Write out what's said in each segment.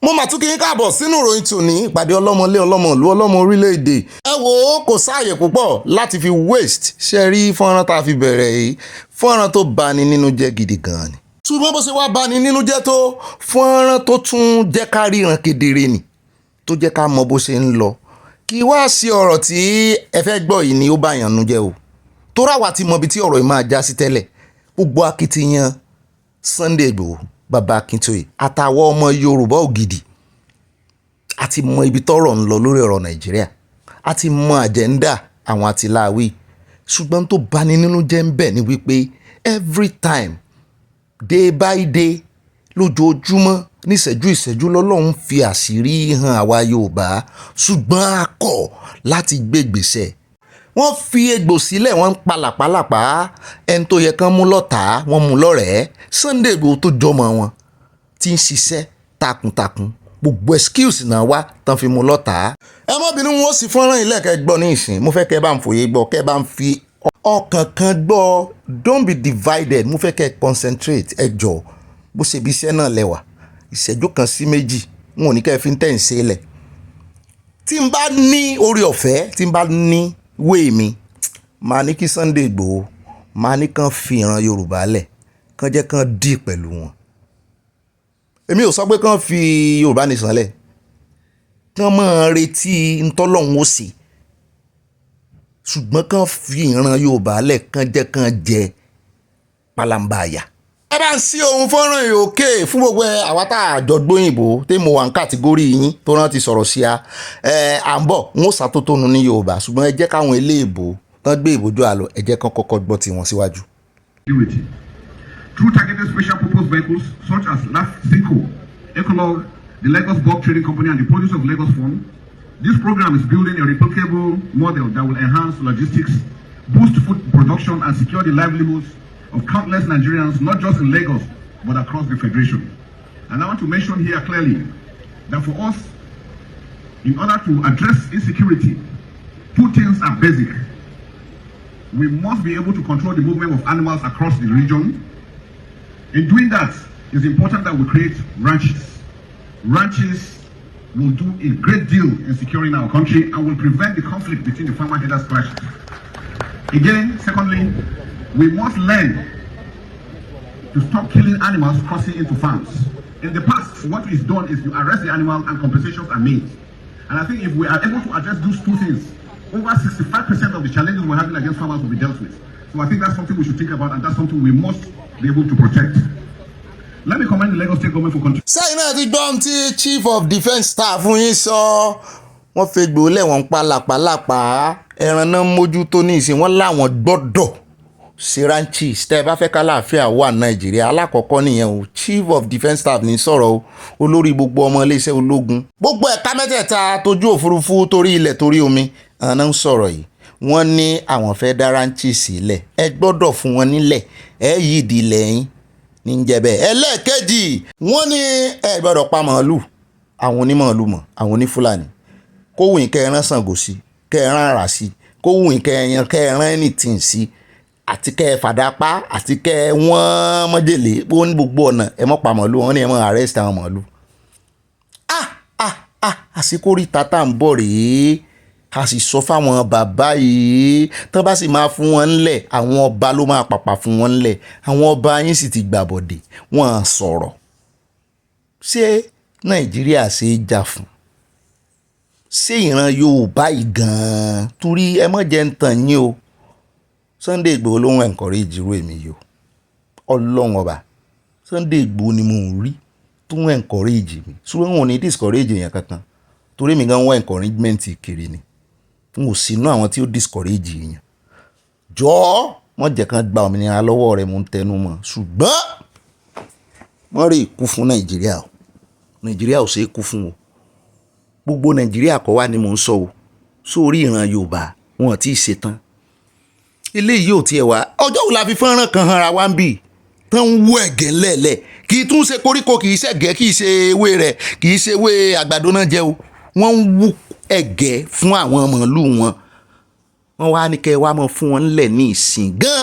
mo mà tún kí yín káàbọ̀ sínú ìròyìn tòní ìpàdé ọlọ́mọlé ọlọ́mọlú ọlọ́mọ orílẹ̀-èdè. ẹ wò ó kò sáàyè púpọ̀ láti fi waste ṣe rí fọ́nrán tá a fi bẹ̀rẹ̀ yìí fọ́nrán tó bani nínú jẹ́ gidi gan ni. ṣùgbọ́n bó ṣe wá bani nínú jẹ́ tó fọ́nrán tó tún jẹ́ ká ríran kedere ni tó jẹ́ ká mọ bó ṣe ń lọ kí wá sí ọ̀rọ̀ tí ẹ fẹ́ gbọ́ yìí ni ó bá yàn nú jẹ́ o tó ráwa ti mọ ibi tí ọ̀rọ̀ yìí máa já sí tẹ́lẹ̀ gbogbo akitiyan Sunday Igboho bàbá Akintoye àtàwọn ọmọ Yorùbá ògidì àti mọ ibi tọ́rọ̀ ń lọ lórí ọ̀rọ̀ Nàìjíríà àti mọ àjẹ́ndà àwọn àtìláwí ṣùgbọ́n tó bani nínú jẹ́ ń bẹ̀ ni wípé every time day by day lójoojúmọ́ níṣẹ́jú ìṣẹ́jú lọ́lọ́run fi àṣírí hàn àwa Yorùbá ṣùgbọ́n a kọ̀ láti gbé ìgbésẹ̀ wọ́n fi egbò sílẹ̀ wọ́n ń palàpalàpá ẹni tó yẹ kán mú lọ́tàá wọ́n mú lọ́rẹ̀ẹ́ Sunday Igboho tó jọmọ wọn tí ń ṣiṣẹ́ takuntakun gbogbo excuse náà wá tán fi mú lọ́tàá. ẹ má bínú wọn ó sì fọ́nrán ilé ẹ̀kẹ́ gbọ́ ní ìsìn mo fẹ́ kẹ́ bá ń fòye gbọ́ kẹ́ bá ń fi ọkàn kan gbọ́ don't be divided mo fẹ́ kẹ́ concentrate ẹ jọ bó ṣe bí iṣẹ́ náà lẹ́wà ìṣẹ́jú kan sí méjì wọn ò ní kẹ́ fi ń tẹ̀ ń ṣe lẹ̀ tí n bá ní orí ọ̀fẹ́ tí n bá ní wéè mi máa ní kí Sunday Igboho máa ní kàn fi ìran Yorùbá lẹ̀ kàn jẹ́ kàn dì pẹ̀lú wọn èmi ò sọ pé kàn fi Yorùbá nìsan lẹ̀ kàn máa retí ntọ́lọ́hún ó sì ṣùgbọ́n kàn fi ìran Yorùbá lẹ̀ kàn jẹ́ kàn jẹ palambaya. ẹ bá ń sí ohun fọ́nrán yìí òkè fún gbogbo àwa tá a jọ gbóyìnbó tí mo wà ń kàtígórì yín tó rántí sọ̀rọ̀ sí a à ń bọ̀ n ó ṣàtótónu ní Yorùbá ṣùgbọ́n ẹ jẹ́ káwọn eléèbó tán gbé ìbòjú àlọ́ ẹ jẹ́ kán kọ́kọ́ gbọ́ tiwọn síwájú. Through targeted special purpose vehicles such as LAFCINCO, Ecolog, the Lagos Bulk Trading Company and the produce of Lagos Fund, this program is building a replicable model that will enhance logistics, boost food production and secure the livelihoods of countless Nigerians, not just in Lagos, but across the Federation. And I want to mention here clearly that for us, in order to address insecurity, two things are basic. We must be able to control the movement of animals across the region. In doing that, it's important that we create ranches. Ranches will do a great deal in securing our country and will prevent the conflict between the farmer headers clashes. Again, secondly, we must learn to stop killing animals crossing into farms. In the past, what is done is you arrest the animal and compensations are made. And I think if we are able to address those two things, over 65% of the challenges we're having against farmers will be dealt with. So I think that's something we should think about and that's something we must be able to protect. Let me commend the Lagos State government for continuing. sẹ́yìn náà ti gbọ́n tí Chief of Defence Staff fún yín sọ wọ́n fẹ́ gbòólẹ̀ wọn pa làpálàpá ẹran náà mójútó ní ìsìn wọn láwọn gbọ́dọ̀ ṣe ranches tẹ́ ẹ bá fẹ́ kálàáfíà wà Nàìjíríà alákọ̀ọ́kọ́ nìyẹn o Chief of Defence Staff ní sọ̀rọ̀ o olórí gbogbo ọmọ iléeṣẹ́ ológun gbogbo ẹ̀ka mẹ́tẹ̀ẹ̀ta tójú òfurufú torí ilẹ̀ torí omi àná ń sọ̀rọ̀ yìí wọ́n ní àwọn fẹ́ dá ranches sílẹ̀ ẹ gbọ́dọ̀ fún wọn nílẹ̀ ẹ yí ìdí lẹ́yìn ní jẹ́bẹ̀ ẹlẹ́ẹ̀kejì wọ́n ní ẹ gbọ́dọ̀ pa màálù àwọn onímàálù mọ̀ àwọn onífúlàní kówùn kẹran Ṣàngó sí kẹran àrà sí kówùn kẹran anything sí àti kẹ fàdápá àti kẹ wọ́n mọ́jèlé ó ní gbogbo ọ̀nà ẹ mọ́ pa màálù wọn ní ẹ mọ́ arrest àwọn màálù. àsìkò rí tata ń bọ̀ rèé a sì sọ fáwọn bàbá yìí tó bá sì máa fún wọn ńlẹ̀ àwọn ọba ló máa pàpà fún wọn ńlẹ̀ àwọn ọba yín sì ti gbàbọ̀dè wọ́n á sọ̀rọ̀ ṣé Nàìjíríà ṣe é jà fún ṣé ìran Yorùbá yìí gan-an torí ẹ mọ̀ jẹ́ ń tàn yín o Sunday Igboho ló ń encourage irú èmi yìí o Ọlọ́run ọba Sunday Igboho ni mò ń rí tó ń encourage mi ṣùgbọ́n wọn ò ní discourage èèyàn kankan torí mi gan wọ́n encouragement kiri ni n ò sínú àwọn tí ó discourage yẹn jọ̀ọ́ wọ́n jẹ́ kán gba òmìnira lọ́wọ́ rẹ̀ mò ń tẹnu mọ́ ṣùgbọ́n wọ́n rí ikú fún Nàìjíríà o Nàìjíríà ò ṣe é kú fún o gbogbo Nàìjíríà kọ́ wá ni mò ń sọ o sórí ìran Yorùbá wọn ò tí ì ṣetán eléyìí ò tiẹ̀ wá ọjọ́ wo la fi fọ́nrán kan hanra wá ń bì tán ń wú ẹ̀gẹ́ ńlẹ̀ẹ́lẹ̀ kì í tún ṣe koríko kì í ṣe ẹ̀gẹ́ kì í ṣe ewé rẹ̀ kì í ṣe ewé àgbàdo náà jẹ́ o wọ́n ń wú ẹ̀gẹ́ fún àwọn màálù wọn wọ́n wá ní kẹ́ wá mọ́ fún wọn ńlẹ̀ ní ìsìn gan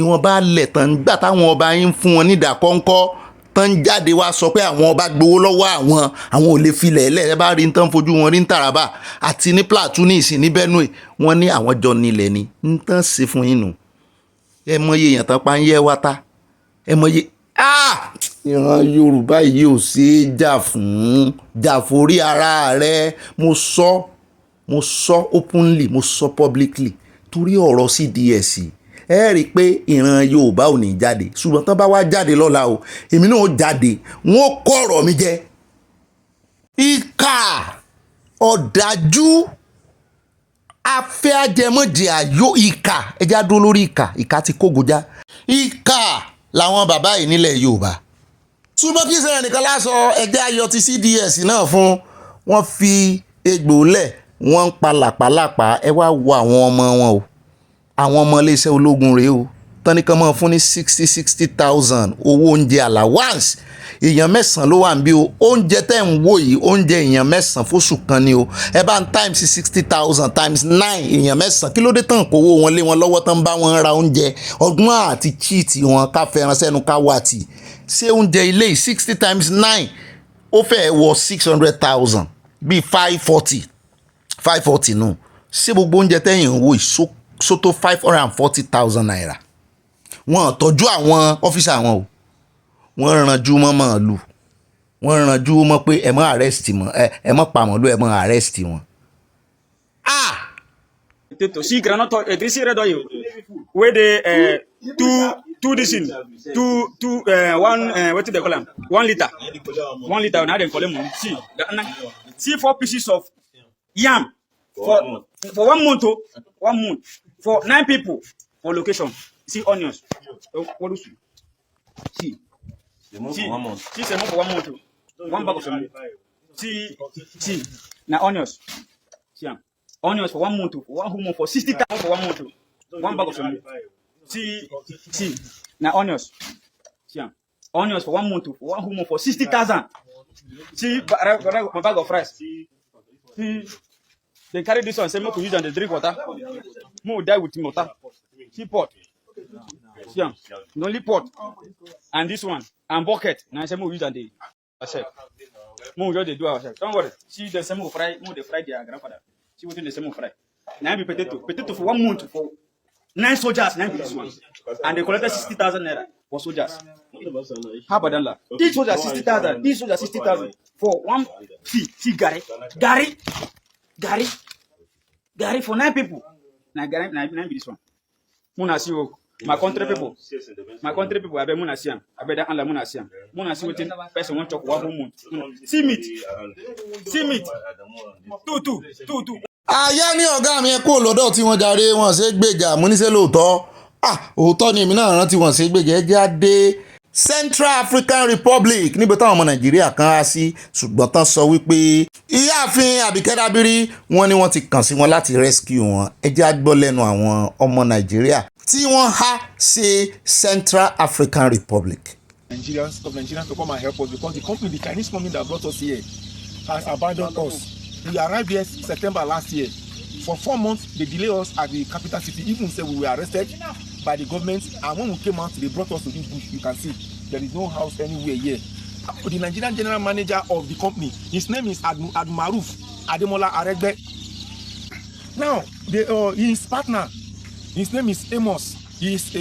ìwọ̀n bá lẹ̀ tán nígbà táwọn ọba yín fún wọn nídà kọ́ńkọ́ tán jáde wá sọ pé àwọn ọba gbowó lọ́wọ́ àwọn ò lè filẹ̀ ẹlẹ́ ẹ bá rí tán fojú wọn rí ní Taraba àti ní Plateau ní ìsìn ní Benue wọ́n ní àwọn jọ nílẹ̀ ni ń tán sí fún yín nù ẹ mọye èèyàn tán pa ń yẹ wá ta ẹ mọye ìran Yorùbá yìí ò ṣe é jà forí ara rẹ mo sọ openly mo sọ publicly torí ọ̀rọ̀ CDS ẹ rí i pé ìran Yorùbá ò ní jáde ṣùgbọ́n tán bá wá jáde lọ́la o èmi náà ó jáde wọ́n kọ́ ọ̀rọ̀ mi jẹ. ìkà ọ̀dájú afẹ́ ajẹmọ́jẹ àyò ìkà ẹja dúró lórí ìkà ti kógojá ìkà làwọn bàbá yìí nílẹ̀ Yorùbá. ṣùgbọ́n kí sẹ́yìn nìkan lásọ ẹja ayọ̀ ti CDS náà fún wọn fi egbò lẹ̀ wọ́n ń pa làpálàpá ẹ wá wo àwọn ọmọ wọn o àwọn ọmọ iléeṣẹ́ ológun rèé o tọ́nìkan mọ́ fún ní 60,000 owó oúnjẹ allowance èèyàn 9 ló wà níbí o oúnjẹ tẹ́ ń wò yìí oúnjẹ èèyàn 9 fóṣù kan ni o ẹ bá ń times 60,000 times 9 èèyàn 9 kí ló dé tán kówó wọn lé wọn lọ́wọ́ tán bá wọn ra oúnjẹ ọgbọ́n àti cheat wọn ká fẹ́ràn sẹ́nu ká wà tì ṣé oúnjẹ ilé 60 times 9 ó fẹ́ wọ 600,000 bíi 540 nù ṣé gbogbo oúnjẹ tẹ́yìn ń wò yìí sótó 540,000 naira wọ́n tọ́jú àwọn ọ́fíìsà wọn o wọ́n ranjú mọ́ màálù wọ́n ranjú mọ́ pé ẹ mọ́ arrest mọ́ ẹ mọ́ pa màálù ẹ mọ́ arrest wọn. Si granot this redo you where they two disin two one what they call them 1 liter now they call them see 4 pieces of yam for 1 month for 9 people for location. See onions. What is see for 1 month. See for 1 month. 1 bag of some. See now onions. See onions for 1 month. 1 whole month for 60,000 for 1 month. 1 bag of some. See now onions. See onions for 1 month. 1 whole month for 60,000. See my bag of rice. See they carry this one. Say more to use and they drink water. More die with water. See pot. Yeah, only pot. And this one and bucket. Now I say more use and they ourselves. More just they do ourselves. Don't worry. See the same fry. More they fry their grandfather. See what the same fry. Now be potato for 1 month for 9 soldiers. 9 this one. And they collected 60,000 naira for soldiers. How about that? Each soldier 60,000. Each soldier 60,000 for one. See Gary for 9 people. Now Gary 9 be this one. Muna see my country people. I bet Muna see am. I bet that Allah Muna see am. Muna see wetin person want chop 1 month. See meat. Two. Àyà ní ọ̀gá mi ẹ kó lọ́dọ̀ tí wọ́n jàre wọn ṣe gbèjà mo ní ṣe lóòótọ́ òótọ́ ni èmi náà rántí wọn ṣe gbèjà ẹ jáde Central African Republic níbi táwọn ọmọ Nàìjíríà kan á sí ṣùgbọ́n tán sọ wípé ìyáàfin Àbíkẹ́ Dábírí wọ́n ní wọ́n ti kàn sí wọn láti rescue wọn ẹ jẹ́ á gbọ́ lẹ́nu àwọn ọmọ Nàìjíríà tí wọ́n há sí Central African Republic. Nigerians to come and help us because the Chinese company that brought us here has abandoned us. We arrived here September last year. For 4 months, they delayed us at the capital city. Even said we were arrested by the government. And when we came out, they brought us to this bush. You can see there is no house anywhere here. The Nigerian general manager of the company, his name is Admaruf Ademola Aregbe. Now, his partner, his name is Amos. He's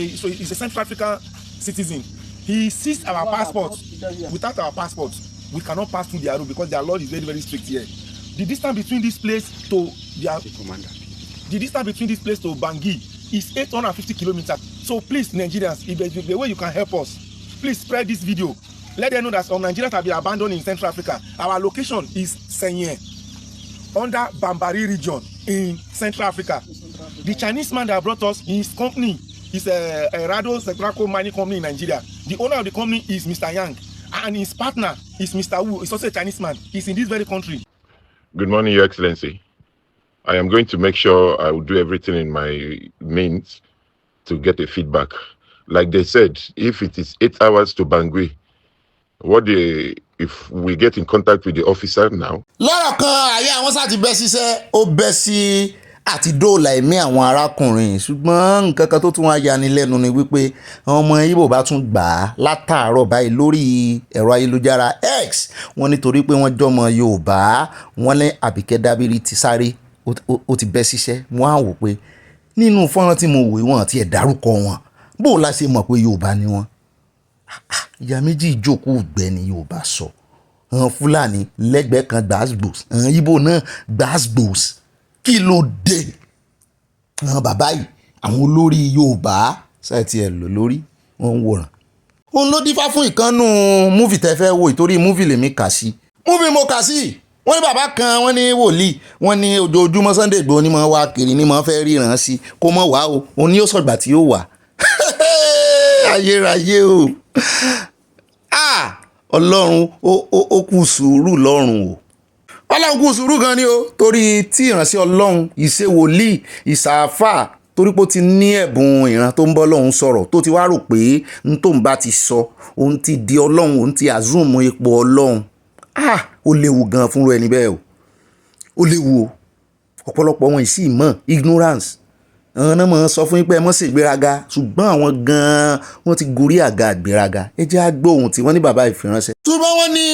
a Central African citizen. He seized our passports. Without our passports, we cannot pass through their road because their law is very, very strict here. The distance between this place to Bangui is 850 kilometers. So please, Nigerians, if there's a way you can help us, please spread this video. Let them know that some Nigerians have been abandoned in Central Africa. Our location is Senye, under Bambari region in Central Africa. The Chinese man that brought us, his company is a Rado Setraco mining company in Nigeria. The owner of the company is Mr. Yang, and his partner is Mr. Wu. He's also a Chinese man. He's in this very country. Good morning, Your Excellency. I am going to make sure I will do everything in my means to get a feedback. Like they said, if it is 8 hours to Bangui, if we get in contact with the officer now. lọ́rọ̀ kan àyà àwọn sáà ti bẹ́ ṣiṣẹ́ ó bẹ́ sí àti dóòlà ẹ̀mí àwọn arákùnrin. Ṣùgbọ́n nǹkan kan tó tún wá yani lẹ́nu ni wípé àwọn ọmọ Ìgbò bá tún gbà á látàárọ̀ báyìí lórí ẹ̀rọ ayélujára X, wọ́n nítorí pé wọ́n jọmọ Yorùbá, wọ́n ní Àbíkẹ́ Dábírí ti sáré ó ti bẹ́ síṣẹ́. Wọ́n á wò pé nínú fọ́nrán tí mo wò wọ́n ti ẹ̀ dárúkọ wọn, bó la ṣe mọ̀ pé Yorùbá ni wọ́n. Ìyá méjì ìjókòó Ògbẹ́ni Yorùbá sọ, àwọn Fúlàní lẹ́gbẹ̀ẹ́ kan gbàásgbòs, àwọn Ìgbò náà gbàásgbòs. Kí ló dé? Àwọn bàbá yìí, àwọn olórí Yorùbá ṣáàtì ẹ̀ lò lórí wọn ń wòran. Òun ló dífá fún ìkànnù múfì tẹ́ fẹ́ wò ìtorí múfì lèmi kà sí. Múfì mo kà sí. Wọ́n ní bàbá kan, wọ́n ní wòlíì, wọ́n ní ojoojúmọ́ Sunday Igboho ní mọ̀ wá kiri ní mọ̀ fẹ́ ríran sí kó mọ̀ wá o, òun ni yóò sọ̀gbà tí yóò wà. Ayérayé o. Ọlọ́run ó kù sùúrù lọ́rùn o. Ọlọ́run kù sùúrù gan ni o, torí tí ìránṣẹ́ Ọlọ́run ìṣe wòlíì ìsàáfà torí pé ó ti ní ẹ̀bùn ìran tó ń bọ́ lọ́hún sọ̀rọ̀ tó ti wá rò pé n tó ń bá ti sọ òun ti di Ọlọ́run, òun ti àzúùmù ipò Ọlọ́run. Ó léwu gan fúnra ẹni bẹ́ẹ̀ o, ó léwu o. Ọ̀pọ̀lọpọ̀ wọn ìsì mọ̀ ignorance, àwọn náà máa ń sọ fún yín pé ẹ mọ́ sí ìgbéraga, ṣùgbọ́n àwọn gan-an wọ́n ti gorí àga ìgbéraga. Ẹ jẹ́ á gbọ́ ohun tí wọ́n ní bàbá ìfiránṣẹ́. Ṣùgbọ́n wọ́n ní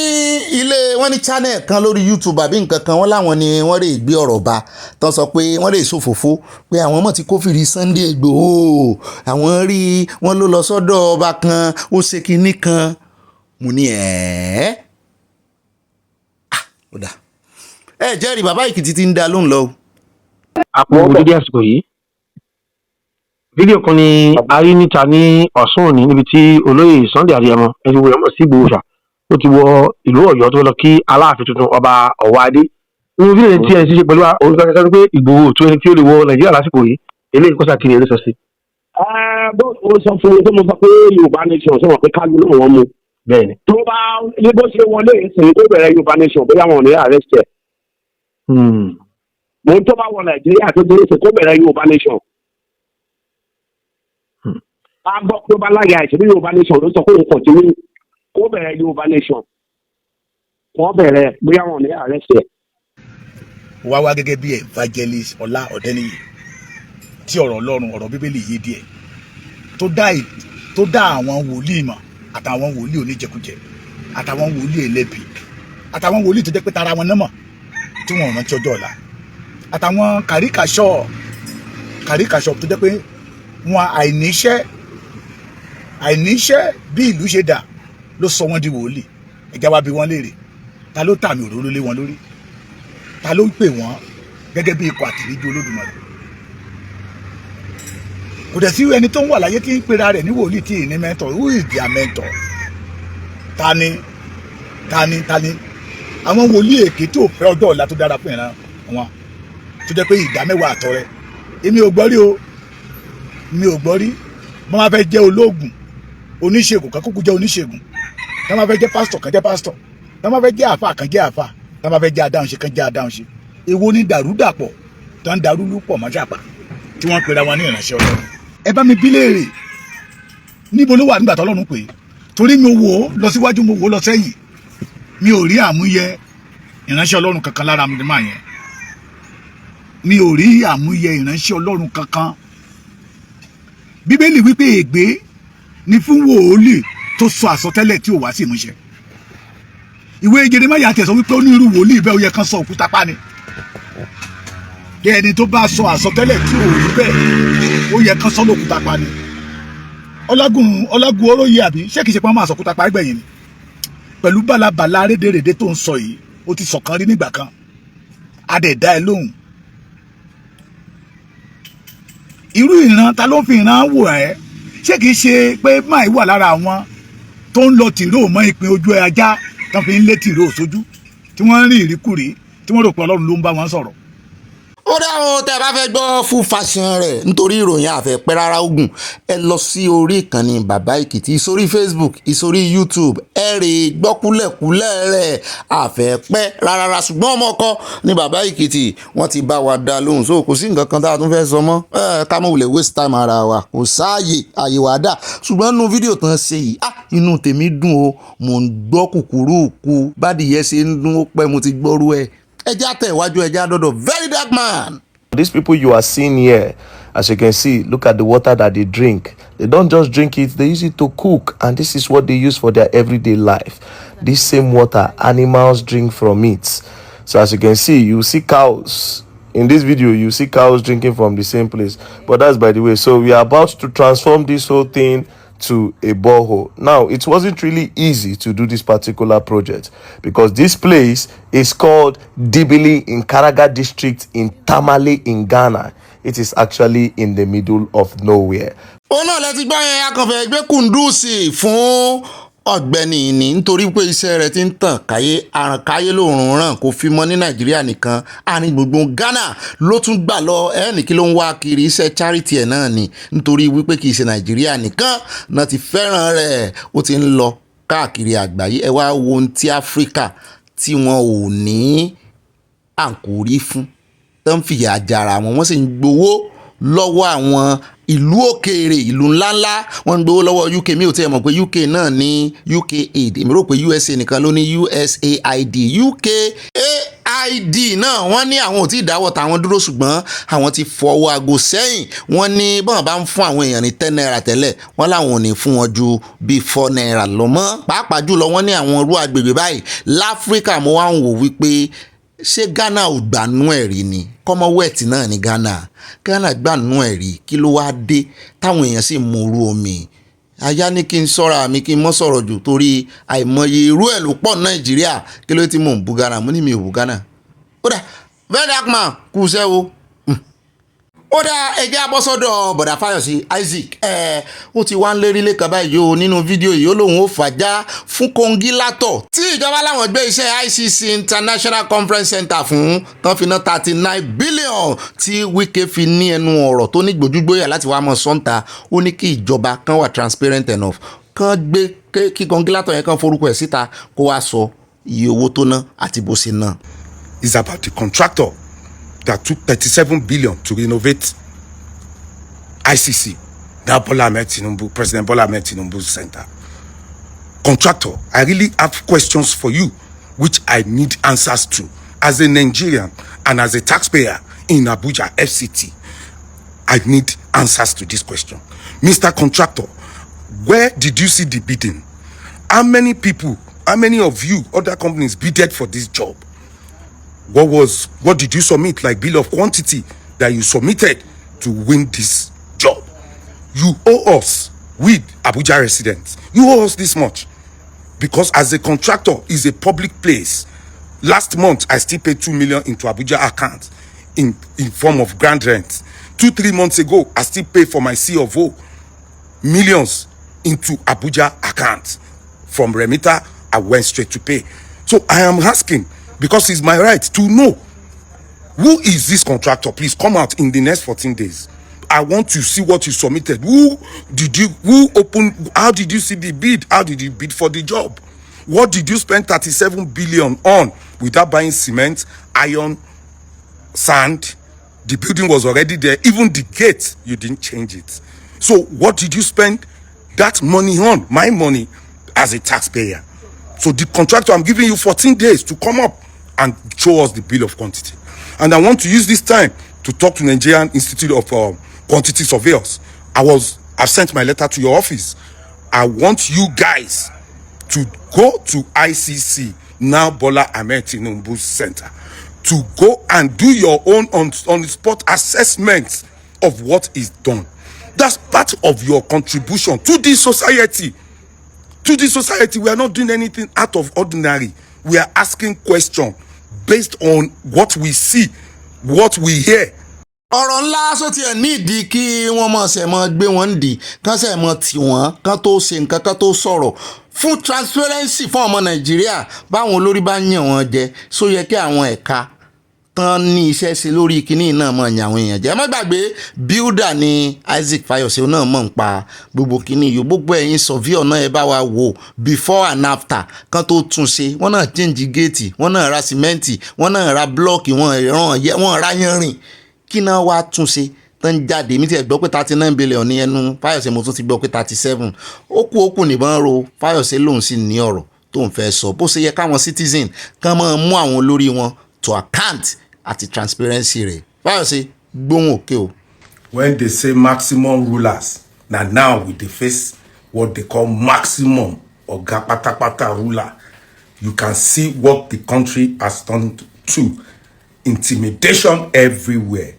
wọ́n ní channel kan lórí YouTube àbí nǹkan kan, wọ́n láwọn ni wọ́n lè gbé ọ̀rọ̀ bá tán sọ pé wọ́n lè ṣòfófó pé àwọn mọ̀ tí kófìrí Sunday Igboho, àwọn rí wọ́n ló lọ sọ́dọ̀ ọba kan ó ṣe kinní kan. Mo ní ó dà. Ẹ jẹ́rìí bàbá Èkìtì ti ń dá lóhùn lọ. Àpò òdìdí àsìkò yìí fídíò kan ni a rí níta ní ọ̀sán òní níbi tí olóyè Sunday Adéyẹmọ ẹni wo yọmọ sí Ìgbòho ṣá ó ti wọ ìlú Ọ̀yọ́ tó lọ kí Aláàfin tuntun ọba Ọ̀wádé. nínú fídíò tí ẹ ń ṣe pẹ̀lú orúkọ kẹkẹ pé Ìgbòho tó ẹni tí ó lè wọ Nàìjíríà lásìkò yìí eléyìí kọ́sà kiri ẹni sọ sí. bó o sọ fún mi tó mo sọ pé Yorùbá nation sọ wọn pé kájú ló wọn mú. bẹ́ẹ̀ni. tó bá ní bó ṣe wọlé ìsìn tó bẹ̀rẹ̀ Yorùbá nation bóyá wọn ò ní arrest ẹ̀. mo ń tó bá wọ Nàìjíríà tó dé ìsìn tó bẹ̀rẹ̀ Yorùbá nation. a gbọ́ pé ó bá láyà ìṣèlú Yorùbá nation ló sọ pé òun kọ̀tínú kó bẹ̀rẹ̀ Yorùbá nation wọ́n bẹ̀rẹ̀ bóyá wọn ò ní arrest ẹ̀. wá gẹ́gẹ́ bí evangelist Ọlá Ọ̀dẹ́nìyí tí ọ̀rọ̀ Ọlọ́run ọ̀rọ̀ Bíbélì yé díẹ̀ tó dá àwọn wòlíì mọ̀ àtàwọn wòlíì oníjẹkújẹ àtàwọn wòlíì ẹlẹ́bi àtàwọn wòlíì tó jẹ́ pé tara wọn náà mọ̀ tí wọ́n rántí ọjọ́ ọ̀la àtàwọn kàríkàṣọ́ tó jẹ́ pé wọn àìníṣẹ́ bí ìlú ṣe dà ló sọ wọ́n di wòlíì. ẹ̀já wa bí wọ́n léèrè ta ló tàmì òróró lé wọn lórí, ta ló pè wọ́n gẹ́gẹ́ bí ikọ̀ àtìríjú Olódùmarè. kò dẹ̀ sí ẹni tó ń wà láyé tí ń pera rẹ̀ ní wòlíì tí ì ní mentor. Who is their mentor? ta ni àwọn wòlíì èké tí ò fẹ́ ọjọ́ ọ̀la tó dára fún ìran wọn tó jẹ́ pé ìdá mẹ́wàá àtọrẹ èmi ò gbọ́ rí o, mi ò gbọ́ rí. wọ́n máa fẹ́ jẹ́ olóògùn oníṣègùn kan kúkú jẹ́ oníṣègùn, wọ́n máa fẹ́ jẹ́ pásítọ̀ kan jẹ́ pásítọ̀, wọ́n máa fẹ́ jẹ́ àfà kan jẹ́ àfà, wọ́n máa fẹ́ jẹ́ adáhunṣe kan jẹ́ adáhunṣe. èwo ni dàrúdàpọ̀ tó ń darúlú pọ̀ mọ́ ṣàpà tí wọ́n pera wọn ní ìránṣẹ́ Ọlọ́run. ẹ bá mi bí léèrè níbo ló wà nígbà tọ́lọ́run pè é, torí mi ò wò ó lọ síwájú mo wò ó lọ sẹ́yìn, mi ò rí àmúyẹ ìránṣẹ́ Ọlọ́run kankan lára mi máa yẹn, mi ò rí àmúyẹ ìránṣẹ́ Ọlọ́run kankan. Bíbélì wípé ègbé ni fún wòlíì tó sọ àsọtẹ́lẹ̀ tí ò wá sí ìmúṣẹ. ìwé Jeremáyà tẹ̀ sọ wípé ó ní irú wòlíì bẹ́ẹ̀ ó yẹ kán sọ òkúta pa ni. kí ẹni tó bá sọ àsọtẹ́lẹ̀ tí ò rí bẹ́ẹ̀ ó yẹ kán sọ lókúta pa ni. ọlágùn oróyè àbí ṣé kìí ṣe pé wọ́n máa sọ òkúta pa gbẹ̀yìn ni. pẹ̀lú bàlàbàlà rédèrèdè tó ń sọ yìí ó ti sọ̀kan rí nígbà kan a dẹ̀ dá ẹ lóhùn. irú ìran ta ló ń fi ìran wò ẹ́? ṣé kìí ṣe pé máì wà lára àwọn tó ń lọ tìró mọ́ ìpín ojú ajá tó fi ń lé tìró sójú tí wọ́n ń rí ìríkùrí tí wọ́n rò pé Ọlọ́run ló ń bá wọn sọ̀rọ̀. ó dáhùn tẹ́ bá fẹ́ gbọ́ full fashion rẹ̀ nítorí ìròyìn àfẹ́pẹ́ rárá ogun ẹ lọ sí orí ìkànnì bàbá Èkìtì ìsórí Facebook ìsórí YouTube ẹ rè gbọ́ kúlẹ̀kúlẹ̀ rẹ̀ àfẹ́pẹ́ rárá ṣùgbọ́n ọmọ ọkọ ní bàbá Èkìtì wọ́n ti bá wa dá lóhùn so kò sí nǹkan kan tá a tún fẹ́ sọ mọ́ ká mọ̀ wulẹ̀ waste time ara wa kò sáàyè àyè wà dà ṣùgbọ́n nínú fídíò tán ṣe yìí inú tèmi dùn o mò ń gbọ́ kùkúrú kú bádìyẹ ṣe ń dún ó pẹ́ mo ti gbọ́rú ẹ. ẹjá tẹ̀ wájú ẹjá dọ́dọ̀ very dark man. These people you are seeing here, as you can see, look at the water that they drink. They don't just drink it, they use it to cook, and this is what they use for their everyday life. This same water, animals drink from it. So as you can see, you see cows. In this video, you see cows drinking from the same place. But that's by the way. So we are about to transform this whole thing to a borehole. Now, it wasn't really easy to do this particular project because this place is called Dibili in Karaga district in Tamale in Ghana. It is actually in the middle of nowhere. ó náà lẹ ti gbọ́ yẹn akànfẹ́ gbé kùndùsì fún Ọ̀gbẹ́ni ní nítorí pé iṣẹ́ rẹ̀ ti ń tàn káyé àrànkáyé lòrùn ràn kó fi mọ́ ní Nàìjíríà nìkan àní gbogbo Ghana ló tún gbà lọ ẹnì kí ló ń wá kiri iṣẹ́ charity ẹ̀ náà ni nítorí wípé kì í ṣe Nàìjíríà nìkan náà ti fẹ́ràn rẹ̀ ó ti ń lọ káàkiri àgbáyé ẹ wá wo ohun tí Áfíríkà tí wọn ò ní àǹkórí fún tó ń fìyà jara wọn wọ́n sì ń gbowó lọ́wọ́ àwọn ìlú òkèèrè ìlú ńláńlá wọ́n ń gbowó lọ́wọ́ UK mi ò tiẹ̀ mọ̀ pé UK náà ní UK aid èmi rò pé USA nìkan ló ní USAID UK AID náà wọ́n ní àwọn ò tí ì dáwọ́ tàwọn dúró ṣùgbọ́n àwọn ti fọwọ́ aago sẹ́yìn wọ́n ní bọ́n bá ń fún àwọn èèyàn ní 10 naira tẹ́lẹ̀ wọ́n láwọn ò ní fún wọn ju bíi 4 naira lọ mọ́ pàápàá jùlọ wọ́n ní àwọn irú agbègbè báyìí láfíríkà mo wá ń wò wípé ṣé Ghana ò gbanú ẹ̀ rí ni Commonwealth náà ní Ghana gbanú ẹ̀ rí kí ló wáá dé táwọn èèyàn sì mú orú omi aya ní kí n sọ́ra mi kí n mọ́ sọ̀rọ̀ jù torí àìmọye irú ẹ̀ ló pọ̀ Nàìjíríà kí ló ti mò ń bú Ghana mo ní mi ò bú Ghana ó dà very dark man kù sẹ́ o ó dá ẹgbẹ́ abọ́sọ́dọ̀ bọ̀dà Fáyọ̀sí Isaac ó ti wá ń lérí lẹ́kàn báyìí o nínú fídíò yìí ó lóun ó fàájà fún kòǹgílátọ̀ tí ìjọba láwọn gbé iṣẹ́ ICC International Conference Center fún tán fi ná 39 billion tí Wike fi ní ẹnu ọ̀rọ̀ tó ní gbójúgbóyà láti wá mọ́ sọ́ńtà ó ní kí ìjọba kan wà transparent enough kan gbé kí kòǹgílátọ̀ yẹn kan forúkọ ẹ̀ síta kó wá sọ iye owó tó ná àti bó ṣe ná. It's about the contractor that took 37 billion to renovate ICC, now President Bola Ahmed Tinubu's center. Contractor, I really have questions for you, which I need answers to. As a Nigerian and as a taxpayer in Abuja, FCT, I need answers to this question. Mr. Contractor, where did you see the bidding? How many people, how many of you, other companies bidded for this job? What did you submit, like bill of quantity that you submitted to win this job? You owe us, we Abuja residents, you owe us this much. Because as a contractor, is a public place. Last month, I still paid 2 million into Abuja account in form of grand rent. 2-3 months ago, I still paid for my C of O millions into Abuja account. From remitter, I went straight to pay. So I am asking, because it's my right to know, who is this contractor? Please come out in the next 14 days. I want to see what you submitted. How did you see the bid? How did you bid for the job? What did you spend 37 billion on without buying cement, iron, sand? The building was already there. Even the gate, you didn't change it. So what did you spend that money on? My money as a taxpayer. So the contractor, I'm giving you 14 days to come up and show us the bill of quantity. And I want to use this time to talk to Nigerian Institute of Quantity Surveyors. I've sent my letter to your office. I want you guys to go to ICC, now Bola Ahmed Tinubu Center, to go and do your own on-the-spot assessment of what is done. That's part of your contribution to the society. To the society, we are not doing anything out of ordinary. We are asking questions based on what we see, what we hear. ọ̀rọ̀ ńlá sọ tiẹ̀ nídìí kí wọ́n mọ̀ ṣe mọ́ gbé wọn dì kán ṣe mọ́ tì wọ́n kán tó ṣe nǹkan kán tó sọ̀rọ̀ fún transparency fún ọmọ Nàìjíríà báwọn olórí bá yàn wọ́n jẹ só yẹ kí àwọn ẹ̀ka tán ní iṣẹ́ ṣe lórí kinní náà mọ̀ yàn àwọn èèyàn jẹ ẹ má gbàgbé builder ni Isaac Fayose náà mọ̀ ń pa gbogbo kinní yìí gbogbo ẹ̀yin surveyor náà ẹ bá wa wò before and after kán tó tún ṣe wọ́n náà change gate wọ́n náà ra sìmẹ́ǹtì wọ́n náà ra blọ́ọ̀kì wọ́n ra yanrìn kí náà wá tún ṣe tán jáde mi ti gbọ́ pé 39 billion ní ẹnu Fáyọ̀sé mo tún ti gbọ́ pé 37 ó kù nìbọn ro Fáyọ̀sé lòun sì ní ọ̀rọ̀ tó ń fẹ́ sọ bó ṣe yẹ káwọn citizen kán máa mú àwọn olórí wọn to account àti transparency rẹ̀ Fáyọ̀sé gbóhùn òkè o. When they say maximum rulers, now we dey face what they call maximum oga patapata ruler. You can see what the country has done to intimidation everywhere.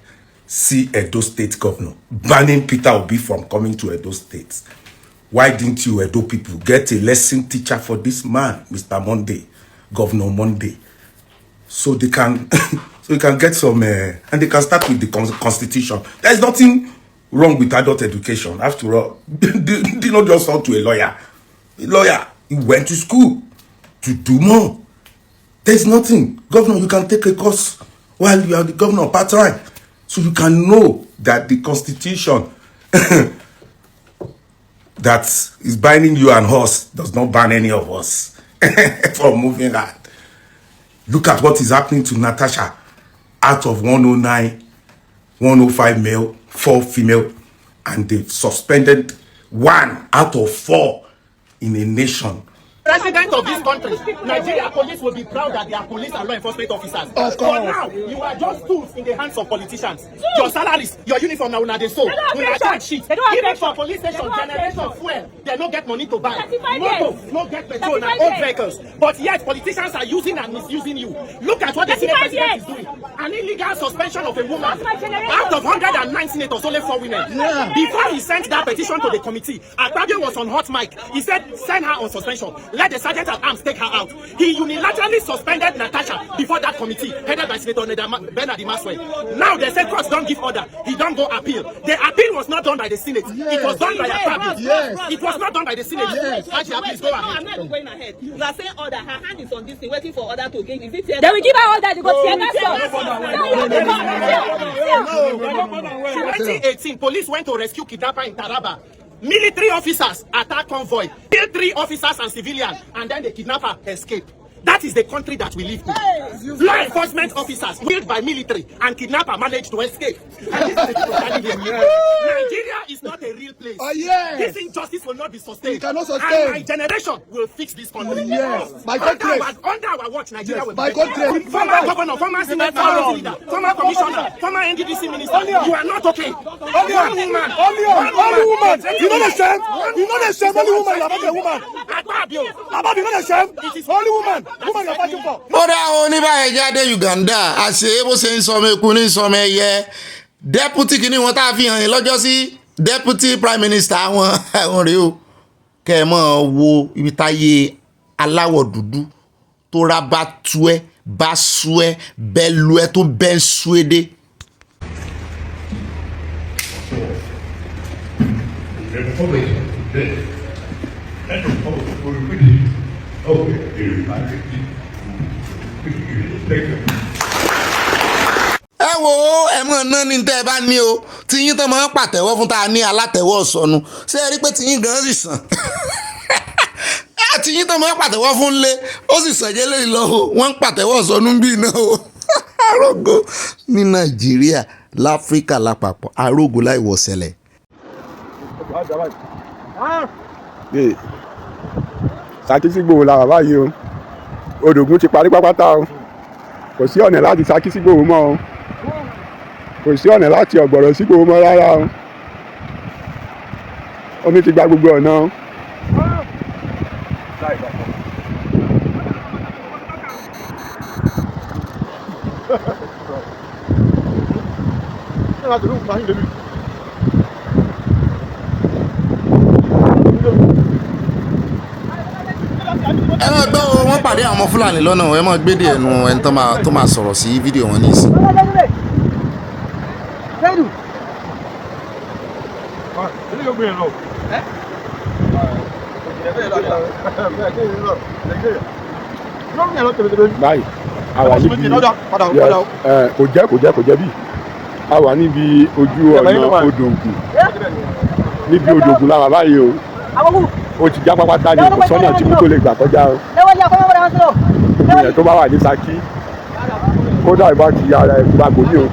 See Edo State governor banning Peter Obi from coming to Edo State. Why didn't you Edo people get a lesson teacher for this man, Mr. Monday, Governor Monday, so they can get some and they can start with the constitution. There is nothing wrong with adult education. After all, they not just talk to a lawyer. A lawyer, he went to school to do more. There's nothing. Governor, you can take a course while you are the governor part-time, so you can know that the constitution that is binding you and us does not ban any of us from moving that. Look at what is happening to Natasha. Out of 109, 105 male, 4 female, and they've suspended 1 out of 4 in a nation. President of this country, Nigeria police will be proud that they are police and law enforcement officers. But now, you are just tools in the hands of politicians. Your salaries, your uniform, now una dey so. Una charge sheet. Even for police station, generation fuel, they don't get money to buy. Motor, no get petrol, na old vehicles. But yet, politicians are using and misusing you. Look at what the Senate president is doing. An illegal suspension of a woman. Out of 109 senators, only 4 women. Before he sent that petition to the committee, Akpabio was on hot mic. He said, send her on suspension. Let the sergeant at arms take her out. He unilaterally suspended Natasha before that committee, headed by Senator Bernard Maswell. Now they said courts don't give order. He don't go appeal. The appeal was not done by the Senate. It was done by Akpabio. It was not done by the Senate. Ajia, please go ahead. I'm not going ahead. You are saying order. Her hand is on this thing, waiting for order to give. Is it? They will give her order to go tear gas off. 2018, police went to rescue kidnapper in Taraba. Military officers attack convoy, kill 3 officers and civilians, and then the kidnapper escaped. That is the country that we live in. Law enforcement officers killed by military and kidnapper managed to escape. Nigeria is not a real place. This injustice will not be sustained. Cannot sustain. And my generation will fix this country. My country. Under our watch, Nigeria will be my country. Former governor, former senator, leader, former commissioner, former NDDC minister. You are not okay. Only woman. Only woman. You know the shame. You know the shame. Only woman. You're not a woman. Akpabio. About you know the shame. It is only woman. Woman you're fighting for. ó dá àwọn oníbàyẹ̀ jáde Uganda àṣẹ bó ṣe ń sọmọ eku ní sọmọ ẹyẹ deputy kìíní wọn tá a fi hàn yín lọ́jọ́ sí deputy prime minister àwọn rèé o kẹ́ ẹ mọ̀ wo ibi táyé aláwọ̀ dúdú tó ra bá tú ẹ bá sú ẹ bẹ́ẹ̀ lu ẹ tó bẹ́ẹ̀ sú ẹ dé. ẹ wo ẹ mọ̀ náà ní tẹ́ ẹ bá ní o tí yín tán máa ń pàtẹ́wọ́ fún ta ní alátẹ̀wọ́ sọnù ṣé ẹ rí pé tí yín gan sì sàn tí yín tán máa ń pàtẹ́wọ́ fún lé ó sì sànjẹ́ lẹ́yìn lọ o wọ́n ń pàtẹ́wọ́ sọnù bí iná o arógo ní Nàìjíríà láfíríkà lápapọ̀ arógo láì wọ̀ ṣẹlẹ̀. Ṣakí Ìgbòho la wà báyìí o odògùn ti parí pápátá o kò sí ọ̀nà láti Ṣakí Ìgbòho mọ́ o kò sí ọ̀nà láti Ọ̀gbọ̀rọ̀ sí Ìgbòho mọ́ rárá o omi ti gba gbogbo ọ̀nà o. ẹ máa gbọ́ wọ́n pàdé àwọn ọmọ Fúlàní lọ́nà ẹ máa gbédè ẹnu ẹni tó máa sọ̀rọ̀ sí fídíò wọn ní ìsìn. báyìí a wà níbi kò jẹ́ bí a wà níbi ojú ọ̀nà Odògùn níbi Odògùn la wà báyìí o ó ti já pápátá ní kò sọ́nà tí kò lè gbà kọjá o ìyẹn tó bá wà ní Ṣakí kódà ìbá ti ara ẹ̀ gbàgbó ní o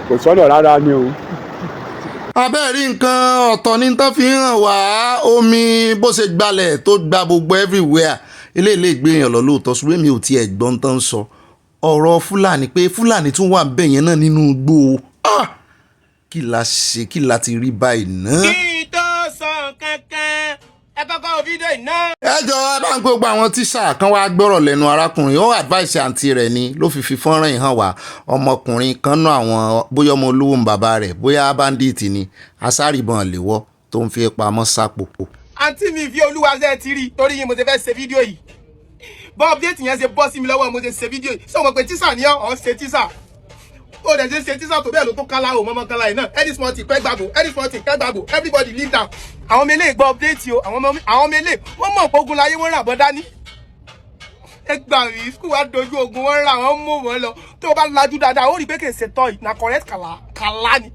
kò sọ́nà rárá ni o. abẹ́ẹ̀rí nǹkan ọ̀tọ̀ ní tán fi hàn wá omi bó ṣe gbalẹ̀ tó gba gbogbo everywhere ilé ìgbé èèyàn lọ lóòótọ́ ṣùgbọ́n mi ò tiẹ̀ gbọ́n tán sọ ọ̀rọ̀ Fúlàní pé Fúlàní tún wà bẹ́ẹ̀ yẹn náà nínú igbó. Kí la ṣe kí la ti rí báyìí náà. kí tó sọ kankan ẹ kọ́kọ́ wo fídíò yìí náà. ẹ jọ ẹ bá ń gbogbo àwọn tíṣà kan wá gbọ́rọ̀ lẹ́nu arákùnrin ó advice àǹtí rẹ̀ ni ló fi fọ́nrán yìí hàn wá ọmọkùnrin kan náà àwọn bóyá ọmọ olówó ń bàbá rẹ̀ bóyá bandit ni asárìbọn léwọ́ tó ń fi pamọ́ sápò. àǹtí mi fi olúwa ṣe ti rí torí yín mo ti fẹ́ ṣe fídíò yìí bọ́ update yẹn ṣe bọ́ sí mi lọ́wọ́ mo ti ṣe fídíò yìí sọ ma pé tíṣà ni ọ̀ ṣe tíṣà ó dẹ̀ ṣe tíṣà tó bẹ́ẹ̀ ló tó kálá o mọ́mọ́ kálá yìí náà any small thing pẹ́ gbàgbó any small thing pẹ́ gbàgbó everybody leave down. àwọn ọmọ eléyìí gbọ́ update o àwọn ọmọ eléyìí wọ́n mọ̀ pé ogun láyé wọ́n rà bọ́ dání. ẹ gbà mí skul wa dojú ogun wọ́n rà wọ́n mú wọn lọ tó o bá lajú dáadáa ó rí pé kì í ṣe tọ́ yìí na correct kàlá ni.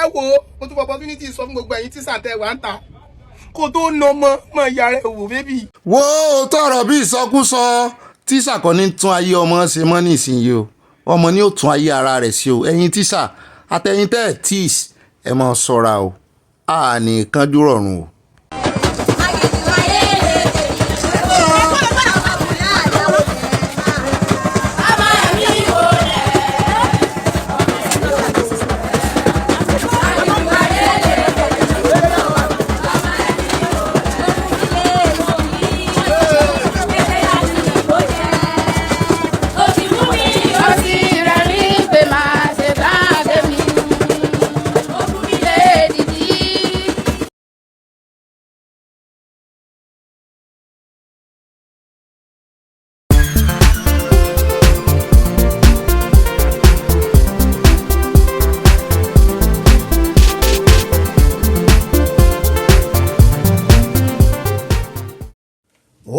ẹ wo mo tún fọ opportunity sọ fún gbogbo ẹ̀yin tíṣà tẹ wà ń ta kó tó nà mọ ìyá rẹ wò bébì. wo tọrọ bí ìsọkúsọ tíṣà kan ní tún ayé ọmọ ṣe mọ́ nísìnyí o ọmọ ní ó tún ayé ara rẹ̀ sí o ẹ̀yin tíṣà àtẹ̀yin tẹ́ tíìs ẹ máa ṣọ́ra o àní kánjú rọrùn o.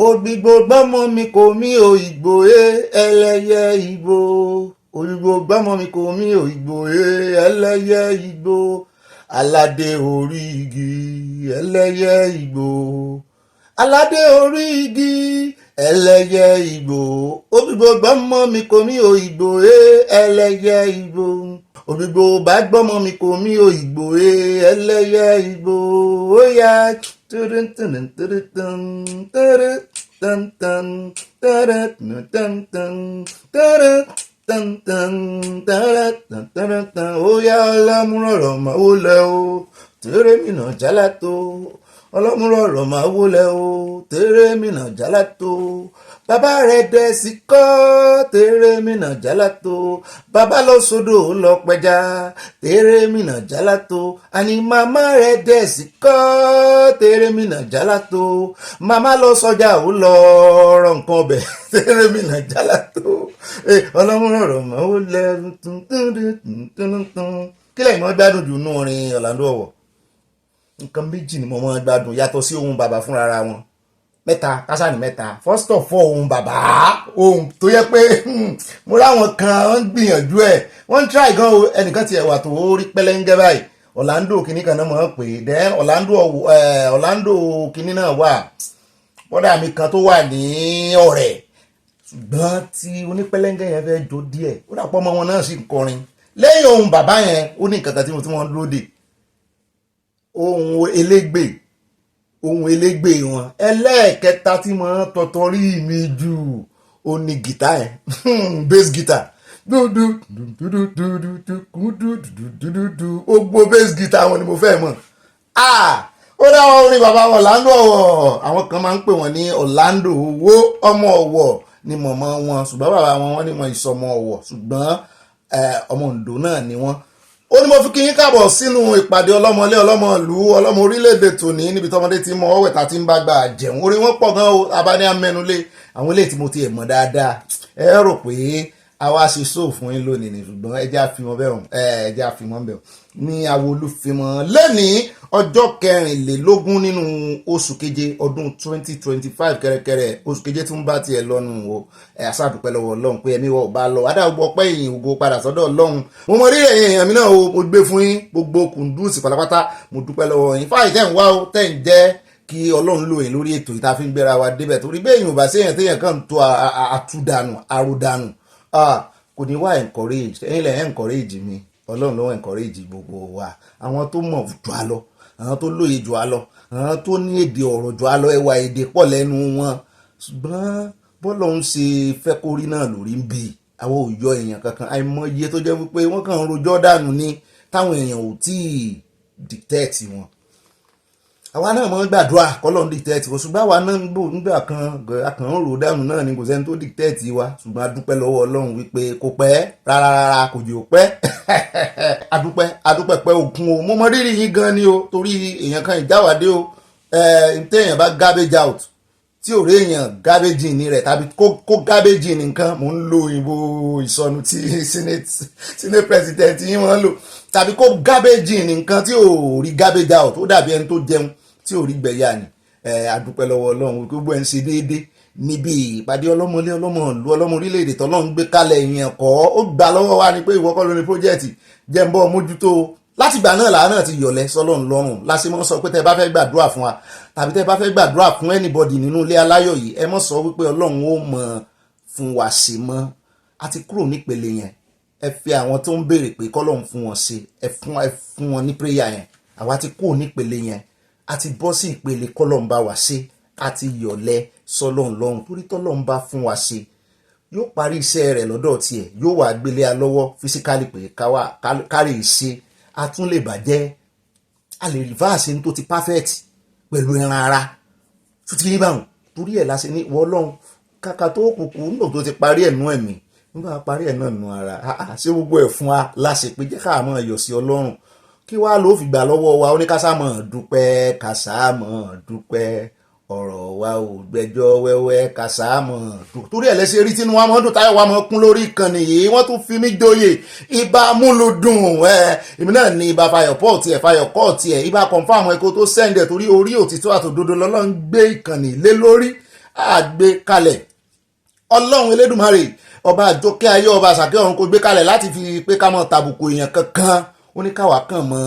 Ògbìgbò gbọ́mọ mi kò mí o ìgbò ẹlẹ́yẹ ìgbò. Ògbìgbò gbọ́mọ mi kò mí o ìgbò ẹlẹ́yẹ ìgbò. Aládé orí igi ẹlẹ́yẹ ìgbò. Aládé orí igi ẹlẹ́yẹ ìgbò. Ògbìgbò gbọ́mọ mi kò mí o ìgbò ẹlẹ́yẹ ìgbò. Ògbìgbò bá gbọ́mọ mi kò mí o ìgbò ẹlẹ́yẹ ìgbò. Ó yá. Oya ọlọ́múrọ̀rọ̀ máa wọlé o tẹ́rẹ́ mìíràn jálá tó ọlọ́múrọ̀rọ̀ máa wọlé o tẹ́rẹ́ mìíràn jálá tó bàbá rẹ̀ dẹ̀ sí kọ́ tẹ́rẹ́ mìíràn jálá tó bàbá lọ sódò lọ pẹja tẹ́rẹ́ mìíràn jálá tó àní màmá rẹ̀ dẹ̀ sí kọ́ tẹ́rẹ́ mìíràn jálá tó màmá lọ sọjà ó lọ rọ nǹkan ọbẹ̀ tẹ́rẹ́ mìíràn jálá tó ọlọ́múrọ̀rọ̀ máa wọlé kí lẹ́yìn mọ́ gbádùn jù nú orin Orlando Owo nǹkan méjì ni mo mọ́ gbádùn yàtọ̀ sí ohun bàbá fúnra wọn mẹ́ta kásánì mẹ́ta first of all ohun bàbá ohun tó yẹ pé mo ráwọn kan ń gbìyànjú ẹ̀ wọ́n ń try gan o ẹnìkan ti ẹ̀wà tó rí pẹ́lẹ́ńgẹ́ báyìí Orlando kìíní kan náà mọ̀ ọ́n pé then Orlando kìíní náà wà bọ́dà mi kan tó wà ní ọ̀rẹ́ ṣùgbọ́n tí onípẹ́lẹ́ńgẹ́ yẹn fẹ́ jó díẹ̀ ó dàpọ̀ ọmọ wọn náà sì ń kọrin lẹ́yìn ohun bàbá yẹn ó ní nǹkan kan tí wọ́n dúró dè ohun elégbè wọn ẹlẹ́ẹ̀kẹta tí mo tọ̀tọ̀ rí mi jù ó ní gìtá ẹ̀ bass guitar ó gbó bass guitar wọn ni mo fẹ́ mọ̀ ó dáwọ́ orin bàbá Orlando Owo àwọn kan máa ń pè wọ́n ní Orlando Owo ọmọ Ọ̀wọ̀ ni mọ̀mọ́ wọn ṣùgbọ́n bàbá wọn ní wọn ìsọmọ Ọ̀wọ̀ ṣùgbọ́n ọmọ Oǹdó náà ni wọ́n ó ní mo fi kí yín káàbọ̀ sínú ìpàdé ọlọ́mọlé ọlọ́mọlú ọlọ́mọ orílẹ̀-èdè tòní níbi tọmọdé ti mọ ọwẹ́ta tí ń bá gbà jẹun orí wọn pọ̀ gan o abáni amẹnulé àwọn eléyìí tí mo ti ẹ̀ mọ̀ dáadáa ẹ rò pé àwa ṣe sóò fún yín lónìí ni ṣùgbọ́n ẹ jẹ́ àfihàn bẹ́ẹ̀ ẹ jẹ́ àfihàn bẹ́ẹ̀ ní Awolúfimọ́ lẹ́nìí ọjọ́ 24 nínú oṣù keje ọdún 2025 kẹ́rẹ́kẹ́rẹ́ oṣù keje tí ń bá tiẹ̀ lọ́nu o àṣàdùpẹ́ lọ́wọ́ Ọlọ́run pé ẹ̀mí wọ̀ bá lọ adáwọ̀ ọpẹ́ ìyìn ògo padà sọ́dọ̀ Ọlọ́run mo mọ rírẹ̀ èèyàn mi náà o mo gbé fún yín gbogbo kùndùsì pátápátá mo dúpẹ́ lọ́wọ́ yín fáyì tẹ́ ń wá o tẹ́ ń jẹ́ kí Ọlọ́run lò yín lórí ètò ìta fi ń gbéra wa débẹ̀ torí bẹ́ẹ̀ yìí ò bá séèyàn téèyàn kàn tó àtúdànù àròdànù kò ní wá encourage ẹ̀yin lẹ̀ encourage mi Ọlọ́run ló encourage gbogbo wa àwọn tó mọ̀ jù á lọ àwọn tó lóye jù á lọ àwọn tó ní èdè ọ̀rọ̀ jù á lọ ẹwà èdè pọ̀ lẹ́nu wọn ṣùgbọ́n bọ́lọ̀ ń ṣe fẹ́ kó rí náà lórí ń bì àwọn ò yọ èèyàn kankan àìmọye tó jẹ́ wípé wọ́n kàn ń rojọ́ dànù ní táwọn èèyàn ò tí ì dìtẹ́ẹ̀tì wọn. àwa náà mọ̀ ń gbàdúrà kọ́lọ́n dìtẹ́ẹ̀tì wọn ṣùgbọ́n àwa náà nígbà kan akàn ń rò dànù náà ni kò sẹ́ni tó dìtẹ́ẹ̀tì wa ṣùgbọ́n a dúpẹ́ lọ́wọ́ Ọlọ́run wípé kò pẹ́ rárá kò jẹ́ ò pẹ́ adúpẹ́ pẹ́ òkun o mo mọ rírì yín gan ni o torí èèyàn kan ìjáwádé o téèyàn bá garbage out tí ò rí èèyàn garbage in rẹ̀ tàbí kó garbage in nǹkan mò ń lo òyìnbó ìsọnù tí senate president yín wọ́n lò tàbí kó garbage in nǹkan tí ò rí garbage out ó dàbí ẹni tó jẹun tí ò rí gbẹ̀yà ni adúpẹ́ lọ́wọ́ Ọlọ́run gbogbo ẹ̀ ń ṣe déédé níbi ìpàdé ọlọ́mọlé ọlọ́mọlú ọlọ́mọ orílẹ̀-èdè tọ́lọ́run gbé kalẹ̀ èèyàn kọ́ ó gbà lọ́wọ́ wa ni pé ìwọ kọ́ ló ní project jẹ́ ń bọ́ mójútó láti ìgbà náà làá náà ti yọ̀lẹ́ sọ́lọ́run lọ́rùn láti mọ́ sọ pé tẹ́ bá fẹ́ gbàdúrà fún wa tàbí tẹ́ bá fẹ́ gbàdúrà fún anybody nínú ilé aláyọ̀ yìí ẹ mọ́ sọ wípé Ọlọ́run ó mọ̀ fún wa ṣe mọ́ a ti kúrò nípele yẹn ẹ fi àwọn tó ń béèrè pé kọ́lọ́run fún wọn ṣe ẹ fún wọn ní prayer yẹn àwa ti kúrò nípele yẹn a ti bọ́ sí ìpele kọ́lọ́run bá wa ṣe a ti yọ̀lẹ́ sọ́lọ́run lọ́rùn torí tọ́lọ́run bá fún wa ṣe yóò parí iṣẹ́ rẹ̀ lọ́dọ̀ tiẹ̀ yóò wà gbélé a lọ́wọ́ physically pé kárí ìṣe a tún lè bàjẹ́ a lè reverse ní tó ti perfect pẹ̀lú ẹran ara tó ti rí báwọn torí ẹ̀ láṣẹ ní ìwọ Ọlọ́run kàkà tó kùkù nígbà tó ti parí ẹ̀nú ẹ̀mí nígbà parí ẹ̀nú ẹ̀nú ara ṣé gbogbo ẹ̀ fún wa láṣẹ pé jẹ́ ká mọ̀ ẹ̀yọ̀ sí Ọlọ́run kí wàá ló fi gbà lọ́wọ́ wa ó ní ká sá mọ̀ dúpẹ́ ká sá mọ̀ dúpẹ́ ọ̀rọ̀ wa ò gbẹ́jọ́ wẹ́wẹ́ ká sá mọ̀ torí ẹ̀ lẹ́sẹ̀ rí tínú wa mọ̀ dùn táyọ̀ wa mọ̀ kún lórí ìkànnì yìí wọ́n tún fi mí joyè ibà múlùdùn èmi náà ní ibà fayọ̀ pọ̀ tiẹ̀ ibà confam ẹ̀kọ́ tó sẹ́ndẹ̀ torí orí òtítọ́ àtòdodo lọ́lọ́run gbé ìkànnì lé lórí àgbé kalẹ̀ Ọlọ́run Elédùmarè ọba àjọkẹ́ ayé ọba àṣàkẹ́ ọ̀run kò gbé kalẹ̀ láti fi pé ká mọ̀ tàbùkù èèyàn kankan ó ní káwa kàn mọ́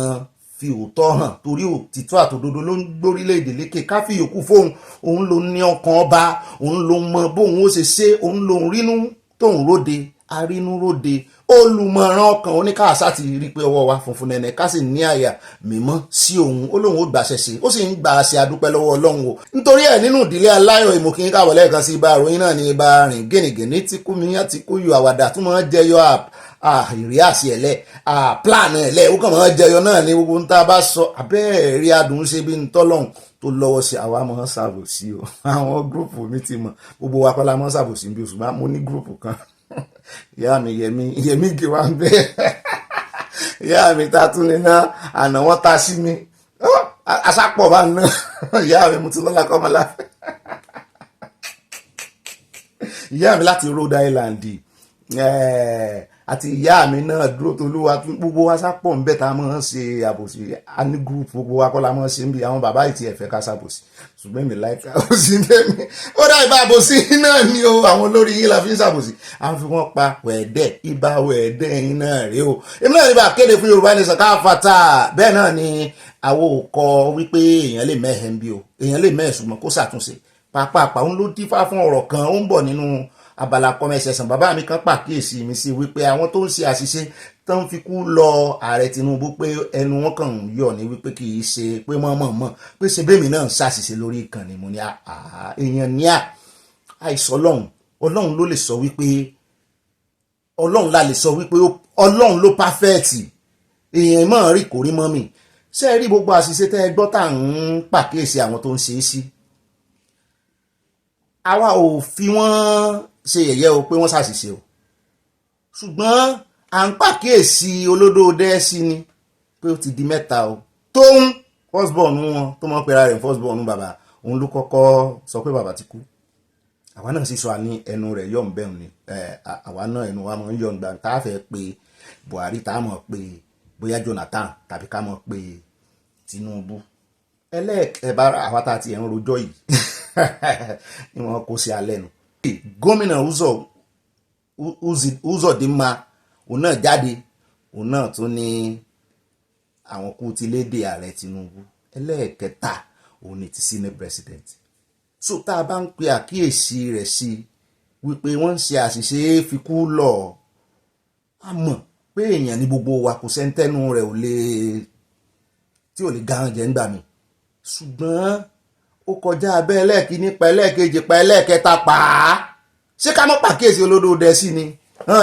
fi òótọ́ hàn torí òtítọ́ àtòdodo ló ń gbórílẹ̀-èdè lékè ká fi yòókù fóun òun ló ní ọkàn ọba òun ló mọ bóun ó ṣe ṣe òun ló ń rínú tóun róde arínú róde olùmọ̀ràn ọkàn oníkàásá ti rí pé ọwọ́ wa funfun nẹ̀nẹ̀ ká sì ní àyà mímọ́ sí òun ó lóun ó gbàṣẹ ṣe ó sì ń gbà ṣe àdúpẹ́ lọ́wọ́ Ọlọ́run o nítorí ẹ̀ nínú ìdílé aláyọ̀ ìmọ̀kín káwọ̀ lẹ́ẹ̀kan sí ibà àròyìn náà ní ibà rìn gẹ́nìgẹ́nì tí kú mi àti kú yọ àwàdà tó máa jẹyọ ìrí àṣì ẹ̀lẹ́ plan ẹ̀lẹ́ ó kàn máa jẹyọ náà ní gbogbo ń tá a bá sọ abẹ́ẹ̀rí adùn ṣe bí ń tọ́lọ́hún tó lọ́wọ́ sí àwa máa ń ṣàbòsí o àwọn gúrùpù mi ti mọ̀ gbogbo wa kọ́lá máa ń ṣàbòsí bí oṣù bá mo ní gúrùpù kan ìyá mi yẹmí gé wa ń bẹ ìyá mi ta tún ní náà àná wọn ta sí mi asápọ̀ bá ń ná ìyá mi mo ti lọ́la kọ́ ọmọ láfẹ́ ìyá mi láti Rhode Island àti ìyá mi náà dúró tolúwa gbogbo wa sápọ̀ ń bẹ̀ tá a máa ń ṣe àbòsí a ní gúrùpù gbogbo wa kọ́ la máa ń ṣe ń bí àwọn bàbá ìtì ẹ̀fẹ́ ká ṣàbòsí ṣùgbọ́n mi láìka àbòsí bẹ́ẹ̀ni ó dá ìbá àbòsí náà ni o àwọn olórí yín la fi ń ṣàbòsí à ń fi wọ́n pa wẹ̀ẹ́dẹ́ ibà wẹ̀ẹ́dẹ́ yín náà rèé o èmi náà níbà kéde fún Yorùbá Nation káfàtà bẹ́ẹ̀ náà ni àwọn ò kọ wípé èèyàn lè mẹ́hẹ̀ ń bí o èèyàn lè mẹ́hẹ̀ ṣùgbọ́n kó ṣàtúnṣe pàápàá òun ló dífá fún ọ̀rọ̀ kan ó ń bọ̀ nínú abala kọmẹsẹsàn bàbá mi kan pàkíyèsí mi sí wípé àwọn tó ń ṣe àṣìṣe tó ń fi kú lọ ààrẹ Tinubu pé ẹnu wọn kàn ń yọ ní wípé kì í ṣe pé mọ̀mọ̀ pé ṣe bẹ́ẹ̀ mi náà ń ṣàṣìṣe lórí ìkànnì mo ní èèyàn ní àìsàn Ọlọ́run ló lè sọ wípé Ọlọ́run la lè sọ wípé Ọlọ́run ló pàfẹ́ẹ̀tì èèyàn mọ̀ rí kò rí mọ́ mi ṣé ẹ rí gbogbo àṣìṣe tẹ́ ẹ gbọ́ tá à ń pàkíyèsí àwọn tó ń ṣe é sí àwa ò fi wọ́n ṣe yẹ̀yẹ́ o pé wọ́n ṣàṣìṣe o ṣùgbọ́n à ń pàkíyèsí olódó dẹ́ẹ́sí ni pé ó ti di mẹ́ta o tóun firstborn wọn tó mọ̀ pé ara rẹ̀ firstborn bàbá òun ló kọ́kọ́ sọ pé bàbá ti kú àwa náà sì sọ àní ẹnu rẹ̀ yọ̀ ń bẹ̀ ni àwa náà ẹnu wa mọ̀ ń yọ̀ ń gbà tá a fẹ́ pé Buhari tá a mọ̀ pé bóyá Jonathan tàbí ká mọ̀ pé Tinubu ẹlẹ́ẹ̀kẹ́ bá àwa tá a ti ẹ̀ ń rojọ́ yìí ni wọn kó sí alẹ́ nu gómìnà Uzodinma òun náà jáde òun náà tún ní àwọn kú ti léde ààrẹ Tinubu ẹlẹ́ẹ̀kẹta òun ni ti senate president so tá a bá ń pe àkíyèsí rẹ̀ sí wípé wọ́n ń ṣe àṣìṣe fi kú lọ a mọ̀ pé èèyàn ní gbogbo wa kò sẹ́ńtẹ́nu rẹ̀ tí ò lè gáhàn jẹ́ ńgbà mi ṣùgbọ́n ó kọjá abẹ́ ẹlẹ́ẹ̀kíní pa ẹlẹ́ẹ̀kejì pa ẹlẹ́ẹ̀kẹta pa á ṣé ká mọ́ pàkíyèsí olódòdẹ sí ni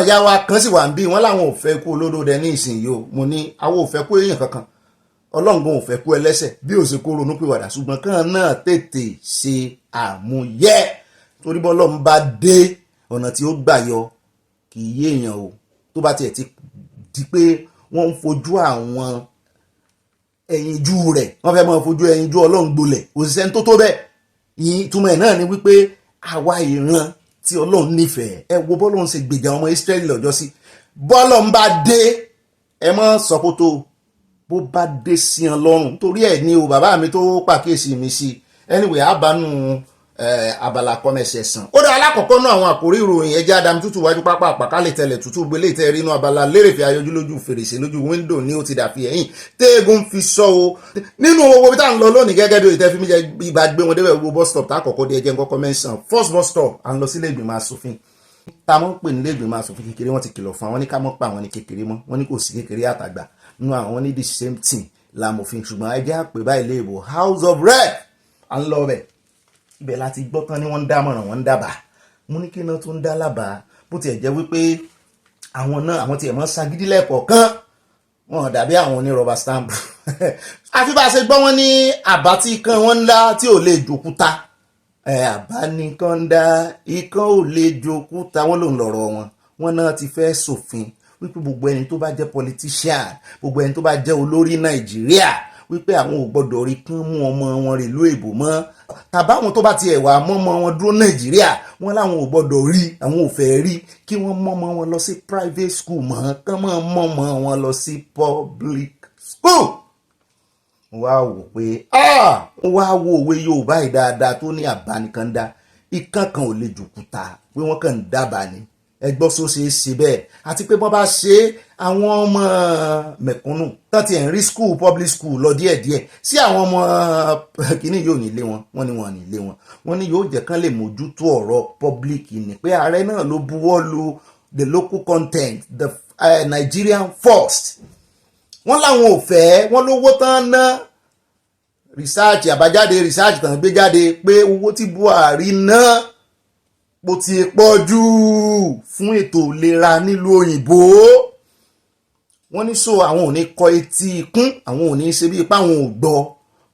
ìyá wa kan sì wà ń bí wọn láwọn ò fẹ́ kú olódòdẹ ní ìsinyìí o mo ní àwọn ò fẹ́ kú èèyàn kankan ọlọ́ngbọ̀n ò fẹ́ kú ẹlẹ́sẹ̀ bí ò ṣe kó ronú pìwàdà ṣùgbọ́n kan náà tètè ṣe àmúyẹ torí bọ́lọ́run bá dé ọ̀nà tí ó gbà yọ kì í yé èèyàn o tó bá tiẹ̀ ti di pé wọ́n ń fojú àwọn ẹ̀yinjú rẹ̀ wọ́n fẹ́ máa fojú ẹ̀yinjú ọlọ́run gbolẹ̀ òṣìṣẹ́ tó tó bẹ́ẹ̀ ìtumọ̀ ẹ̀ náà ni wípé àwa ìran tí ọlọ́run nífẹ̀ẹ́ ẹ wo bọ́lọ́run ṣe gbèjà ọmọ Ísírẹ́lì lọ́jọ́ sí bọ́lọ́run bá dé ẹ mọ́ sọ́kótó bó bá dé sí ọ lọ́rùn torí ẹ̀ ní o bàbá mi tó pàkíyèsí mi sí anyway àbánú abala kọ́mẹ̀sẹ̀ sàn. ó dá alákọ̀ọ́kọ́ náà àwọn àkórí ìròyìn ẹja adam tútù wájú pápá àpàkálẹ̀ tẹ̀lẹ̀ tútù gbélé ìtẹ́ rínú abala lérèfé ayọjú lójú fèrèsé lójú wíńdò ní ó ti dàfi ẹ̀yìn téégún fi sọ o nínú owó bí tá à ń lọ lónìí gẹ́gẹ́ bí ìtẹ́ fi mí jẹ́ ibà gbé wọn débẹ̀ gbogbo bus stop tá àkọ́kọ́ dé ẹjẹ́ nǹkan mẹ́sàn first bus stop à ń lọ sílé ìgbìmọ̀ asòfin tá a mọ̀ ń pè nílé ìgbìmọ̀ asòfin kékeré wọ́n ti kìlọ̀ fún àwọn ní ká mọ̀ pa àwọn ní kékeré mọ́ wọ́n ní kò sí kékeré àtàgbà nínú àwọn ní the same thing làmòfin ṣùgbọ́n ẹjẹ́ àpè báyìí léèbò house of rep à ń lọ bẹ̀ ibẹ̀ láti gbọ́ tán ni wọ́n ń dámọ̀ràn wọ́n ń dábàá mú ní kí iná tó ń dá lábàá bó tiẹ̀ jẹ́ wípé àwọn tiẹ̀ mọ́ sagídí lẹ́ẹ̀kọ̀ọ̀kan wọn dàbí àwọn ní rubber stamp àfi bá a ṣe gbọ́ wọn ní àbá tí ikán wọn ńlá tí ò lè jòkúta àbá nìkan ń dá ikán ò lè jòkúta wọn lòun lọ̀rọ̀ wọn náà ti fẹ́ ṣòfin wípé gbogbo ẹni tó bá jẹ́ politician gbogbo ẹni tó bá jẹ́ olórí Nàìjíríà wípé àwọn ò gbọdọ̀ rí kán mú ọmọ wọn rè ló èbò mọ́ tàbáwọn tó bá tiẹ̀ wà mọ́mọ́ wọn dúró Nàìjíríà wọn láwọn ò gbọdọ̀ rí àwọn ò fẹ́ rí kí wọ́n mọ́mọ́ wọn lọ sí private school mọ́ kán mọ́mọ́ wọn lọ sí public school. wá wò pé wá wo òwe Yorùbá yìí dáadáa tó ní àbánikàndá ikán kan ò lè jòkúta pé wọ́n kàn ń dábàá ni ẹgbọ́ só ṣe é ṣe bẹ́ẹ̀ àti pé bọ́n bá ṣe àwọn ọmọ mẹ̀kúnnù tán ti ẹ̀ ń rí school public school lọ díẹ̀díẹ̀ sí àwọn ọmọ kìíní yóò nílé wọn ní wọn nílé wọn ní yóò jẹ́ kán lè mójútó ọ̀rọ̀ public ni pé ààrẹ náà ló buwọ́ lu the local content the Nigerian first wọ́n láwọn ò fẹ́ wọ́n lówó tán ná research àbájáde research tán gbé jáde pé owó tí Buhari ná bó ti pọ̀ jù fún ètò ìlera nílùú òyìnbó wọ́n ní so àwọn ò ní kọ etí ikún àwọn ò ní ṣe bí ipá àwọn ò gbọ́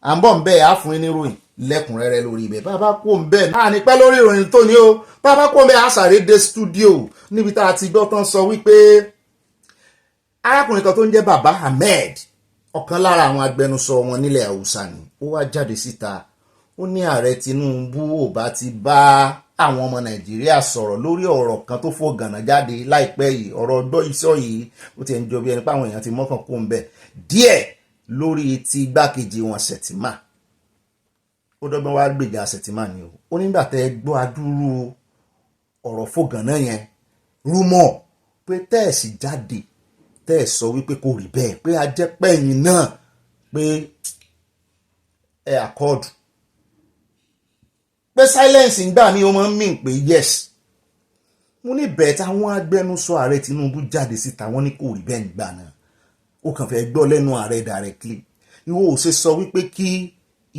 à ń bọ̀ ń bẹ́ẹ̀ á fún yín níròyìn lẹ́kùnrẹ́rẹ́ lórí ibẹ̀ bàbá kó ń bẹ́ẹ̀ náà ní pẹ́ lórí ìròyìn tó ní o bàbá kó ń bẹ́ẹ̀ á sáré dé stúdíò níbi tá a ti gbọ́ tán sọ wípé arákùnrin kan tó ń jẹ́ bàbá Ahmed ọ̀kan lára àwọn agbẹnusọ wọn nílẹ̀ Haúsá ni ó wá jáde síta ó ní ààrẹ Tinubu ò bá ti bá àwọn ọmọ Nàìjíríà sọ̀rọ̀ lórí ọ̀rọ̀ kan tó fò gànà jáde láìpẹ́ yìí ọ̀rọ̀ ọgbọ́ iṣọ́ yìí ó ti ń jọ bí ẹni pé àwọn èèyàn ti mọ́kàn kó ń bẹ̀ díẹ̀ lórí ti igbákejì wọn Sẹ̀tìmà ó dọ́gbọ́n wá gbèjà Sẹ̀tìmà ni ó nígbà tẹ́ gbọ́ adúrú ọ̀rọ̀ fò gànà yẹn rúmọ̀ pé tẹ́ẹ̀sì jáde tẹ́ẹ̀ sọ wípé kò rí bẹ́ẹ̀ pé a jẹ́ pẹ́yìn náà pé ẹ àkọọ̀dù pé silence ń gbà mí ó máa ń mìn pé yes mo ní bẹ́ẹ̀ táwọn agbẹnusọ ààrẹ Tinubu jáde síta wọ́n ní kò rí bẹ́ẹ̀ nígbà náà ó kàn fẹ́ gbọ́ lẹ́nu ààrẹ directly ìwọ ò ṣe sọ wípé kí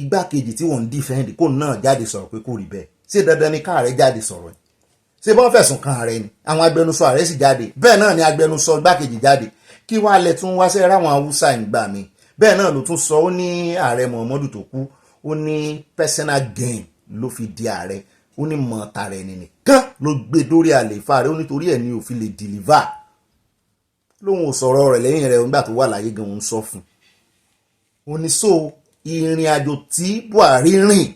igbákejì tí wọ́n ń defend kó náà jáde sọ̀rọ̀ pé kò rí bẹ́ẹ̀ ṣé dandan ni káàrẹ jáde sọ̀rọ̀ ṣé bọ́n fẹ̀sùn kan ààrẹ ni àwọn agbẹnusọ ààrẹ sì jáde bẹ́ẹ̀ náà ni agbẹnusọ igbákejì jáde kí wàá lẹ tún wá sẹ́ ráwọn Haúsá ìgbà mi bẹ́ẹ̀ náà ló tún sọ ó ní ààrẹ Muhammadu tó kú ó ní personal gain ló fi di ààrẹ ó ní mọ tààrẹ ẹni nìkan ló gbé dórí àlééfà rẹ̀ ó nítorí ẹ̀ ní òfin lè deliver lóhun ò sọ̀rọ̀ rẹ̀ lẹ́yìn rẹ̀ nígbà tó wà láyé gan òun sọ fún ó ní so ìrìn àjò tí Buhari rìn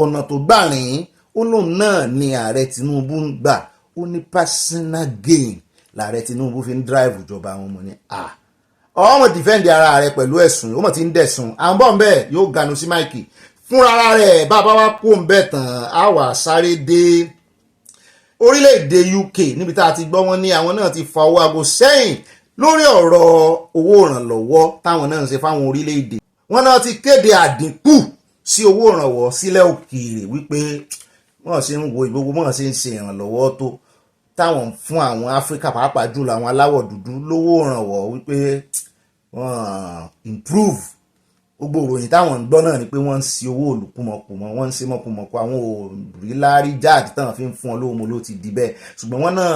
ọ̀nà tó gbà rìn ó lóun náà ni ààrẹ Tinubu ń gbà ó ní personal gain lààrẹ Tinubu fi ń drive ìjọba àwọn ọmọ ní ọmọ defend ara rẹ̀ pẹ̀lú ẹ̀sùn ó mọ̀ tí ń dẹ̀sùn à ń bọ̀ ń bẹ́ẹ̀ yóò ganu sí máìkì fúnra rẹ̀ bàbá wa kó ń bẹ̀ tán á wà sáré dé orílẹ̀-èdè UK níbi tá a ti gbọ́ wọn ní àwọn náà ti fa owó aago sẹ́yìn lórí ọ̀rọ̀ owó ìrànlọ́wọ́ táwọn náà ń ṣe fáwọn orílẹ̀-èdè wọn náà ti kéde àdínkù sí owó ìrànwọ́ sílẹ̀ òkèèrè wípé wọ́n ṣe ń wo ìgbogbo wọ́n ṣe ń ṣe ìrànlọ́wọ́ tó táwọn fún àwọn Áfíríkà pàápàá jùlọ àwọn aláwọ̀ dúdú lówó ìrànwọ́ wípé wọ́n improve gbogbo ìròyìn táwọn ń gbọ́ náà ni pé wọ́n ń ṣe owó olùkúmọkùmọ wọ́n ń ṣe mọ̀kùmọ̀kù àwọn òrí lárí jáàdì táwọn fi ń fún ọ lóhùn ló ti di bẹ́ẹ̀ ṣùgbọ́n wọ́n náà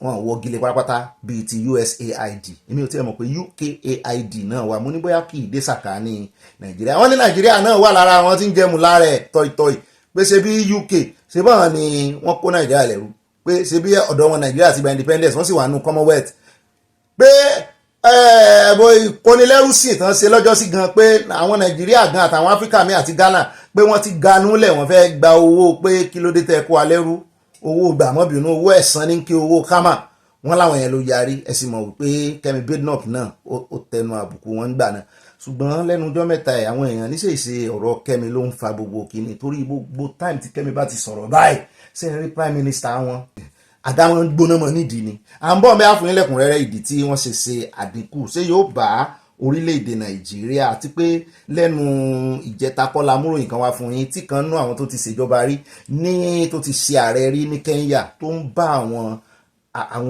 wọ́n wọ́gilé pátápátá bíi ti USAID èmi ò tí ẹ mọ̀ pé UKAID náà wà mo ní bóyá kì í dé sàkáání Nàìjíríà wọ́n ní Nàìjíríà náà wà lára àwọn tí ń jẹmu láàrẹ̀ tọ́ìtọ́ì pé ṣe bí UK ṣe báwọn ni wọ́n kó Nàìjíríà lẹ́rú pé ṣe bí ọ̀dọ̀ wọn Nàìjíríà ti gba independence wọ́n sì wà nù Commonwealth pé ìkónilẹ́rú sì tán ṣe lọ́jọ́ sí gan pé àwọn Nàìjíríà gan àtàwọn Áfíríkà mi àti Ghana pé wọ́n ti ganúlẹ̀ wọ́n fẹ́ gba owó pé kí ló dé tẹ́ kó alẹ́rú owó gbàmọ́bìnú owó ẹ̀san ní kí owó kámà wọ́n láwọn yẹn ló yarí ẹ sì mọ̀ wípé Kẹ́mi Badenoch náà ó tẹnu àbùkù wọn gbà náà ṣùgbọ́n lẹ́nu ọjọ́ mẹ́ta ẹ̀ àwọn èèyàn níṣèṣe ọ̀rọ̀ Kẹ́mi ló ń fa gbogbo kìíní torí gbogbo time tí Kẹ́mi bá ti sọ̀rọ̀ báyìí sẹ́yìn rí prime minister wọn àdáwọn gbóná mọ́ nídìí ni à ń bọ̀ mẹ́ àfún ilẹ̀kùnrẹ́rẹ́ ìdí tí wọ́n ṣe àdínkù ṣé yóò bá orílẹ̀-èdè Nàìjíríà àti pé lẹ́nu ìjẹta kọ́lá múròyìn kan wá fún yín tí kan nú àwọn tó ti ṣèjọba rí ní tó ti ṣe ààrẹ rí ní Kenya tó ń bá àwọn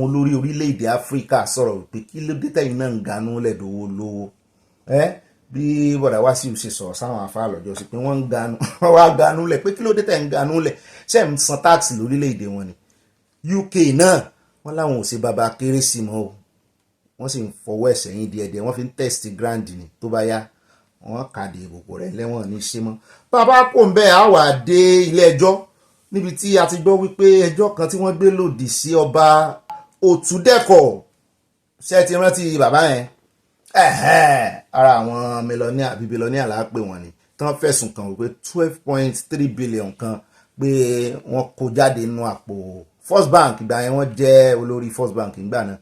olórí orílẹ̀-èdè Áfíríkà sọ̀rọ̀ wípé kí ló dé tẹ̀yìn náà ń ganú lẹ́dọ̀wọ́ lówó bí bọ̀dà wá sí ìṣe sọ̀rọ̀ sáwọn afá lọ́jọ́ sí pé wọ́n ń ganú wọ́n wá ganú lẹ̀ pé kí ló dé tẹ̀ ń ganú lẹ̀ ṣe ń san táàsì lórílẹ̀-èdè wọn ni UK náà wọ́n láwọn ò ṣe bàbá kérésì mọ́ o wọ́n sì ń fọwọ́ ẹ̀sẹ̀ yín díẹ̀díẹ̀ wọ́n fi ń test grand ni tó bá yá wọ́n kàdé ìbòkò rẹ̀ lẹ́wọ̀n ní ṣe mọ́ bàbá kò ń bẹ́ẹ̀ á wà dé ilé ẹjọ́ níbi tí a ti gbọ́ wípé ẹjọ́ kan tí wọ́n gbé lòdì sí ọba Òtúndẹ̀kọ̀ ṣe ti rántí bàbá yẹn ara àwọn mélòníà bíi bílíọ̀níà là á pè wọ́n ni tí wọ́n fẹ̀sùn kàn wípé 12.3 billion kan pé wọ́n kó jáde nínú àpò First Bank ìgbà yẹn wọ́n jẹ́ olórí First Bank ìgbà náà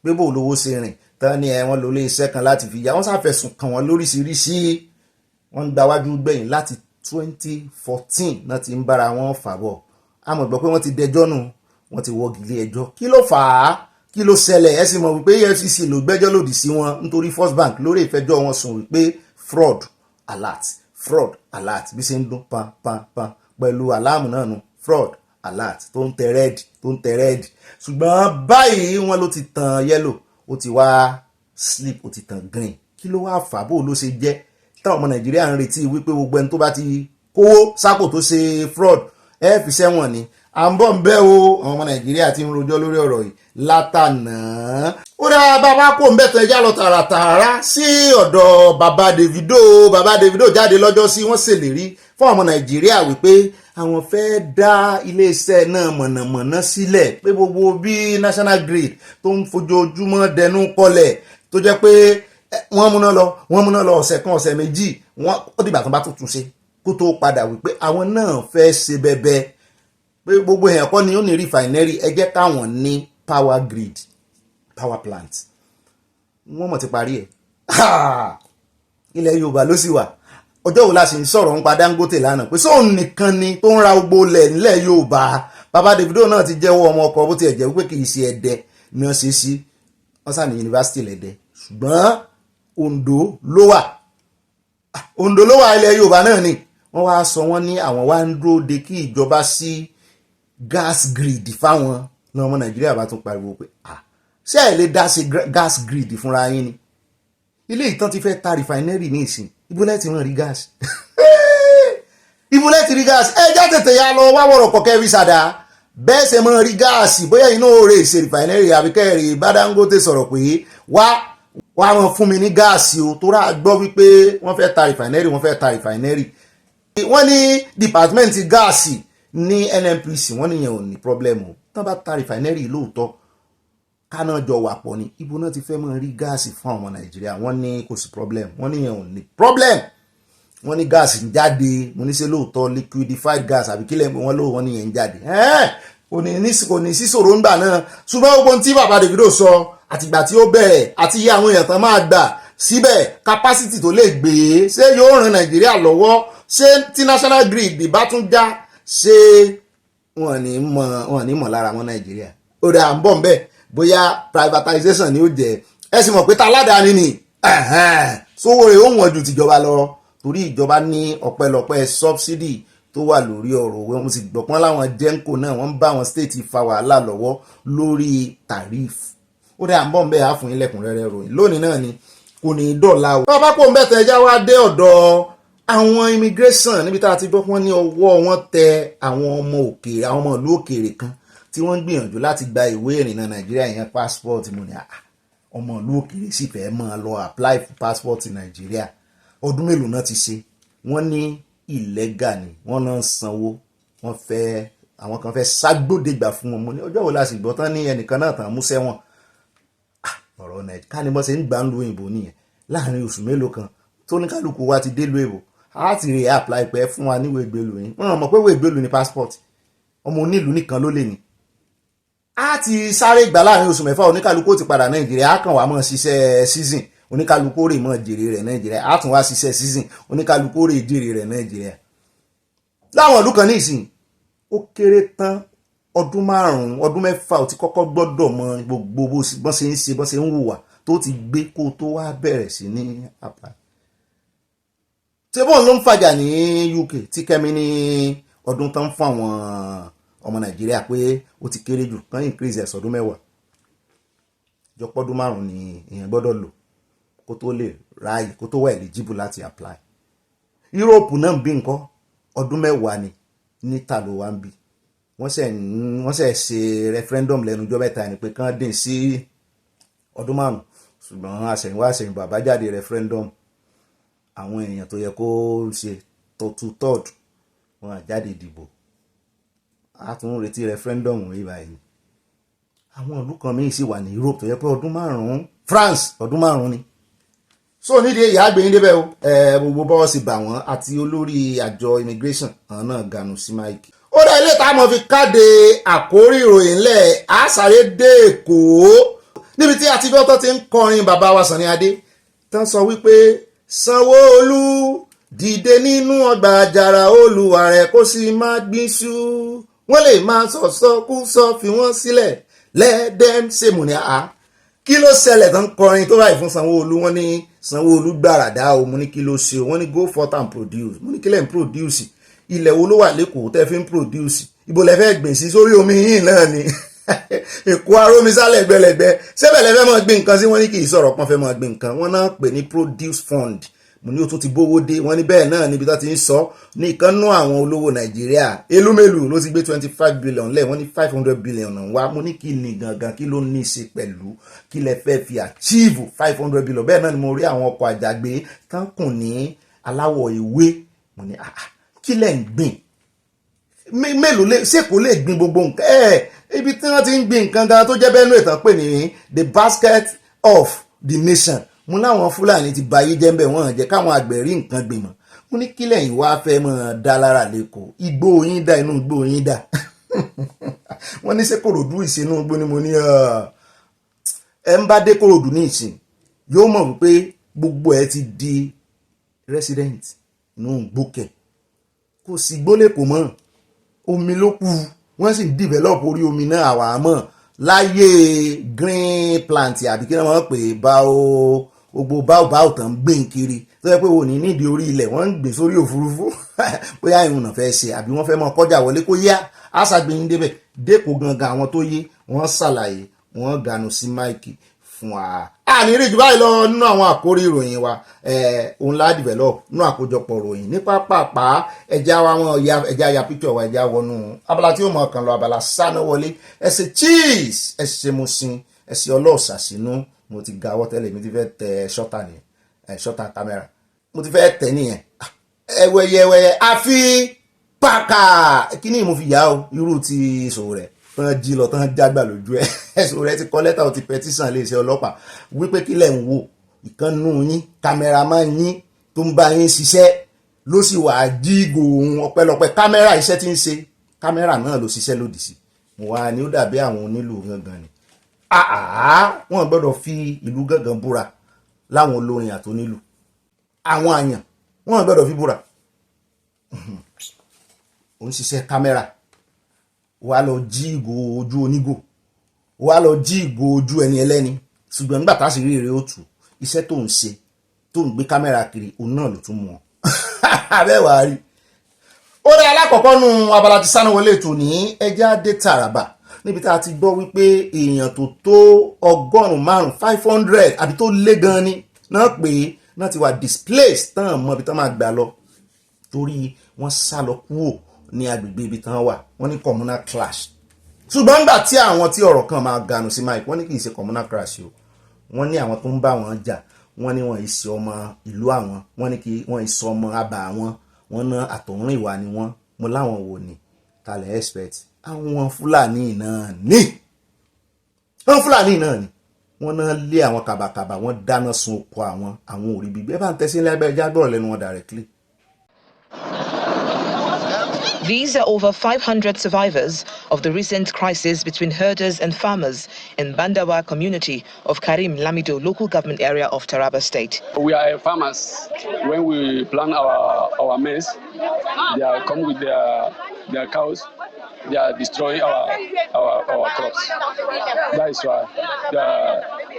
pé bó lówó ṣe rìn tán ni wọ́n lò lé iṣẹ́ kan láti fi yá wọ́n ṣàfẹ̀sùn kàn wọ́n lóríṣiríṣi wọ́n ń gbáwájú gbẹ̀yìn láti 2014 náà ti ń bára wọn fà bọ̀ àmọ́ gbọ́ pé wọ́n ti dẹjọ́ nù wọ́n ti wọ́gi lé ẹjọ́ kí ló fà á kí ló ṣẹlẹ̀ ẹ sì mọ̀ wípé EFCC ló gbẹ́jọ́ lòdì sí wọn nítorí First Bank lórí ìfẹjọ́ wọn sùn wípé fraud alert bí ṣe ń dún pan pẹ̀lú aláàmù náà nù fraud alert tó ń tẹ rẹ́ẹ̀dì ṣùgbọ́n báyìí wọ́n ló ti tan yẹ́lò ó ti wá sleep ó ti tan green kí ló wá fà bó ló ṣe jẹ́ táwọn ọmọ Nàìjíríà ń retí wípé gbogbo ẹni tó bá ti kówó sápò tó ṣe fraud ẹ fi sẹ́wọ̀n ni à ń bọ̀ ń bẹ́ o àwọn ọmọ Nàìjíríà ti ń rojọ́ lórí ọ̀rọ̀ yìí látànà ó dá bàbá kò ń bẹ̀tẹ̀ ẹja lọ tààràtààrà sí ọ̀dọ̀ bàbá Davido jáde lọ́jọ́ sí wọ́n ṣèlérí fún ọmọ Nàìjíríà wípé àwọn fẹ́ dá iléeṣẹ́ náà mọ̀nàmọ́ná sílẹ̀ pé gbogbo bí National Grid tó ń fojoojúmọ́ dẹnu kọlẹ̀ tó jẹ́ pé wọ́n múná lọ ọ̀sẹ̀ kan ọ̀sẹ̀ méjì ó dìgbà kan bá tuntun ṣe kó tó padà wípé àwọn náà fẹ́ ṣe bẹ́bẹ́ pé gbogbo èèyàn kọ́ ni ó ní refinery ẹ jẹ́ káwọn ní power grid power plant wọ́n mọ̀ ti parí ẹ̀ ilẹ̀ Yorùbá ló sì wà ọjọ́ wo la sì ń sọ̀rọ̀ nípa Dangote lánàá pé sóun nìkan ni tó ń ra gbogbo lẹ̀ nílẹ̀ Yorùbá bàbá Davido náà ti jẹ́wọ́ ọmọ ọkọ̀ bó ti ẹ̀jẹ̀ wípé kì í ṣe Ẹdẹ ni wọ́n ṣe sí wọ́n sà ní yunifásitì lẹ́dẹ̀ ṣùgbọ́n Ondo ló wà ilẹ̀ Yorùbá náà ni wọ́n wá sọ wọ́n ní àwọn wá ń dúró de kí ìjọba sí gas grid fáwọn ní ọmọ Nàìjíríà bá tún pariwo pé ṣé ẹ lè dá sí gas grid fúnra yín ni ilé ìtàn ti fẹ́ ta refinery ní ìsìn ibùlẹ̀ ti rán rí gas ẹjọ́ tètè ya lọ wá wọ̀rọ̀ kọ̀kẹ́ rí sàdá bẹ́ẹ̀ ṣe mọ́ rí gáàsì bóyá inú rẹ̀ ṣe refinery àbíkẹ́rì bá Dangote sọ̀rọ̀ pé wá wọn fún mi ní gáàsì o tó rà gbọ́ wípé wọ́n fẹ́ ta refinery wọ́n ní department gáàsì ní NNPC wọ́n níyẹn ò ní problem o tán bá ta refinery lóòótọ́ káná jọ wà pọ̀ ní ibo náà ti fẹ́ mọ́ rí gáàsì fún àwọn ọmọ Nàìjíríà wọ́n ní kò sí problem wọ́n níyẹn ò ní problem wọ́n ní gáàsì ń jáde mo ní ṣe lóòótọ́ liquefied gas àbí kílẹ̀ wọ́n lóò wọ́n níyẹn ń jáde kò ní sí ṣòro ńgbà náà ṣùgbọ́n gbogbo tí bàbá Davido sọ àtìgbà tí ó bẹ̀rẹ̀ àti iye àwọn èèyàn tán máa gbà síbẹ̀ capacity tó lè gbé ṣé yóò ran Nàìjíríà lọ́wọ́ ṣé tí National Grid bá tún já ṣé wọ́n ní mọ̀ lára wọn Nàìjíríà ó dà ń bọ̀ ń bẹ̀ bóyá privatization ni ó jẹ́ ẹ sì mọ̀ pé ta aládàáni ni sówó rẹ̀ ó wọ̀n ju tìjọba lọ torí ìjọba ní ọ̀pẹ̀lọpẹ̀ subsidy tó wà lórí ọ̀rọ̀ òwe wọn sì gbọ̀pọ́n láwọn genco náà wọ́n ń bá àwọn state fa wàhálà lọ́wọ́ lórí tariff ó dà ń bọ̀ ń bẹ̀ á fún ilẹ̀kùnrẹ́rẹ́ ròyìn lónìí náà ni kò ní í dọ̀la o. bàbá pò ń bẹ̀tẹ̀ ẹja wá dé ọ̀dọ̀ àwọn immigration níbi tá a ti gbọ́ wọ́n ní ọwọ́ wọn tẹ àwọn ọmọ òkèèrè àwọn ọmọ ìlú òkèèrè kan tí wọ́n ń gbìyànjú láti gba ìwé ìrìnnà nàìjíríà yẹn passport mo ní ọmọ ìlú òkèèrè sì fẹ́ máa lọ apply for passport nàìjíríà ọdún mélòó náà ti ṣe wọ́n ní illegal ni wọ́n náà sanwó wọ́n fẹ́ àwọn kan fẹ́ ságbódegbà fún wọn mo ní ọjọ́ wo la sì gbọ́ tán ní ẹnìkan náà tàn mú sẹ́wọ̀n ọ̀rọ̀ nàìjíríà ká ní bọ́ ṣe ń gbà ń lo òyìnbó nìyẹn láàrin oṣù mélòó kan tó ní kálukú wa ti dé lu èbò a ti rè apply pé fún wa níwèé ìgbélú yín wọ́n mọ̀ pé ìwé ìgbélú ni passport ọmọ onílùú nìkan ló lè ní a ti sáré gbà láàrin oṣù mẹ́fà oníkálukú ti padà nàìjíríà á kàn wá mọ́ ṣiṣẹ́ season oníkálukú rè mọ́ jèrè rẹ̀ nàìjíríà á tún wá ṣiṣẹ́ season oníkálukú rè jèrè rẹ̀ nàìjíríà láwọn ìlú kan ní ìsìn ó kéré tán ọdún 5 ọdún 6 ó ti kọ́kọ́ gbọ́dọ̀ mọ gbogbo bọ́n ṣe ń ṣe bọ́n ṣe ń hùwà tó ti gbé kó tó wá bẹ̀rẹ̀ sí ní apply tẹ́bọ̀n ló ń fàjà ní UK tí kẹ́mi ní ọdún tán fún àwọn ọmọ nàìjíríà pé ó ti kéré jù kán increase ẹ̀ sọdún 10 jọpọ́dún 5 ni èèyàn gbọ́dọ̀ lò kó tó lè ráàyè kó tó wà eligible láti apply Europe náà ń bí nǹkan ọdún 10 ni níta ló wá ń bí wọ́n ṣe referendum lẹ́nu ọjọ́ mẹ́ta ni pé kán dín sí ọdún 5 ṣùgbọ́n àṣẹ̀yìnwá àṣẹ̀yìnbọ̀ àbájáde referendum àwọn èèyàn tó yẹ kó ṣe tó 2/3 wọn àjáde ìdìbò a tún ń retí referendum yìí báyìí àwọn ìlú kan míì sì wà ní Europe tó yẹ pé ọdún 5 France ọdún 5 ni so nídìí èyí àgbẹ̀yìn débẹ̀ o gbogbo bọ́wọ́ sì bà wọ́n àti olórí àjọ immigration àwọn náà ganu sí máìkì. ó dá ilé tá a mọ̀ fi káde àkórí ìròyìn lẹ̀ á sáré dé Èkó níbi tí àtijọ́ ti ń kọrin bàbá wa Sàní Adé tán sọ wípé Sanwó-Olú dìde nínú ọgbà àjàrà Olúwa rẹ̀ kó sì má gbìṣú wọ́n lè máa sọ̀sọ́kúsọ fi wọ́n sílẹ̀ let them say mo ní kí ló ṣẹlẹ̀ tán kọrin tó báyìí fún Sanwó-Olú wọ́n ní Sanwó-Olú gbàràdá o mo ní kí ló ṣe wọ́n ní go forth and produce mo ní kí lẹ́ ń produce ilẹ̀ wo ló wà lẹ́kọ̀ọ́ tẹ́ fi ń produce ibo lẹ fẹ́ gbìn sí sórí omi yìí náà ni Èkó arómisálẹ̀ gbẹlẹ̀gbẹ́ sẹ́bẹ̀ lẹ́fẹ́ mọ́ gbé nǹkan sí wọ́n ní kì í sọ̀rọ̀ pọ́n fẹ́ mọ́ gbé nǹkan wọ́n náà pè ní produce fund mo ní o tún ti bówó dé wọ́n ní bẹ́ẹ̀ náà níbi tó ti ń sọ ní ìkànnú àwọn olówó Nàìjíríà elúmẹ́lù ló ti gbé 25 billion lẹ̀ wọ́n ní 500 billion wá mo ní kí ni gangan kí ló ní í ṣe pẹ̀lú kí lẹ fẹ́ fi achieve 500 billion bẹ́ẹ̀ náà ni mo rí àwọn ọkọ̀ àjàgbé tán kùn ní aláwọ̀ ewé mo ní kí lẹ̀ ń gbìn mélòó ṣé kò lè gbìn gbogbo nǹkan ibi tí wọ́n ti ń gbìn nǹkan gan tó jẹ́ bẹ́ẹ̀ ló ìtàn pè ní the basket of the nation mo láwọn Fúlàní ti bayé jẹ́ ń bẹ̀ wọ́n jẹ́ káwọn àgbẹ̀ rí nǹkan gbìn mọ́ mo ní kílẹ̀ yìí wá fẹ́ mọ́ dá lára lẹ́kọ̀ọ́ igbó yín dá inú igbó yín dá wọ́n ní ṣé Kòròdú ìṣinú igbó ni mo ní ẹ ń bá dé Kòròdú ní ìsìn yóò mọ̀ wípé gbogbo ẹ ti di resident inú gbókẹ̀ kò sí gbólẹ̀kọ̀ mọ́ omi ló kù wọ́n sì develop orí omi náà àwa mọ̀ láyé green plant àbí kí wọ́n pè gbogbo báwò tán gbé kiri tó yẹ pé wò ní nídìí orí ilẹ̀ wọ́n ń gbé sórí òfurufú bóyá ìrùnà fẹ́ ṣe àbí wọ́n fẹ́ mọ kọjá wọlé kó yá àṣàgbéyìn débẹ̀ dépò gangan àwọn tó yé wọ́n ṣàlàyé wọ́n ganu sí máìkì fún wa. àní rí jù báyìí lọ nínú àwọn àkórí ìròyìn wa òun la develop nínú àkójọpọ̀ ìròyìn ní pápápá ẹja wa wọn ẹja ya picture wa ẹja wọnú abala tí ó mọ̀ kàn lọ abala sáná wọlé ẹsẹ̀ cheese ẹsẹ̀ mo sin ẹsẹ̀ ọlọ́ọ̀sà sínú mo ti ga ọwọ́ tẹ́lẹ̀ mi ti fẹ́ tẹ ṣọ́tà kámẹ́rà mo ti fẹ́ tẹ̀ nìyẹn ẹwẹ́yẹwẹ́yẹ àfi pàkà kíní mo fi yá o irú ti ìṣòro rẹ̀ tán jí lọ tán jágbà lójú ẹ̀ ẹ̀sùn rẹ̀ ti kọ́ lẹ́tà ó ti pẹtísàn lè ṣe ọlọ́pàá wípé kí lẹ̀ ń wò ìkànnù yín kámẹ́rámán yín tó ń bá yín ṣiṣẹ́ ló sì wà á jígò ohun ọpẹ́lọpẹ́ kámẹ́rà iṣẹ́ tí ń ṣe kámẹ́rà náà ló ṣiṣẹ́ lòdì sí mo wá ní ó dàbí àwọn onílù gangan ni wọ́n gbọ́dọ̀ fi ìlú gangan búra láwọn olórin àtónílù àwọn àyàn wọ́n gbọ́dọ̀ fi búra ó ń ṣiṣẹ́ kámẹ́rà wà lọ jí ìgò ojú onígò wà lọ jí ìgò ojú ẹni ẹlẹ́ni ṣùgbọ́n nígbà tá a sì rí èrè òtù iṣẹ́ tó ń ṣe tó ń gbé kámẹ́rà kiri òun náà ló tún mú ọ abẹ́wà rí. ó dá alákọ̀ọ́kọ́ nu abala ti sáná wọlé ètò ní ẹja dé Taraba níbi tá a ti gbọ́ wípé èèyàn tó tó 105 àbí tó lé gan ni náà pé náà ti wà displaced tán mọ́ ibi tán máa gbà lọ torí wọ́n sá lọ kúrò ní agbègbè ibi tán wà, wọ́n ní communal clash. Ṣùgbọ́n nígbà tí àwọn tí ọ̀rọ̀ kan máa ganu sí Mike, wọ́n ní kì í ṣe communal clash o, wọ́n ní àwọn tó ń bá wọn jà, wọ́n ní wọn ìṣe ọmọ ìlú àwọn, wọ́n ní kí wọ́n ìṣe ọmọ àbá àwọn, wọ́n ná àtọ̀run ìwà ni wọ́n, mo láwọn wò ní kalẹ̀ expect àwọn Fúlàní náà ní wọ́n Fúlàní náà ni wọ́n náà lé àwọn kàbàkàbà, wọ́n dáná sun oko àwọn òrí bíbí ẹ bá ń tẹ́sí lẹ́gbẹ̀ẹ́ ẹja gbọ́rọ̀ lẹ́nu wọn directly. These are over 500 survivors of the recent crisis between herders and farmers in Bandawa community of Karim Lamido local government area of Taraba state. We are farmers. When we plant our maize, they are come with their cows. They are destroying our crops. That is why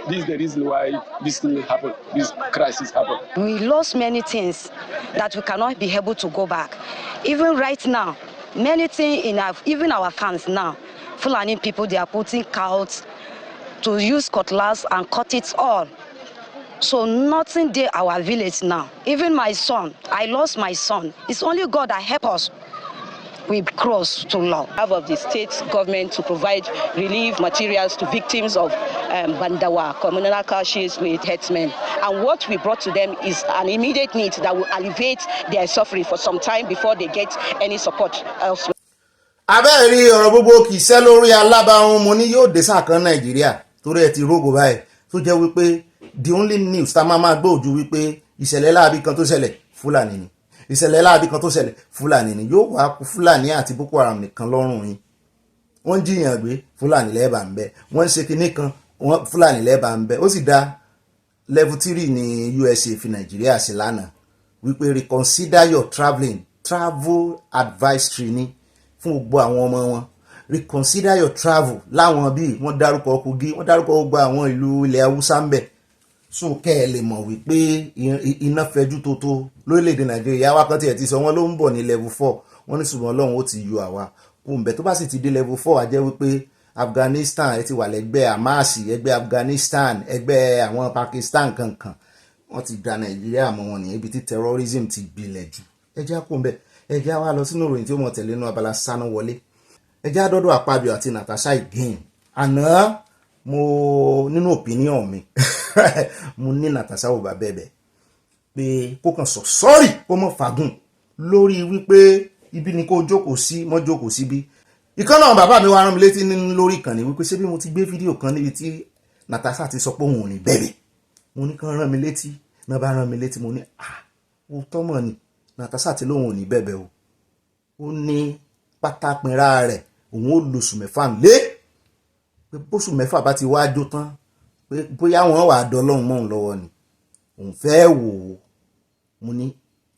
this is the reason why this thing happened. This crisis happened. We lost many things that we cannot be able to go back. Even right now, many things even our farms now, Fulani people, they are putting cows to use cutlass and cut it all. So nothing there our village now. Even my son, I lost my son. It's only God that help us. We cross to law. Of the state government to provide relief materials to victims of Bandawa, communal clashes with herdsmen. And what we brought to them is an immediate need that will alleviate their suffering for some time before they get any support elsewhere. Abẹ́ẹ̀rí ọ̀rọ̀ gbogbo kì í ṣẹ́ lórí alábàáhùn mo ní yóò dé sáà kan Nàìjíríà torí ẹ ti rógò báyìí tó jẹ́ wípé the only news tá máa gbọ́ ojú wípé ìṣẹ̀lẹ̀ láabi kan tó ṣẹlẹ̀ Fúlàní ni ìṣẹ̀lẹ̀ láabi kan tó ṣẹlẹ̀ Fúlàní ni yóò wá kú Fúlàní àti Boko Haram nìkan lọ́rùn yín wọ́n jiyàn gbé Fúlàní lẹ́ẹ̀bà ń bẹ wọ́n ń ṣe kinní kan Fúlàní lẹ́ẹ̀bà ń bẹ ó sì dá level 3 ní USA fi Nàìjíríà sí lánàá wípé reconsider your travel advisory ní fún gbogbo àwọn ọmọ wọn reconsider your travel láwọn bíi wọ́n dárúkọ Kogi wọ́n dárúkọ gbogbo àwọn ìlú ilẹ̀ Haúsá ń bẹ so kẹ́ ẹ lè mọ̀ wípé iná fẹjú tótó lórílẹ̀‐èdè Nàìjíríà wá kan tí ẹ̀ ti sọ wọ́n ló ń bọ̀ ní level 4 wọ́n ní ṣùgbọ́n Ọlọ́run ó ti yọ àwa kó ń bẹ̀ tó bá sì ti dé level 4 á jẹ́ wípé Afghanistan ẹ ti wà lẹ́gbẹ́ Hamas ẹgbẹ́ Afghanistan ẹgbẹ́ àwọn Pakistan kankan wọ́n ti da Nàìjíríà mọ́ wọn ní ibi tí terrorism ti gbilẹ̀ jù ẹ jẹ́ kó ń bẹ̀ ẹ jẹ́ wá lọ sínú ìròyìn tí ó mọ̀ tẹ̀lé inú abala sáná wọlé ẹ jẹ́ àdọ́dọ̀ Akpabio àti Natasha again àná mo nínú opinion mi mo ní Natasha ò bá bẹ̀bẹ̀ pé kó kàn sọ sorry kó mọ̀ fagùn lórí wípé ibi ni kó jókòó sí mọ́ jókòó síbí ìkan náà bàbá mi wá rán mi létí nínú lórí ìkànnì wípé ṣé bí mo ti gbé fídíò kan níbi tí Natasha ti sọ pé òun ò ní bẹ̀bẹ̀ mo ní kàn rán mi létí náà bá rán mi létí mo ní ó tọ́mọ̀ ni Natasha ti lóun ò ní bẹ̀bẹ̀ o ó ní pátápinra rẹ̀ òun ó lóṣù mẹ́fà lé pé bóṣù mẹ́fà bá ti wá jó tán pé bóyá wọ́n wà dọ́lọ́hun mọ́ òun lọ́wọ́ ni òun fẹ́ wò ó mo ní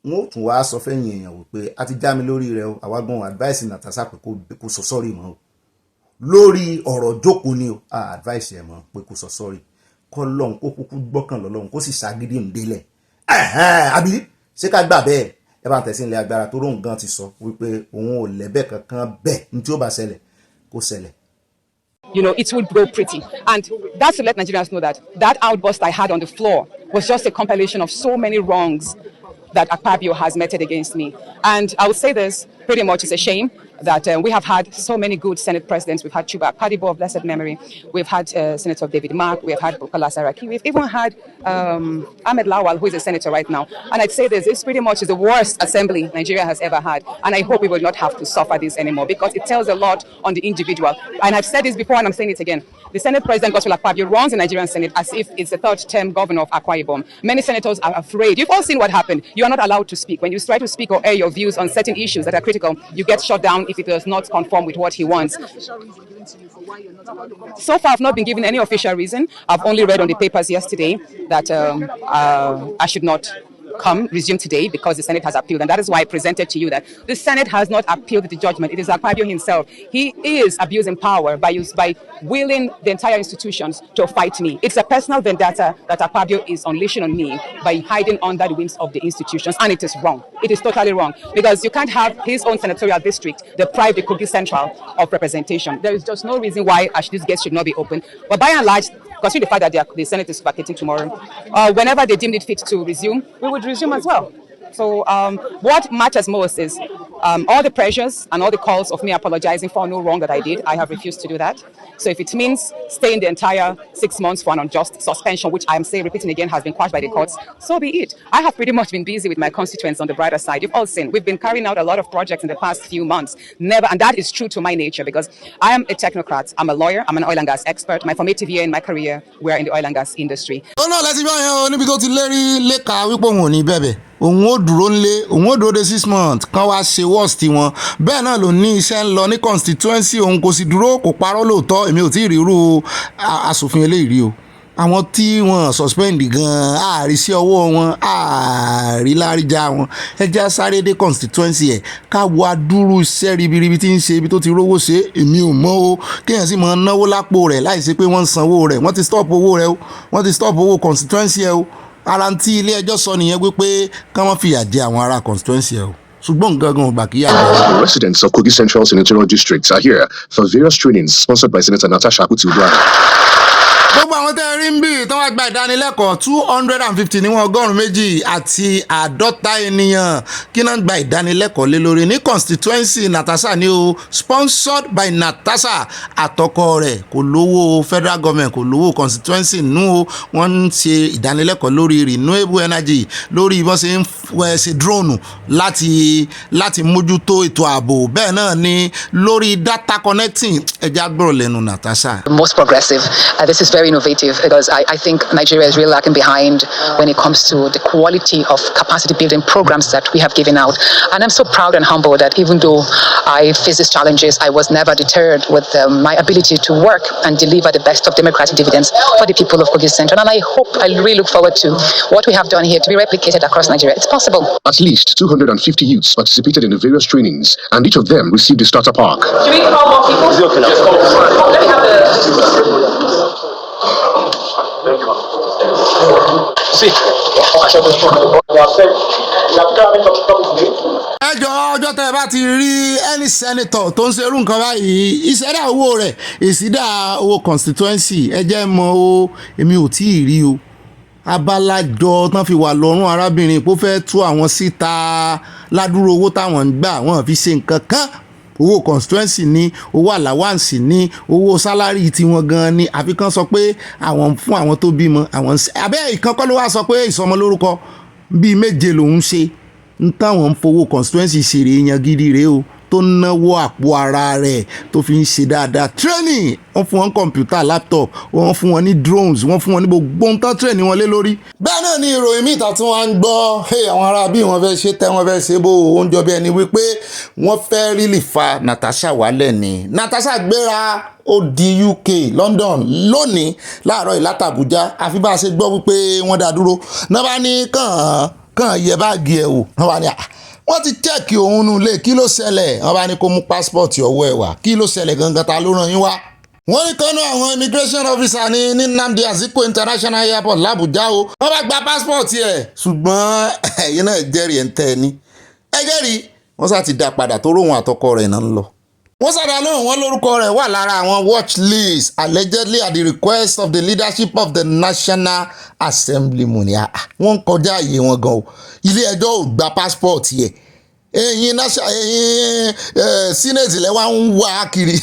wọ́n ó tún wá sọ fẹ́yìn èèyàn wò pé a ti já mi lórí rẹ̀ o àwa gan advice Natasha pé kó sọ sọ́rí mọ́ o lórí ọ̀rọ̀ jókòó ni o advice ẹ̀ mọ́ pé kó sọ sọ́rí kọ́ lọ́hun kó kúkú gbọ́kàn lọ́lọ́hun kó sì ṣàgídí ǹdélẹ̀ àbí ṣé ká gbà bẹ́ẹ̀ ẹ bá ń tẹ̀sí ilé agbára tó róhùn gan ti sọ wípé òun ò lẹ́bẹ̀ kankan bẹ́ẹ̀ ní tí ó bá ṣẹlẹ̀ kó ṣẹlẹ̀. You know, it would go pretty. And that's to let Nigerians know that that outburst I had on the floor was just a compilation of so many wrongs that Akpabio has meted against me. And I would say this, pretty much it's a shame that we have had so many good Senate presidents. We've had Chuba Akpadibo of blessed memory. We've had Senator David Mark. We've had Bukola Saraki. We've even had Ahmed Lawal, who is a senator right now. And I'd say this pretty much is the worst assembly Nigeria has ever had. And I hope we will not have to suffer this anymore because it tells a lot on the individual. And I've said this before and I'm saying it again. The Senate President, Gospel Akpabio, runs the Nigerian Senate as if it's the third-term governor of Akwa Ibom. Many senators are afraid. You've all seen what happened. You are not allowed to speak. When you try to speak or air your views on certain issues that are critical, you get shut down if it does not conform with what he wants. So far, I've not been given any official reason. I've only read on the papers yesterday that I should not resume today because the Senate has appealed. And that is why I presented to you that the Senate has not appealed the judgment. It is Akpabio himself. He is abusing power by willing the entire institutions to fight me. It's a personal vendetta that Akpabio is unleashing on me by hiding under the wings of the institutions. And it is wrong. It is totally wrong. Because you can't have his own senatorial district deprive the Kogi Central of representation. There is just no reason why these gates should not be open. But by and large, considering the fact that the Senate is vacating tomorrow, whenever they deem it fit to resume, we would resume as well. So what matters most is all the pressures and all the calls of me apologizing for no wrong that I did. I have refused to do that. So if it means staying the entire 6 months for an unjust suspension, which I'm saying, repeating again, has been quashed by the courts, so be it. I have pretty much been busy with my constituents on the brighter side. You've all seen, we've been carrying out a lot of projects in the past few months. And that is true to my nature because I am a technocrat. I'm a lawyer. I'm an oil and gas expert. My formative year in my career were in the oil and gas industry. ó náà láti bá yẹn o níbi tó ti lérí lẹ́ka wípé òun ò ní bẹ̀bẹ̀ òun ó dúró nílé òun ó dúró de 6 months kan wá ṣe worst wọn bẹ́ẹ̀ náà ló ní iṣẹ́ ń lọ ní constituency òun kò sì dúró kò parọ́ lóòótọ́ èmi ò tí ì rí irú asòfin eléyìí rí o àwọn tí wọ́n suspend gan àárí sí ọwọ́ wọn àárí láríjà wọn ẹjẹ́ sáré dé constituency ẹ̀ ká wo adúrú iṣẹ́ ribiribi tí ń ṣe ibi tó ti rówó ṣe èmi ò mọ̀ o kéèyàn sì máa náwó lápò rẹ̀ láì ṣe pé wọ́n ń sanwó rẹ̀ wọ́n ti stop owó rẹ̀ o wọ́n ti stop owó constituency ẹ̀ o ara tí ilé ẹjọ́ sọ nìyẹn wípé ká wọ́n fìyà jẹ àwọn ará constituency ẹ̀ o ṣùgbọ́n gangan ò gbà kí yà jẹ. Residents of Kogi Central Senatorial District are here for various trainings sponsored by Senator Natasha. Gbogbo àwọn tẹ́ rí ń bì tó wá gba ìdánilẹ́kọ̀ọ́ 250 níwọ̀n 200 àti 50 ènìyàn kí náà gba ìdánilẹ́kọ̀ọ́ lé lórí ní constituency Natasha ni o sponsored by Natasha àtọkọ rẹ̀ kò lówó federal government kò lówó constituency nù o wọ́n ń ṣe ìdánilẹ́kọ̀ọ́ lórí renewable energy lórí bọ́n ṣe ń ṣe drone láti mójútó ètò ààbò bẹ́ẹ̀ náà ni lórí data connecting ẹja gbọ́rọ̀ lẹ́nu Natasha. Most progressive. This is very innovative because I think Nigeria is really lacking behind when it comes to the quality of capacity building programs that we have given out. And I'm so proud and humbled that even though I face these challenges, I was never deterred with my ability to work and deliver the best of democratic dividends for the people of Kogi Central. And I really look forward to what we have done here to be replicated across Nigeria. It's possible. At least 250 youths participated in the various trainings, and each of them received a starter pack. Should we call more people? Let me have the... ẹjọ́ ọjọ́ tẹ́ ẹ bá ti rí any senator tó ń ṣerú nǹkan báyìí ìṣẹ̀dá owó rẹ̀ ìṣẹ̀dá owó constituency ẹ jẹ́ mọ́ o èmi ò tí ì rí o abalajọ tán fi wà lọ́rùn arábìnrin kó fẹ́ tú àwọn síta ládùúró owó táwọn ń gbà wọ́n fi ṣe nǹkan kan owó constituency ní owó allowance ní owó salary tiwọn gan ni àfi kan sọ pé àwọn fún àwọn tó bímọ àwọn abẹ́ ìkan kọ́ ló wá sọ pé ìsọmọ lórúkọ bíi 7 lòún ṣe ń táwọn ń fowó constituency ṣeré yan gidi rèé o tó náwó àpò ara rẹ̀ tó fi ń ṣe dáadáa training wọ́n fún wọn kọ̀mpútà laptop wọ́n fún wọn ní drones wọ́n fún wọn ní gbogbo ń tán training wọn lé lórí. bẹ́ẹ̀ náà ni ìròyìn míì tàbí wọ́n á ń gbọ́ àwọn ará bí wọ́n fẹ́ ṣe tẹ́ wọ́n fẹ́ ṣe bó o ń jọ bí ẹni wípé wọ́n fẹ́ rílì fa Natasha wálẹ̀ ni Natasha gbéra ó di UK London lónìí láàárọ̀ ìlátàbújá àfi bá a ṣe gbọ́ wípé wọ́n dá dúró náà bá ní kàn yẹ báàgì ẹ̀ wò wọ́n bá ní wọ́n ti chẹ́ẹ̀kì òun nù lé kí ló ṣẹlẹ̀ wọ́n bá ní kó mú pásítọ̀tì ọwọ́ ẹ̀ wá kí ló ṣẹlẹ̀ gangan ta ló ràn yín wá. wọ́n ní kánú àwọn immigration officer ní Nnamdi Azikiwe International Airport l'Abuja o wọ́n bá gba pásítọ̀tì ẹ̀ ṣùgbọ́n ẹ̀yin náà jẹ́rìí ẹ̀ ń tẹ́ ẹ ní. ẹ jẹ́rìí wọ́n sá ti dá padà tó róhun àtọkọ rẹ̀ náà ń lọ. wọ́n sàdá lóhùn wọn lórúkọ rẹ̀ wà lára àwọn watch list allegedly at the request of the leadership of the National Assembly múni wọ́n kọjá àyè wọn gan o ilé ẹjọ́ ò gba passport yẹ ẹ̀yin senate lẹ wá ń wá kiri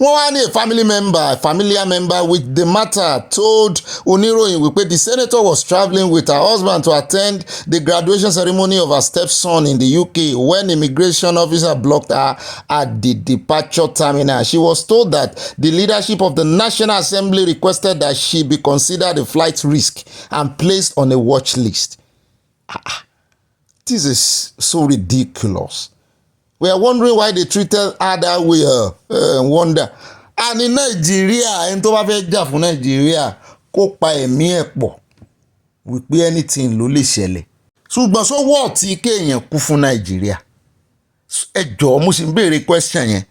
wọ́n wá ní a familiar member with the matter told oníròyìn wípé the senator was travelling with her husband to attend the graduation ceremony of her stepson in the UK when immigration officer blocked her at the departure terminal. She was told that the leadership of the National Assembly requested that she be considered a flight risk and placed on a watch list. This is so ridiculous. We are wondering why they treated her that way. Wonder. And in Nigeria, ẹni tó bá fẹ́ jà fún Nigeria kó pa ẹ̀mí ẹ̀ pọ̀ wípé anything ló lè ṣẹlẹ̀. Ṣùgbọ́n so wọ́n ti kéèyàn kú fún Nigeria. Ẹ jọ̀ọ́ mo sì ń béèrè question yẹn.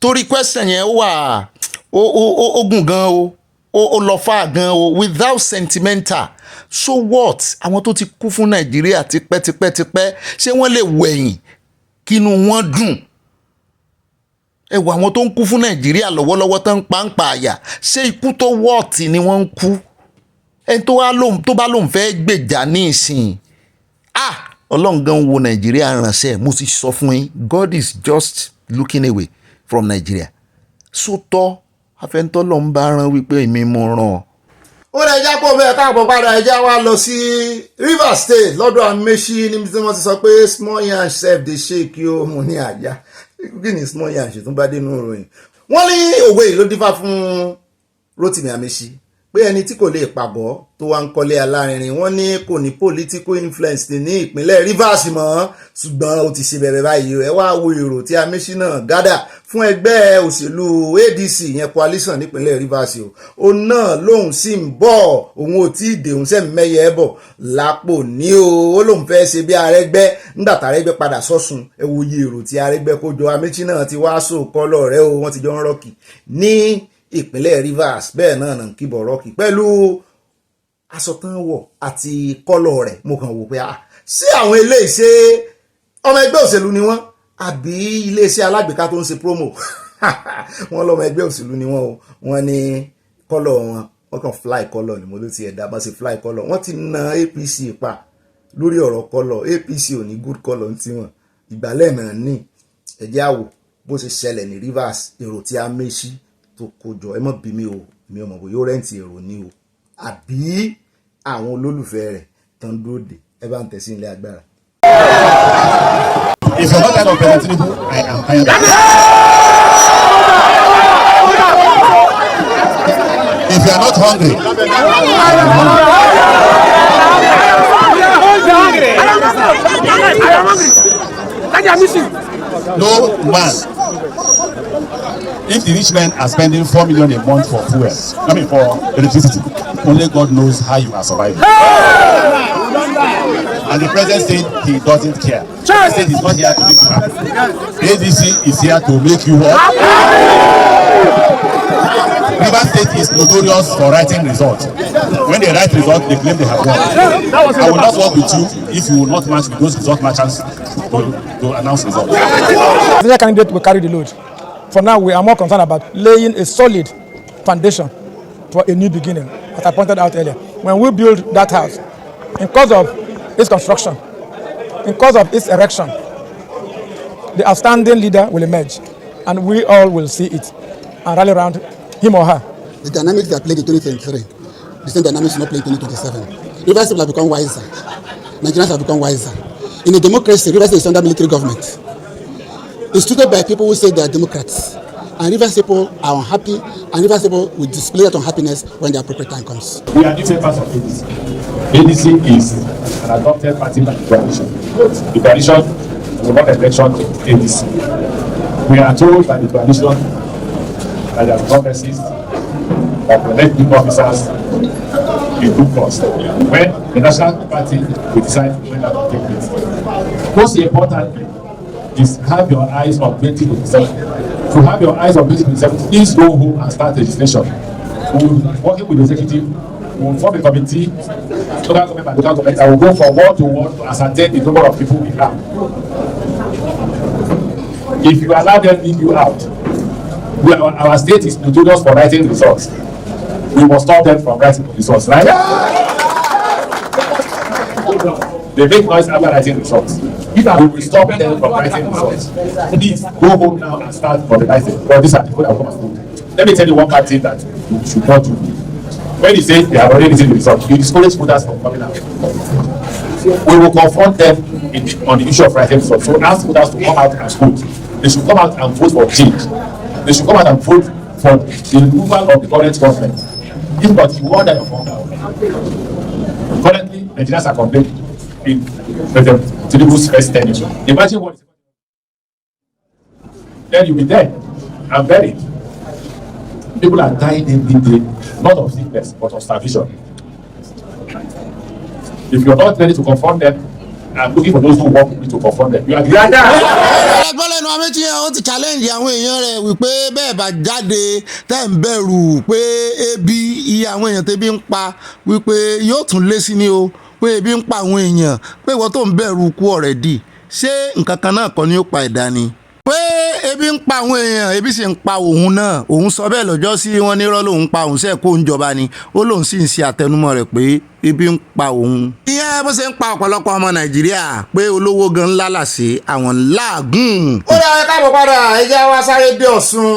Torí question yẹn wà ó gùn gan o. Ó lọ fà gan o without sentimental. So what? Àwọn tó ti kú fún Nàìjíríà tipẹ́tipẹ́tipẹ́ ṣé wọ́n lè wẹ̀yìn kínú wọn dùn? ẹ wo àwọn tó ń kú fún Nàìjíríà lọ́wọ́lọ́wọ́ tó ń pa àyà, ṣé ikú tó wọ́ọ̀tì ni wọ́n ń kú? ẹni tó bá lóun fẹ́ gbèjà ní ìsìn Ọlọ́run gan wo Nàìjíríà ránṣẹ́. mo sì sọ fún yín, God is just looking away from Nigeria. sótọ́ afẹ́ntọ́ ló ń bá rán wípé èmi mo ràn ọ́. ó lè jẹ́ pé òun ẹ̀ka àpò padà ẹja wa lọ sí Rivers State lọ́dọ̀ Amaechi níbi tí wọ́n ti sọ pé small yansh sef dey shake yóò mú ní àjà. kí ni small yansh tún bá dénú ìròyìn. wọ́n ní òwe yìí ló dífá fún Rotimi Amaechi pé ẹni tí kò lè pàgọ́ tó wá ń kọ́lé alárinrin, wọ́n ní kò ní political influence ní ìpínlẹ̀ Rivers mọ́, ṣùgbọ́n ó ti ṣe bẹ̀rẹ̀ báyìí. ẹ wá wo èrò tí Amaechi náà gádà fún ẹgbẹ́ òṣèlú ADC yẹn coalition nípínlẹ̀ Rivers o. òun náà lòun sì ń bọ̀, òun ò tí ì dé, òun sẹ́mi mẹ́yẹ ẹ̀ bọ̀ lápò ní o. ó lòun fẹ́ ṣe bí Arẹ́gbẹ́ nígbà tí Arẹ́gbẹ́ padà sọ́sùn. ẹ wo iye èrò tí Arẹ́gbẹ́ kó jọ. Amaechi náà ti wá sóòkọ́lọ̀ rẹ o, wọ́n ti jọ ń rọ́ọ̀kì ní ìpínlẹ̀ Rivers. bẹ́ẹ̀ náà nà ń kíbọ̀ rọ́ọ̀kì pẹ̀lú aṣọ tán wọ̀ àti kọ́lọ̀ rẹ̀. mo kàn wò pé ṣé àwọn eléyìí ṣe ọmọ ẹgbẹ́ òṣèlú ni wọ́n àbí iléeṣẹ́ alágbèéká tó ń ṣe promo? wọ́n lọ́mọ ẹgbẹ́ òṣèlú ni wọ́n o. wọ́n ní kọ́lọ̀ wọ́n kàn fly kọ́lọ̀ ni mo ló ti ẹ̀dá bá ṣe fly kọ́lọ̀. wọ́n ti na APC pa lórí ọ̀rọ̀ kọ́lọ̀. APC ò ní good kọ́lọ̀ ní tiwọn. ìgbàlẹ̀ náà ní ẹ̀jẹ̀ àwò bó ṣe ṣẹlẹ̀ ní Rivers. èrò tí Amaechi tó kójọ, ẹ mọ̀ bí mi ò mọ̀ bó yóò rẹ́ǹtì èrò ní o àbí àwọn olólùfẹ́ rẹ̀ tán dúró dé. ẹ bá ń tẹ̀sí ilé agbára. If you're not kind of Tinubu, I am tired. If you are not hungry, no man. If the rich men are spending 4 million a month for fuel, for electricity, only God knows how you are surviving. And the president said he doesn't care. He said he's not here to make you happy. ADC is here to make you happy. Rivers State is notorious for writing results. When they write results, they claim they have won. I will not work with you if you will not match with those result matchers to announce results. The candidate will carry the load. For now, we are more concerned about laying a solid foundation for a new beginning, as I pointed out earlier. When we build that house, in cause of its construction, in cause of its erection, the outstanding leader will emerge, and we all will see it and rally around him or her. The dynamics that played in 2023, the same dynamics not playing in 2027. Rivers people have become wiser. Nigerians have become wiser. In a democracy, Rivers is under military government. It's treated by people who say they are Democrats. And Rivers people are unhappy, and Rivers people will display that unhappiness when the appropriate time comes. We are different parts of ADC. ADC is an adopted party by the coalition. The coalition will not election to ADC. We are told by the coalition that there are promises that will elect new officers in due course. When the national party will decide when that will take place. Most importantly, is have your eyes on 2027. To have your eyes on 2027, please go home and start legislation. Working with the executive, we will form a committee, local government and local government, I will go from ward to ward to ascertain the number of people we have. If you allow them leave you out, our state is notorious for writing results. We must stop them from writing results, right? They make noise after writing results. If we will stop them from writing results, please go home now and start organizing. Because these are the people that come and vote. Let me tell you one bad thing that you should not do. When you say they have already written the results, you discourage voters from coming out. We will confront them on the issue of writing results. So ask voters to come out and vote. They should come out and vote for change. They should come out and vote for the removal of the current government. If not, you want that you're found out. Currently, Nigerians are complaining in President Tinubu's first tenure. Imagine what. Then you'll be dead and buried. People are dying every day, not of sickness, but of starvation. If you're not ready to confront them, I'm looking for those who want me to confront them. You are ẹgbọ́n lẹ́nu Amaechi yẹn ó ti challenge àwọn èèyàn rẹ̀ wípé bẹ́ẹ̀ bá jáde tẹ́ ń bẹ̀rù pé ebi iye àwọn èèyàn tẹ́bi ń pa wípé yóò tún lé sí ni o pé ebi ń pa àwọn èèyàn pé ìwọ tó ń bẹ̀rù kú already ṣé nǹkan kan náà kọ́ ni ó pa ẹ̀dá ni. pé ebi ń pa àwọn èèyàn ebi sì ń pa òun náà òun sọ bẹ́ẹ̀ lọ́jọ́ sí wọn nírọ́ lòun pa òun sẹ́ẹ̀ kó ń jọba ni ó lóun sì ń ṣe àtẹnumọ́ rẹ̀ pé ebi ń pa òun. ìyẹn bó ṣe ń pa ọ̀pọ̀lọpọ̀ ọmọ nàìjíríà pé olówó gan ńlá làṣẹ àwọn ńláàgùn. ó dáa ẹ káàbọ̀ padà ẹ jẹ́ wá sáré dé Ọ̀ṣun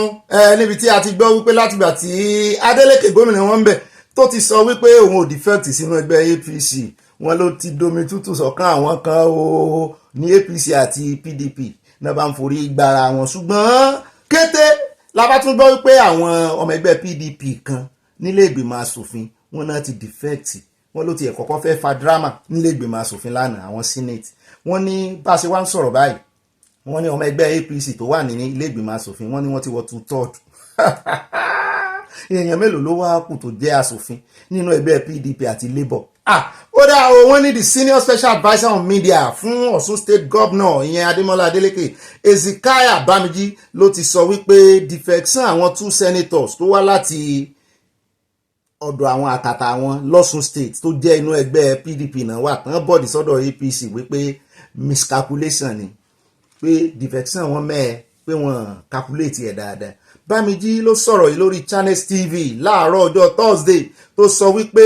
níbi tí a ti gbọ́ wípé látìgbà tí Adeleke gómìnà wọn ń bẹ̀ tó ti sọ wípé òun ò defect sínú ẹgbẹ́ APC wọn ló ti domi tútù sọ́kàn àwọn kan o ní APC àti PDP náà bá ń forí gbára wọn ṣùgbọ́n kété la bá tún gbọ́ wípé àwọn ọmọ ẹgbẹ́ PDP kan nílé ìgbìmọ̀ asòfin wọn náà ti defect wọn ló ti ẹ̀ kọ́kọ́ fẹ́ fa drama nílé ìgbìmọ̀ asòfin lánàá àwọn senate wọn ní bá a ṣe wá ń sọ̀rọ̀ báyìí wọn ní ọmọ ẹgbẹ́ APC tó wà ní ilé ìgbìmọ̀ asòfin wọn ní wọ́n ti wọ 2/3 èèyàn mélòó ló wá kù tó jẹ́ asòfin nínú ẹgbẹ́ PDP àti Labour. Ó dá o wọ́n ní the senior special adviser on media fún Ọ̀ṣun state governor ìyẹn Adémọ́lá Adélékè Ezekiah Bámijí ló ti sọ wípé defection àwọn 2 senators tó wá láti ọ̀dọ̀ àwọn àkàtà àwọn lọ́ṣun state tó jẹ́ inú ẹgbẹ́ PDP náà wà tán bọ́ọ̀dì sọ́dọ̀ APC wípé miscalculation ni pé defection wọn mẹ́ẹ̀ pé wọ́n calculate ẹ̀ dáadáa. Bámijí ló sọ̀rọ̀ yìí lórí Channels TV láàárọ̀ ọjọ́ Thursday tó sọ wípé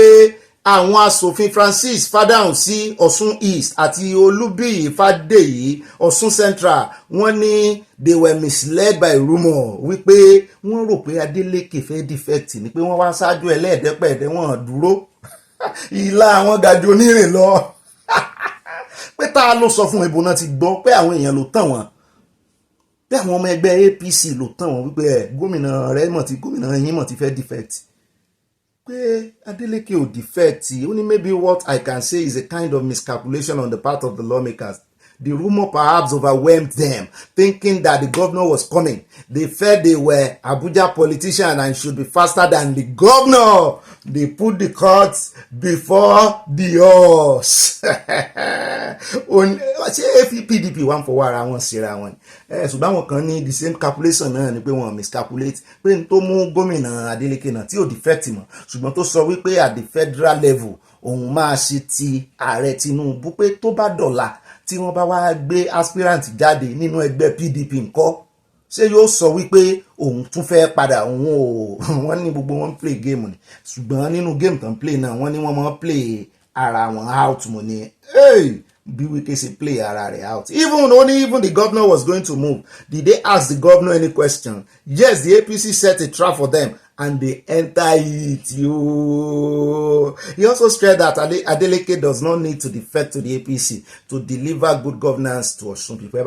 àwọn asòfin Francis Fadahun sí Ọ̀ṣun East àti Olúbíyì Fádèyí Ọ̀ṣun Central wọ́n ní they were misled by rumour wípé wọ́n rò pé Adeleke fẹ́ defect ni pé wọ́n wá ṣáájú ẹlẹ́ẹ̀dẹ́pẹ̀ẹ́dẹ́ wọ́n dúró ìlà àwọn gàdí onírìn lọ pé ta ló sọ fún ibo náà ti gbọ́ pé àwọn èèyàn ló tàn wọ́n pé àwọn ọmọ ẹgbẹ́ APC ló tàn wọ́n wípé gómìnà rẹ̀ mọ̀ tí gómìnà yín mọ̀ ti fẹ́ defect pé Adeleke ò defect ó ní maybe what I can say is a kind of miscalculation on the part of the lawmakers. The rumor perhaps overwhelmed them, thinking that the governor was coming. They felt they were Abuja politicians and should be faster than the governor. They put the cart before the horse. Ṣé PDP wà ń fọwọ́ ara wọn síra wọn ṣùgbọ́n àwọn kan ní the same calculation náà ni pé wọ́n miscalculate pé n tó mú gómìnà Adeleke náà tí ò defect mọ́ ṣùgbọ́n tó sọ wípé at the federal level òun máa ṣe ti ààrẹ Tinubu pé tó bá dọ̀la tí wọ́n bá wá gbé aspirant jáde nínú ẹgbẹ́ PDP ńkọ́ ṣé yóò sọ wípé òun tún fẹ́ padà òun ò wọ́n ní gbogbo wọn play game ni ṣùgbọ́n nínú game tán play náà wọ́n ní wọ́n máa play ara wọn out mo ní bí Wike ṣe play ara rẹ̀ out. Even the governor was going to move. Did they ask the governor any question? Yes, the APC set a trap for them and they enter it. He also stressed that Adeleke does not need to defect to the APC to deliver good governance to Ọ̀ṣun people.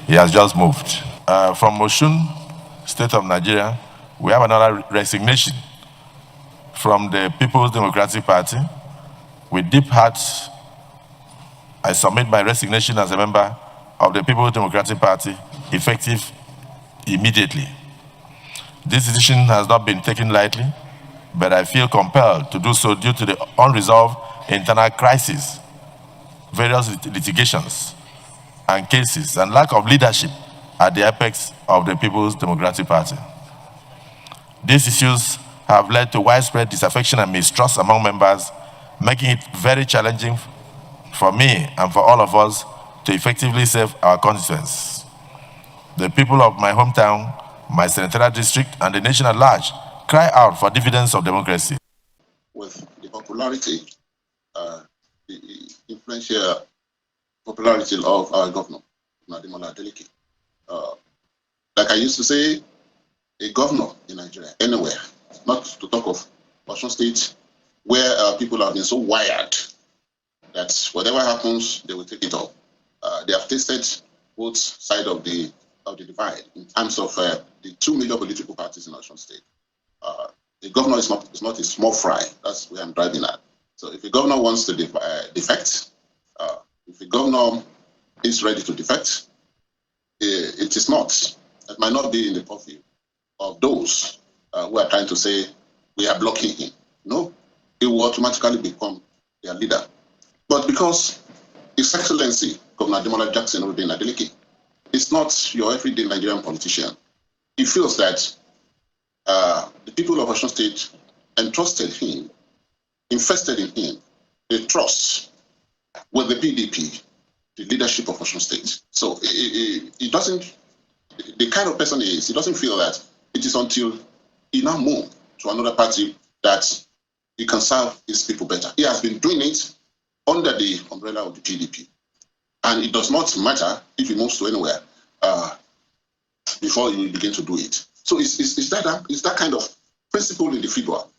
He has just moved. From Osun, state of Nigeria, we have another resignation from the People's Democratic Party. With deep hearts, I submit my resignation as a member of the People's Democratic Party, effective immediately. This decision has not been taken lightly, but I feel compelled to do so due to the unresolved internal crisis, various litigations and cases, and lack of leadership at the apex of the People's Democratic Party. These issues have led to widespread disaffection and mistrust among members, making it very challenging for me and for all of us to effectively serve our constituents. The people of my hometown, my senatorial district, and the nation at large cry out for dividends of democracy. With the popularity, the influential popularity of our governor, Adémọ́lá Adélékè, like I used to say, a governor in Nigeria, anywhere, not to talk of Ọ̀ṣun State, where people have been so wired that whatever happens, they will take it all. They have tasted both sides of the divide in terms of the 2 major political parties in Ọ̀ṣun State. The governor is not a small fry. That's where I'm driving at. So if the governor wants to defect, if the governor is ready to defect, it is not. It might not be in the purview of those who are trying to say we are blocking him. No. He will automatically become their leader. But because His Excellency Governor Ademola Jackson Adeleke is not your everyday Nigerian politician, he feels that the people of Osun State entrusted him, invested in him, they trust with the PDP, the leadership of Osun State. So he doesn't, the kind of person he is, he doesn't feel that it is until he now moves to another party that he can serve his people better. He has been doing it under the umbrella of the PDP. And it does not matter if he moves to anywhere before he will begin to do it. So it's that kind of principle individual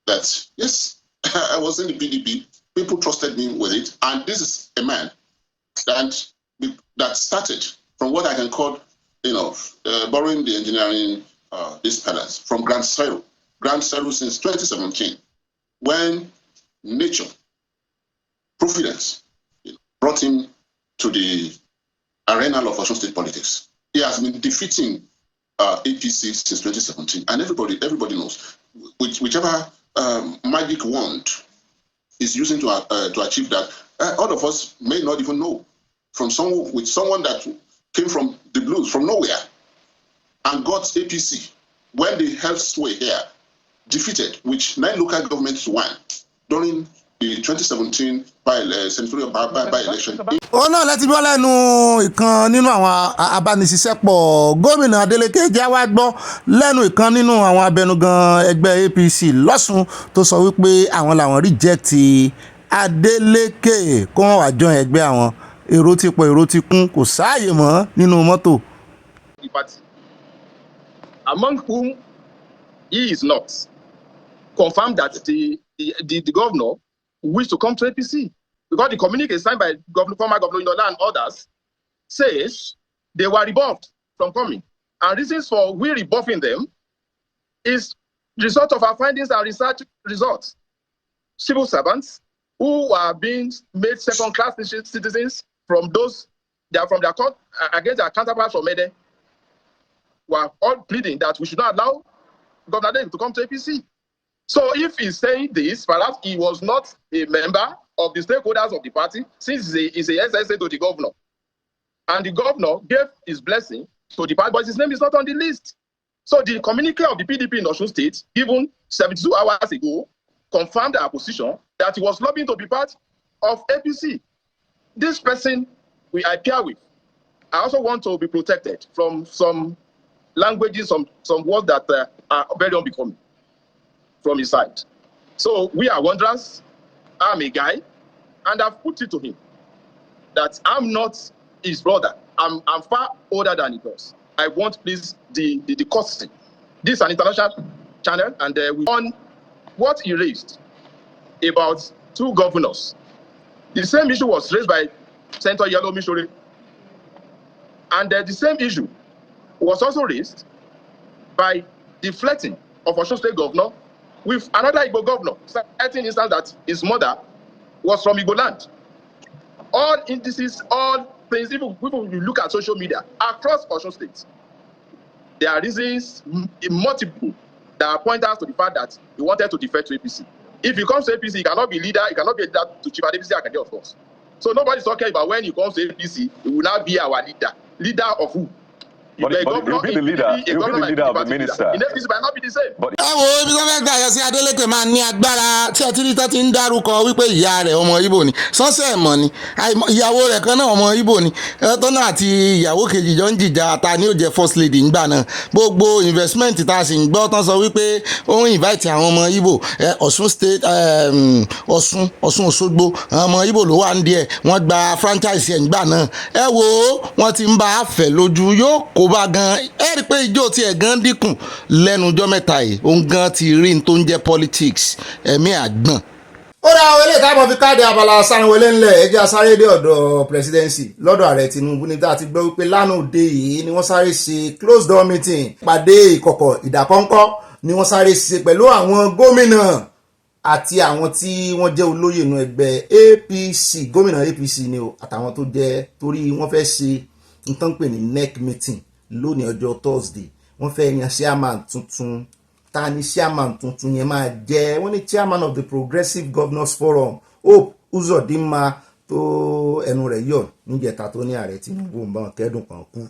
that, yes, I was in the PDP, people trusted me with it, and this is a man that started from what I can call, borrowing the engineering these pillars from Grand Zero since 2017, when nature, providence, brought him to the arena of Osun State politics. He has been defeating APC since 2017, and everybody knows whichever magic wand is using to achieve that. All of us may not even know from someone that came from the blues, from nowhere, and got APC when they held sway here, defeated, which 9 local governments won during the 2017 senatorial by-election. ó náà láti gbọ́ lẹ́nu ìkan nínú àwọn abániṣiṣẹ́pọ̀ gómìnà Adeleke jẹ́ wá gbọ́ lẹ́nu ìkan nínú àwọn abẹnugan ẹgbẹ́ APC lọ́sùn tó sọ wípé àwọn làwọn reject Adeleke kó wọ́n wá join ẹgbẹ́ àwọn. Èrò ti pọ̀, èrò ti kún, kò sáàyè mọ́ nínú mọ́tò. Among whom he is not, confirmed that the governor wished to come to APC, because the communique signed by former Governor Inola and others says they were rebuffed from coming. And reasons for we rebuffing them is the result of our findings and research results. Civil servants who are being made second-class citizens from their court against their counterparts from Mede were all pleading that we should not allow Governor Adeleke to come to APC. So if he's saying this, perhaps he was not a member of the stakeholders of the party, since he's a SSA to the governor. And the governor gave his blessing to the party, but his name is not on the list. So the communique of the PDP in Osun State, given 72 hours ago, confirmed our position that he was lobbying to be part of APC. This person we appear with, I also want to be protected from some languages, some words that are very unbecoming from his side. So we are wanderers. I'm a guy, and I've put it to him that I'm not his brother. I'm far older than he does. I want, please, the courtesy. This is an international channel, and on what he raised about 2 governors. The same issue was raised by Senator Yellow Mishore, and the same issue was also raised by deflecting of Osun State governor with another Igbo governor, citing instance that his mother was from Igbo land. All indices, all things, even you look at social media across Osun State, there are reasons multiple that point us to the fact that he wanted to defect to APC. If he comes to APC, he cannot be leader, he cannot be a leader to Chief APC Akande, of course. So nobody's talking about when he comes to APC, he will now be our leader. Leader of who? But he'll be the leader of the minister. In APC might not be the same. Ẹ wo ibi tó fẹ́ gbà yọ sí Adeleke máa ní agbára tí ẹ ti rí tó ti ń dárúkọ wípé ìyá rẹ̀ ọmọ Ìgbò ni sọ́sẹ̀ mọ̀ ni ìyàwó rẹ̀ kan náà ọmọ Ìgbò ni tó náà àti ìyàwó kejì jọ ń jìjà ta ni ó jẹ́ first lady ńgbà náà gbogbo investment tá a sì ń gbọ́ tán sọ wípé ó ń invite àwọn ọmọ Ìgbò Ọ̀ṣun state Ọ̀ṣun Òṣogbo àwọn ọmọ Ìgbò ló wà ń díẹ̀ wọ́n gba franchise ẹ̀ ńgbà náà ẹ wo wọ́n ti ń bá a fẹ̀ lójú yóò kó bá gan ẹ rí i pé ijó tiẹ̀ gan dínkù lẹ́nu ọjọ́ mẹ́ta yìí òun gan ti rí n tó ń jẹ́ politics ẹ̀mí àgbọ̀n. ó dá àwọn eléyìí táwọn fi káàdì abala sáréwọlé ńlẹ̀ ẹjẹ́ asáré dé ọ̀dọ̀ presidency lọ́dọ̀ ààrẹ Tinubu ní tá a ti gbọ́ wípé lánàá òde yìí ni wọ́n sáré ṣe closed door meeting pàdé ìkọ̀kọ̀ ìdákọ́ńkọ́ ni wọ́n sáré ṣe pẹ̀lú àwọn gómìnà àti àwọn tí wọ́n jẹ́ olóyè inú ẹgbẹ́ APC gómìnà APC ni o àtàwọn tó jẹ́ torí wọ́n fẹ́ ṣe nǹkan pè ní NEC meeting lónìí ọjọ́ Thursday wọ́n fẹ́ yan chairman tuntun ta ni chairman tuntun yẹn máa jẹ́ wọ́n ní chairman of the Progressive Governors Forum Hope Uzodinma tó ẹnu rẹ̀ yọ̀ níjẹta tó ní ààrẹ Tinubu ń bá wọn kẹ́dùn kan kú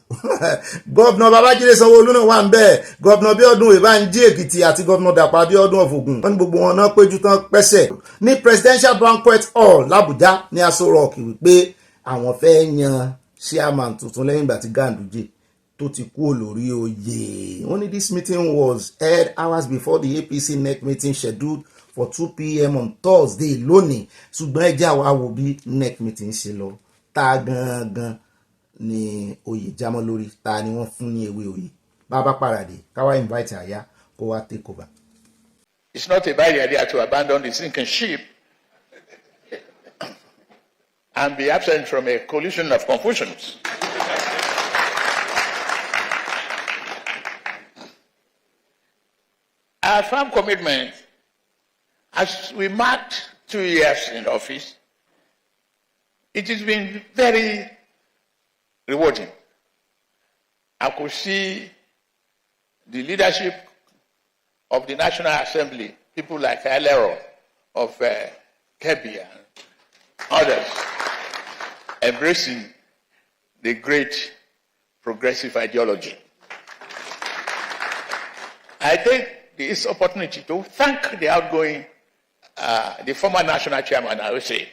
gọ́vnà Babájídé Sanwó-Olú náà wà ń bẹ́ẹ̀ gọ́vnà Bíọ́dún Oyèbánjí Èkìtì àti gọ́vnà Dàpọ̀ Abíọ́dún of Ògùn wọ́n ní gbogbo wọn náà péjú tán pẹ́sẹ̀ ní Presidential Banquet Hall l'Àbújá ní Aso Rock wípé àwọn fẹ́ yan chairman tuntun lẹ́yìn ìgbà tí Ganduje tó ti kú olórí oyè. Wọ́n ní this meeting was held hours before the APC NEC meeting scheduled for 2 p.m. on Thursday lónìí. Ṣùgbọ́n ẹ jẹ́ àwa wo bí NEC meeting ṣe lọ. Ta gangan ni oyè jámọ́ lórí, ta ni wọ́n fún ní ewé oyè. Bàbá Parade, káwá invite Àyà kó wá take over. It's not a bad idea to abandon the sinking ship and be absent from a collision of confusions. Our firm commitment, as we marked 2 years in office, it has been very rewarding. I could see the leadership of the National Assembly, people like Alero of Kebbi and others, embracing the great progressive ideology. I take this opportunity to thank the outgoing, the former national chairman, I would say,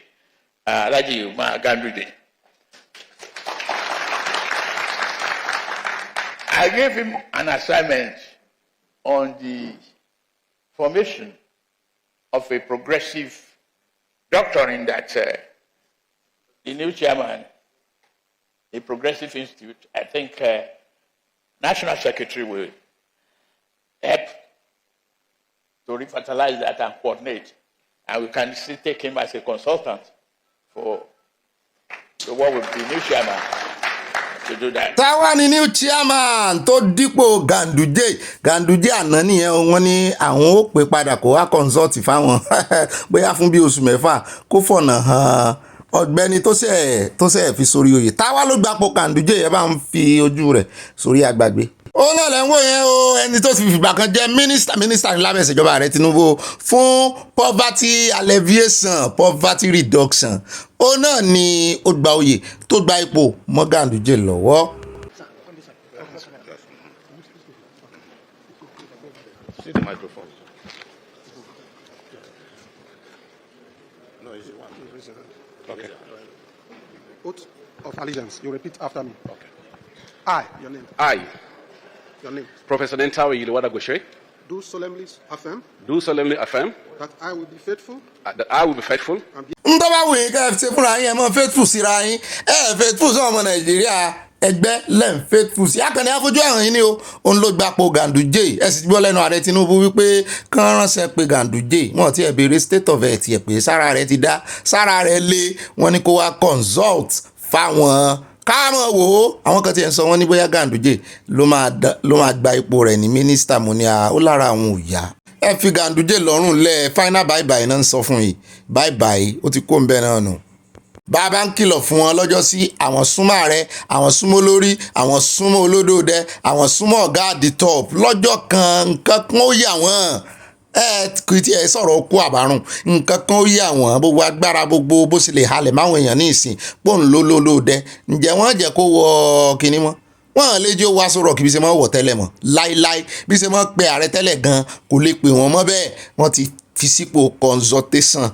Raji Umar Ganduje. I gave him an assignment on the formation of a progressive doctrine that the new chairman, a progressive institute, I think National Secretary will help to revitalize that and coordinate. And we can still take him as a consultant for the work with the new chairman to do that. Táwa ni new chairman tó dípò Ganduje àná nìyẹn wọ́n ní àwọn ó pè padà kó wá consult fáwọn bóyá fún bí oṣù mẹ́fà kó fọ̀nà hàn Ọ̀gbẹ́ni tó ṣe fi sórí oyè. Táwa ló gbapò Ganduje yẹn bá ń fi ojú rẹ̀ sórí agbàgbé. Ó náà lẹ́ ń wò yẹn o, ẹni tó ti fìgbà kan jẹ́ mínísítà lábẹ́ ìṣèjọba ààrẹ Tinubu fún poverty alleviation, poverty reduction. Ó náà ni ó gba oyè tó gba ipò mọ́ Ganduje lọ́wọ́. See the microphone. No, is it one? Okay. Oath of allegiance. You repeat after me. Okay. I, your name. I, Your name. Professor Nentawe Yiliwada Goshe, Do solemnly affirm do solemnly affirm that I will be faithful. That I will be faithful. Ntọ́ bá wù yín ká ẹ ṣe fúnra yín ẹ mọ́ faithful síra yín faithful sọ ọmọ Nàìjíríà ẹgbẹ́ lẹ́m faithful sí akànnì àfojú ẹ̀hàn yín ni o òun ló gbapò Ganduje ẹ sì gbọ́ lẹ́nu ààrẹ Tinubu wípé kán ránṣẹ́ pé Ganduje wọn ti ẹ̀ béèrè state of health ẹ̀ pé sára rẹ̀ ti dá sára rẹ̀ lé wọn ni kó wá consult fáwọn káàmọ̀ wò ó àwọn kan ti ẹ̀ sọ wọ́n ní bóyá Ganduje ló máa gba ipò rẹ̀ ní mínísítà mo ní ó lára àwọn òòyà ẹ fi Ganduje lọ́rùn lẹ́ final bye bye náà ń sọ fún yìí bye bye ó ti kó ń bẹ náà nù. Bàbá ń kìlọ̀ fún wọn lọ́jọ́ sí àwọn súnmọ́ ààrẹ àwọn súnmọ́ olórí àwọn súnmọ́ olódòdẹ àwọn súnmọ́ ọ̀gá àdì top lọ́jọ́ kan nǹkan kan ó yà wọ́n kì í tiẹ̀ sọ̀rọ̀ kú àbárùn nǹkan kan ó yà wọ́n gbogbo agbára gbogbo bó sì lè halẹ̀ máwọn èèyàn ní ìsìn pọ́ùn lólódẹ ǹjẹ́ wọ́n jẹ́ kó wọ kinní mọ́ wọ́n lè jẹ́ wá sọ̀rọ̀ kí bí ṣe máa wọ̀ tẹ́lẹ̀ mọ́ láíláí bí ṣe máa pe ààrẹ tẹ́lẹ̀ gan kò lè pè wọ́n mọ́ bẹ́ẹ̀ wọ́n ti fi sípò consultation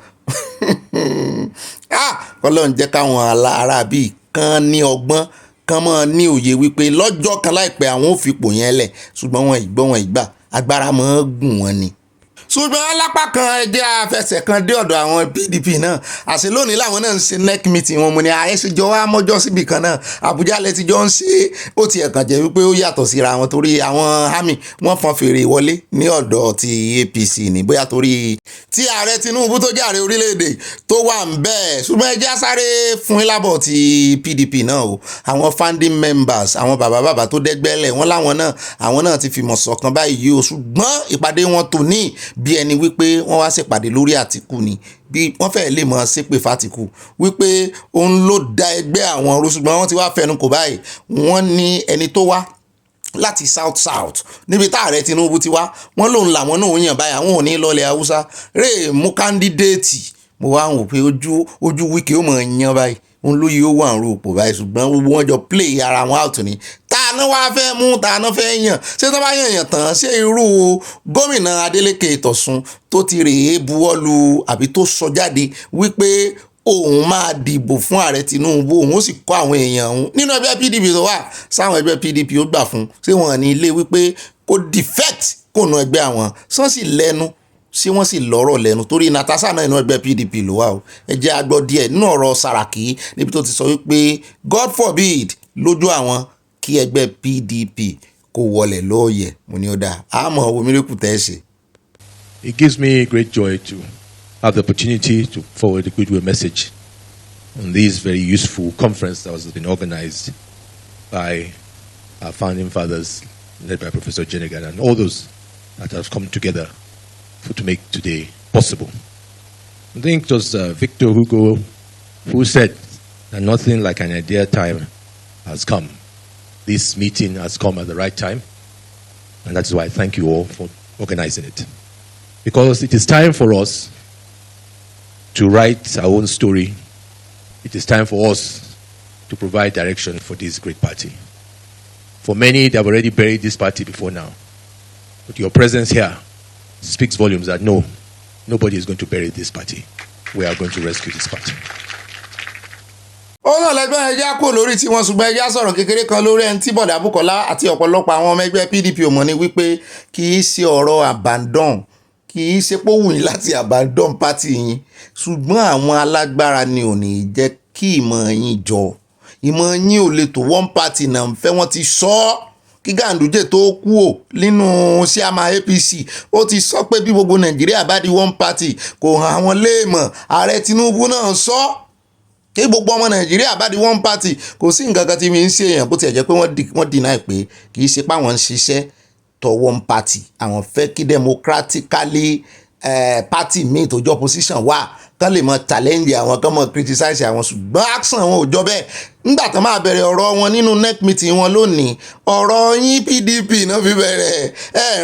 Ọlọ́run jẹ́ káwọn aráabí kan ní ọgbọ́n kan mọ́ ní òye wípé lọ́jọ́ kan láìpẹ́ àwọn ò fipò yẹn lẹ̀ ṣùgbọ́n wọn ìgbà agbára mọ́ gùn wọn ni. Ṣùgbọ́n alápá kan ẹjẹ́ afẹsẹ̀ kan dé ọ̀dọ̀ àwọn PDP náà àṣẹ lónìí làwọn náà ń ṣe NEC meeting wọn mo ní àyẹ̀síjọ́ wa mọ́jọ́ síbì kan náà Àbújá lẹ́tijọ́ ń ṣe ó ti ẹ̀kàn jẹ́ wípé ó yàtọ̀ síra wọn torí àwọn àmì wọ́n fọn fèrè wọlé ní ọ̀dọ̀ ti APC ní bóyá torí tí ààrẹ Tinubu tó jẹ́ ààrẹ orílẹ̀-èdè tó wà ń bẹ́ẹ̀ ṣùgbọ́n ẹjẹ́ sáré fún ìlàbọ̀ ti PDP náà o àwọn founding members àwọn bàbá tó dẹ́gbẹ́lẹ̀ wọn láwọn náà àwọn náà ti fìmọ̀ ṣọ̀kan báyìí o ṣùgbọ́n ìpàdé wọn tò ní bí ẹni wípé wọ́n wá ṣèpàdé lórí Àtìkù ni bí wọ́n fẹ́ lè mọ̀ ṣépè fàtìkù wípé òun ló da ẹgbẹ́ àwọn rú ṣùgbọ́n wọ́n ti wá fẹnu kò báyìí wọ́n ní ẹni tó wá láti south níbi táàrẹ Tinubu ti wá wọ́n lòun làwọn náà yàn báyìí àwọn ò ní lọlẹ̀ Haúsá rè mú kándídéètì mo wá ń wò pé ojú wíkì ó mọ̀ yan báyìí òun ló yí ó wà ń ro òpò báyìí ṣùgbọ́n gbogbo wọn jọ play ara wọn out ni tàná wá fẹ́ mú tàná fẹ́ yàn ṣé tó bá yàn tán ṣé irú gómìnà Adeleke Ìtọ̀sùn tó ti rèé buwọ́lu àbí tó sọ jáde wípé òun máa dìbò fún ààrẹ Tinubu, òun ó sì kọ́ àwọn èèyàn òun nínú ẹgbẹ́ PDP tó wà sáwọn ẹgbẹ́ PDP ó gbà fún ṣé wọ́n ní ilé wípé kó defect kó nu ẹgbẹ́ àwọn sọ́n sì lẹ́nu sí wọ́n sì lọ́rọ̀ lẹ́nu torí Natasha náà inú ẹgbẹ́ PDP ló wà o. ẹ jẹ́ a gbọ́ díẹ̀ nínú ọ̀rọ̀ Saraki níbi tó ti sọ wípé God forbid lójú àwọn kí ẹgbẹ́ PDP kó wọlé lóòyẹ̀. mo ní ó dáa àmọ́ owó mírèkù tẹ́ ẹ ṣe. It gives me great joy to have the opportunity to forward a goodwill message on this very useful conference that has been organized by our founding fathers, led by Professor Jenegan, and all those that have come together to make today possible. I think it was Victor Hugo who said that nothing like an ideal time has come. This meeting has come at the right time, and that's why I thank you all for organizing it. Because it is time for us to write our own story. It is time for us to provide direction for this great party. For many, they have already buried this party before now. But your presence here speaks volumes that no, nobody is going to bury this party. We are going to rescue this party. ó náà lẹ́gbẹ́ ẹja kò lórí tí wọ́n ṣùgbọ́n ẹja sọ̀rọ̀ kékeré kan lórí ẹni tí Bọ̀dá Bùkọ́lá àti ọ̀pọ̀lọpọ̀ àwọn ọmọ ẹgbẹ́ PDP ò mọ̀ ní wípé kì í ṣe ọ̀rọ̀ abandon, kì í ṣe pé ó wù yín láti abandon party yín, ṣùgbọ́n àwọn alágbára ni ò ní jẹ́ kí ìmọ̀ yín jọ. ìmọ̀ yín ò lè tó one party náà ń fẹ́, wọ́n ti sọ ọ́ kí Ganduje tó kú ò nínú síàmà APC ó ti sọ pé bí gbogbo Nàìjíríà bá di one party kò hàn àwọn léèmọ̀. ààrẹ Tinubu náà sọ kí gbogbo ọmọ Nàìjíríà bá di one party kò sí nǹkan kan tí mi ń ṣe èèyàn bó tiẹ̀ jẹ́ pé wọ́n deny pé kì í ṣe pé àwọn ń ṣiṣẹ́ tọ one party, àwọn fẹ́ kí democratically party míì tó jọ opposition wà kán lè mọ challenge àwọn kán mọ criticize àwọn, ṣùgbọ́n action wọn ò jọ bẹ́ẹ̀. nígbà tó máa bẹ̀rẹ̀ ọ̀rọ̀ wọn nínú next meeting wọn lónìí, ọ̀rọ̀ yín PDP náà fi bẹ̀rẹ̀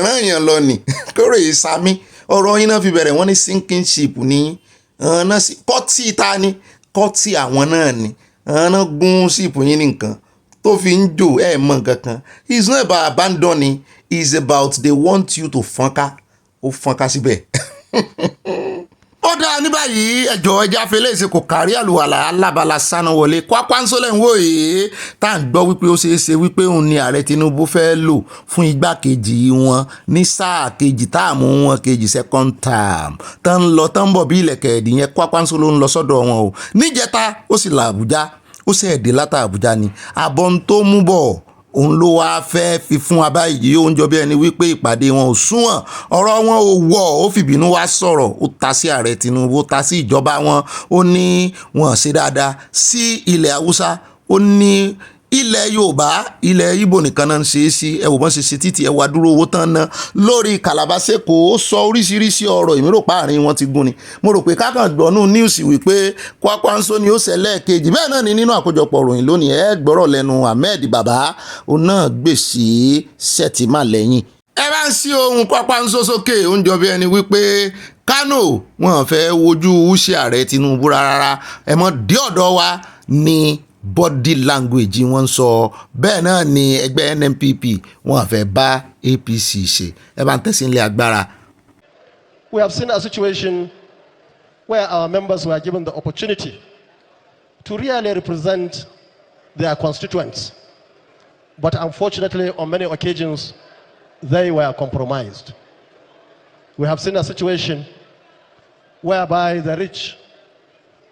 ràn yàn lọ nì kórè ìsàmì ọ̀rọ̀ yín náà fi bẹ̀rẹ̀ wọ́n ní sinking ship ní ọ̀nà sí kọ́tì ta ni kọ́tì àwọn náà ni ọ̀nà gún ship yín ní nǹkan tó fi ń jò mọ̀ nǹkan kan. It's not about abandoning, it's about they want you to fọ́nká ó fọ́nká síbẹ̀. ó dáa ní báyìí ẹjọ́ ẹja fẹlẹ́sì kò kárí àlùwàlà alábala sáná wọlé Kwakwanso ń wò yìí tá à ń gbọ́ wípé ó ṣeé ṣe wípé òun ni ààrẹ Tinubu fẹ́ lò fún igbákejì wọn ní sáà kejì táàmù wọn kejì second term tán ń lọ tán ń bọ̀ bí ilẹ̀kẹ̀ ẹ̀dì yẹn Kwakwanso ló ń lọ sọ́dọ̀ wọn o. níjẹta ó sì la Àbújá ó sì ẹ̀dẹ̀ látà Àbújá ni àbọ̀ tó mú bọ̀ òun ló wáá fẹ́ fi fún wa báyìí. ó ń jọ bí ẹni wípé ìpàdé wọn ò súnwọ̀n, ọ̀rọ̀ wọn ò wọ̀, ó fìbínú wá sọ̀rọ̀, ó ta sí ààrẹ Tinubu, ó ta sí ìjọba wọn, ó ní wọn ṣe dáadáa sí ilẹ̀ Haúsá, ó ní ilẹ̀ Yorùbá ilẹ̀ Ìgbò nìkan náà ń ṣe é sí. ẹ wò bọ́n ṣe ṣe títí ẹ wá dúró owó tán ná lórí kàlàbáṣẹ́kọ̀. ó sọ oríṣiríṣi ọ̀rọ̀ èmi rò páàrin wọn ti gún ni. mo rò pé kákan gbọ́nú níùsì wípé Kwakwanso ni ó ṣẹlẹ̀ kejì. bẹ́ẹ̀ náà ni nínú àkójọpọ̀ ròyìn lónìí ẹ gbọ́rọ̀ lẹ́nu Ahmed Baba òun náà gbèsè Shettima lẹ́yìn. ẹ bá ń ṣí ohun Kwakwanso sókè ó ń jọ bí ẹni wípé Kano wọn fẹ́ wojú ṣe ààrẹ Tinubu rárá. ẹ mọ̀ dé ọ̀dọ̀ wa ní body language wọ́n sọ. bẹ́ẹ̀ náà ni ẹgbẹ́ NNPP wọ́n fẹ́ bá APC ṣe. ẹ bá ń tẹ̀sí ilé agbára. We have seen a situation where our members were given the opportunity to really represent their constituents. But unfortunately, on many occasions, they were compromised. We have seen a situation whereby the rich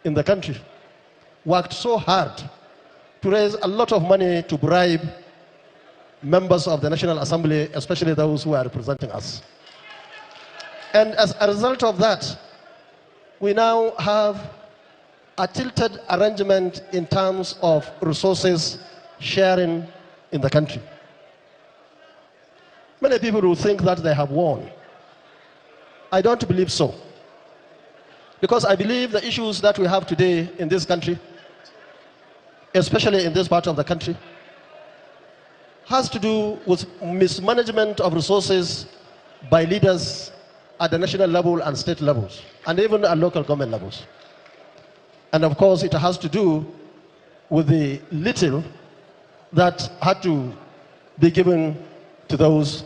in the country worked so hard to raise a lot of money to bribe members of the National Assembly, especially those who are representing us. And as a result of that, we now have a tilted arrangement in terms of resources sharing in the country. Many people will think that they have won. I don't believe so. Because I believe the issues that we have today in this country, especially in this part of the country, has to do with mismanagement of resources by leaders at the national level and state levels, and even at local government levels. And of course, it has to do with the little that had to be given to those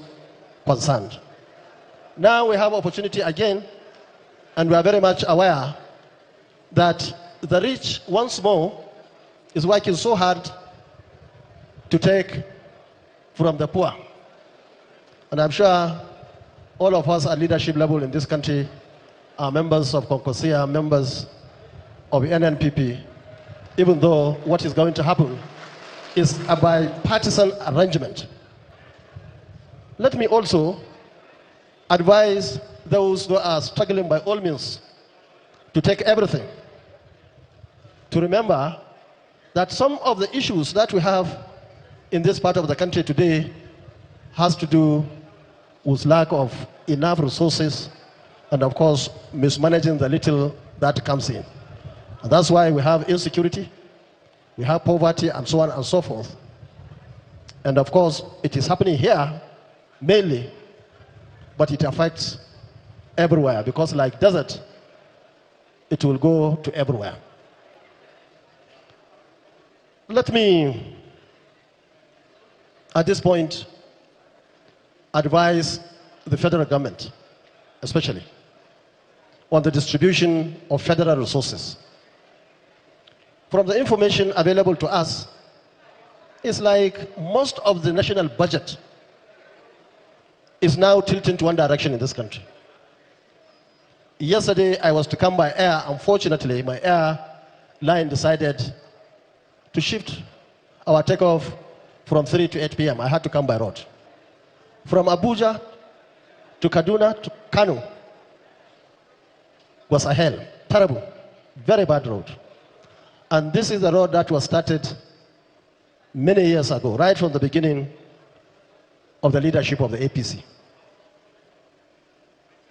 concerned. Now we have opportunity again, and we are very much aware that the rich, once more, is working so hard to take from the poor. And I'm sure all of us at leadership level in this country are members of Concosia, members of NNPP, even though what is going to happen is a bipartisan arrangement. Let me also advise those who are struggling by all means to take everything, to remember that some of the issues that we have in this part of the country today has to do with lack of enough resources and, of course, mismanaging the little that comes in. And that's why we have insecurity, we have poverty, and so on and so forth. And, of course, it is happening here mainly, but it affects everywhere because, like desert, it will go to everywhere. Let me, at this point, advise the federal government, especially, on the distribution of federal resources. From the information available to us, it's like most of the national budget is now tilting to one direction in this country. Yesterday, I was to come by air. Unfortunately, my airline decided to shift our takeoff from 3 to 8 p.m. I had to come by road. From Abuja to Kaduna to Kano was a hell, terrible, very bad road. And this is the road that was started many years ago, right from the beginning of the leadership of the APC.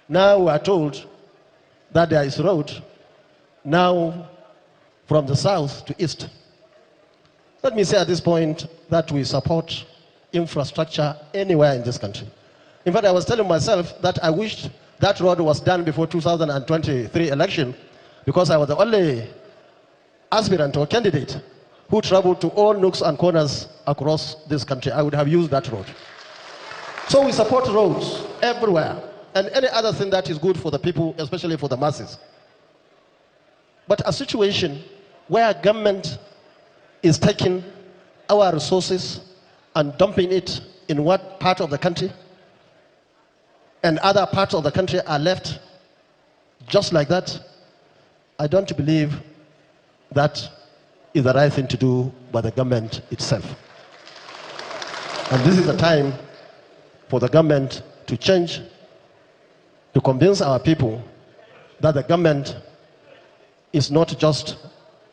Now we are told that there is a road now from the south to east. Let me say at this point that we support infrastructure anywhere in this country. In fact, I was telling myself that I wished that road was done before 2023 election because I was the only aspirant or candidate who traveled to all nooks and corners across this country. I would have used that road. So we support roads everywhere and any other thing that is good for the people, especially for the masses. But a situation where government is taking our resources and dumping it in what part of the country, and other parts of the country are left just like that, I don't believe that is the right thing to do by the government itself. And this is the time for the government to change, to convince our people that the government is not just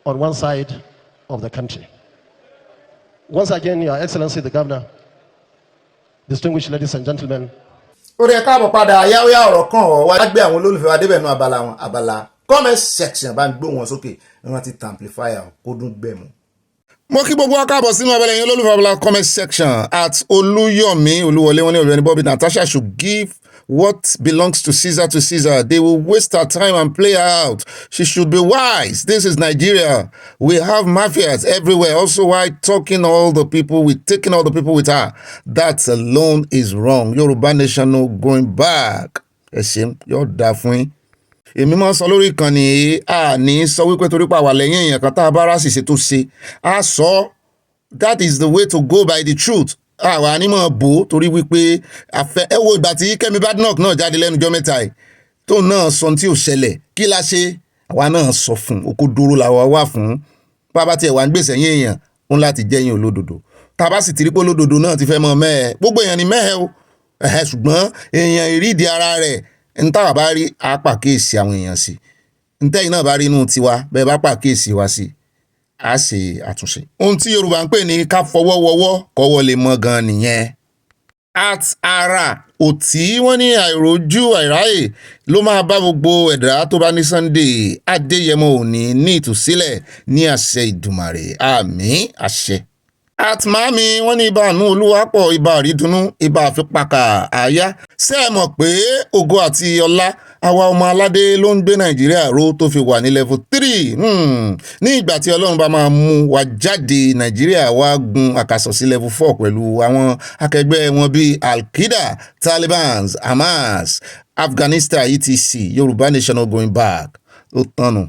on one side of the country. Once again, Your Excellency the Governor, distinguished ladies and gentlemen. Orí ẹ káàbọ̀ padà yáwéyá ọ̀rọ̀ kan ọ̀ wá gbé àwọn olólùfẹ́ wa débẹ̀ nú abala comment section bá ń gbó wọn sókè wọn ti amplifier kó dún gbẹ̀mú. Mo kí gbogbo wa káàbọ̀ sínú abala yẹn olólùfẹ́ abala comment section at Olúyọ̀mí Olúwọlé wọn ní Ọ̀gbẹ́ni Bobby Natasha should give what belongs to Caesar. They will waste her time and play her out. She should be wise. This is Nigeria. We have mafias everywhere. Also, why taking all the people with her? That alone is wrong. Yoruba nation no going back. Ẹ̀sìn yóò dá fún yín. Èmi máa ń sọ lórí ìkànnì ní sọ wípé torí pa wà lẹ́yìn èèyàn kan tá a bá rà ṣìṣe tó ṣe. A sọ that is the way to go by the truth. Àwa ní mọ̀ bò torí wípé ẹ wo ìgbà tí Kẹ́mi Badenoch náà jáde lẹ́nu ọjọ́ mẹ́ta yìí tó náà sọ tí ò ṣẹlẹ̀ kí la ṣe àwa náà sọ fún òkodoro làwa wà fún bàbá tí ẹ̀ wà ń gbèsè yín èèyàn òun láti jẹ́yìn olódodo tá a bá sì ti rí pé olódodo náà ti fẹ́ mọ mẹ́ẹ̀ gbogbo èèyàn ni mẹ́ẹ̀ o ṣùgbọ́n èèyàn ìrídìí ara rẹ̀ ń táwa bá rí apàkíyèsí àwọn èèyàn sí ń tẹ́yìn náà bá rí inú tiwa bẹ́ẹ̀ bá pàkíyèsí wa sí a ṣe àtúnṣe. Ohun tí Yorùbá ń pè ní ká fọwọ́ wọwọ́ kọ́wọ́ lè mọ́ gan nìyẹn. At ara òtí wọ́n ní àìrójú àìráyè ló máa bá gbogbo ẹ̀dá tó bá ní Sunday Adéyẹmọ òní ní ìtúsílẹ̀ ní àṣẹ Ìdùmarè àmín àṣẹ. At mami wọ́n ní ibà àánú Olúwapọ̀ ibà àrídùnnú ibà àfipákà àyà ṣé ẹ mọ̀ pé ògo àti ọlá àwa ọmọ aládé ló ń gbé Nàìjíríà ró tó fi wà ní level 3 ní ìgbà tí Ọlọ́run bá máa mú wa jáde Nàìjíríà wá gun àkàsọ̀ sí level 4 pẹ̀lú àwọn akẹgbẹ́ wọn bíi Al-Qaeda, Taliban, Hamas, Afghanistan etc. Yorùbá nation no going back ó tànù.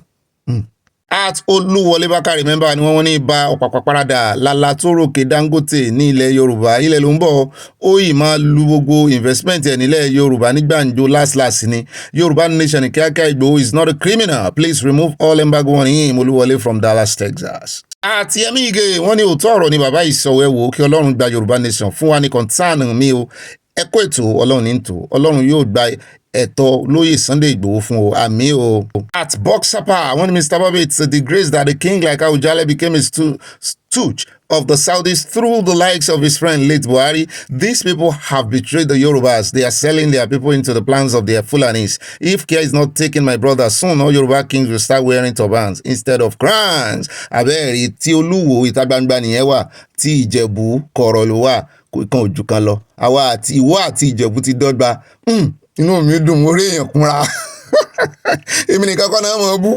at Olúwọlé Bákàrè mẹ́mbà ni wọ́n ní bá ọ̀pàpà parada lálá tó ròkè Dangote ní ilẹ̀ Yorùbá ilẹ̀ ló ń bọ̀ ó yìí máa lu gbogbo investment ẹ̀ nílẹ̀ Yorùbá ní gbàǹjo last ni Yorùbá nation ní kíákíá Ìgbòho is not a criminal please remove all embargo on him Olúwọlé from Dallas, Texas. àti Yẹmí Ìgè wọ́n ní òótọ́ ọ̀rọ̀ ni bàbá ìsọ̀wẹ́ wò kí Ọlọ́run gba Yorùbá nation fún wa ní concern mi o ẹ kó ètò Ọlọ́run ní tò Ọlọ́run yóò gba ẹ̀tọ́ lóyè Sunday Ìgbòho fún o àmì o. at Boxapa wọ́n ní Mr. Bobby it's a disgrace that a king like Awujale became a stooge of the Saudis through the likes of his friend late Buhari. These people have betrayed the Yorubas. They are selling their people into the plans of their Fulanis. If care is not taken, my brother, soon all Yoruba kings will start wearing turbans instead of crowns. Abẹ́rẹ́ tí Olúwo ìta gbangba nìyẹn wà tí Ìjẹ̀bú kọ̀rọ̀ ló wà kan ojú kan lọ. Àwa àti ìwọ àti Ìjẹ̀bú ti dọ́gba. Inú mi dùn mo rí èèyàn kúnra. Èmi nìkan kọ́ náà mọ̀ bú.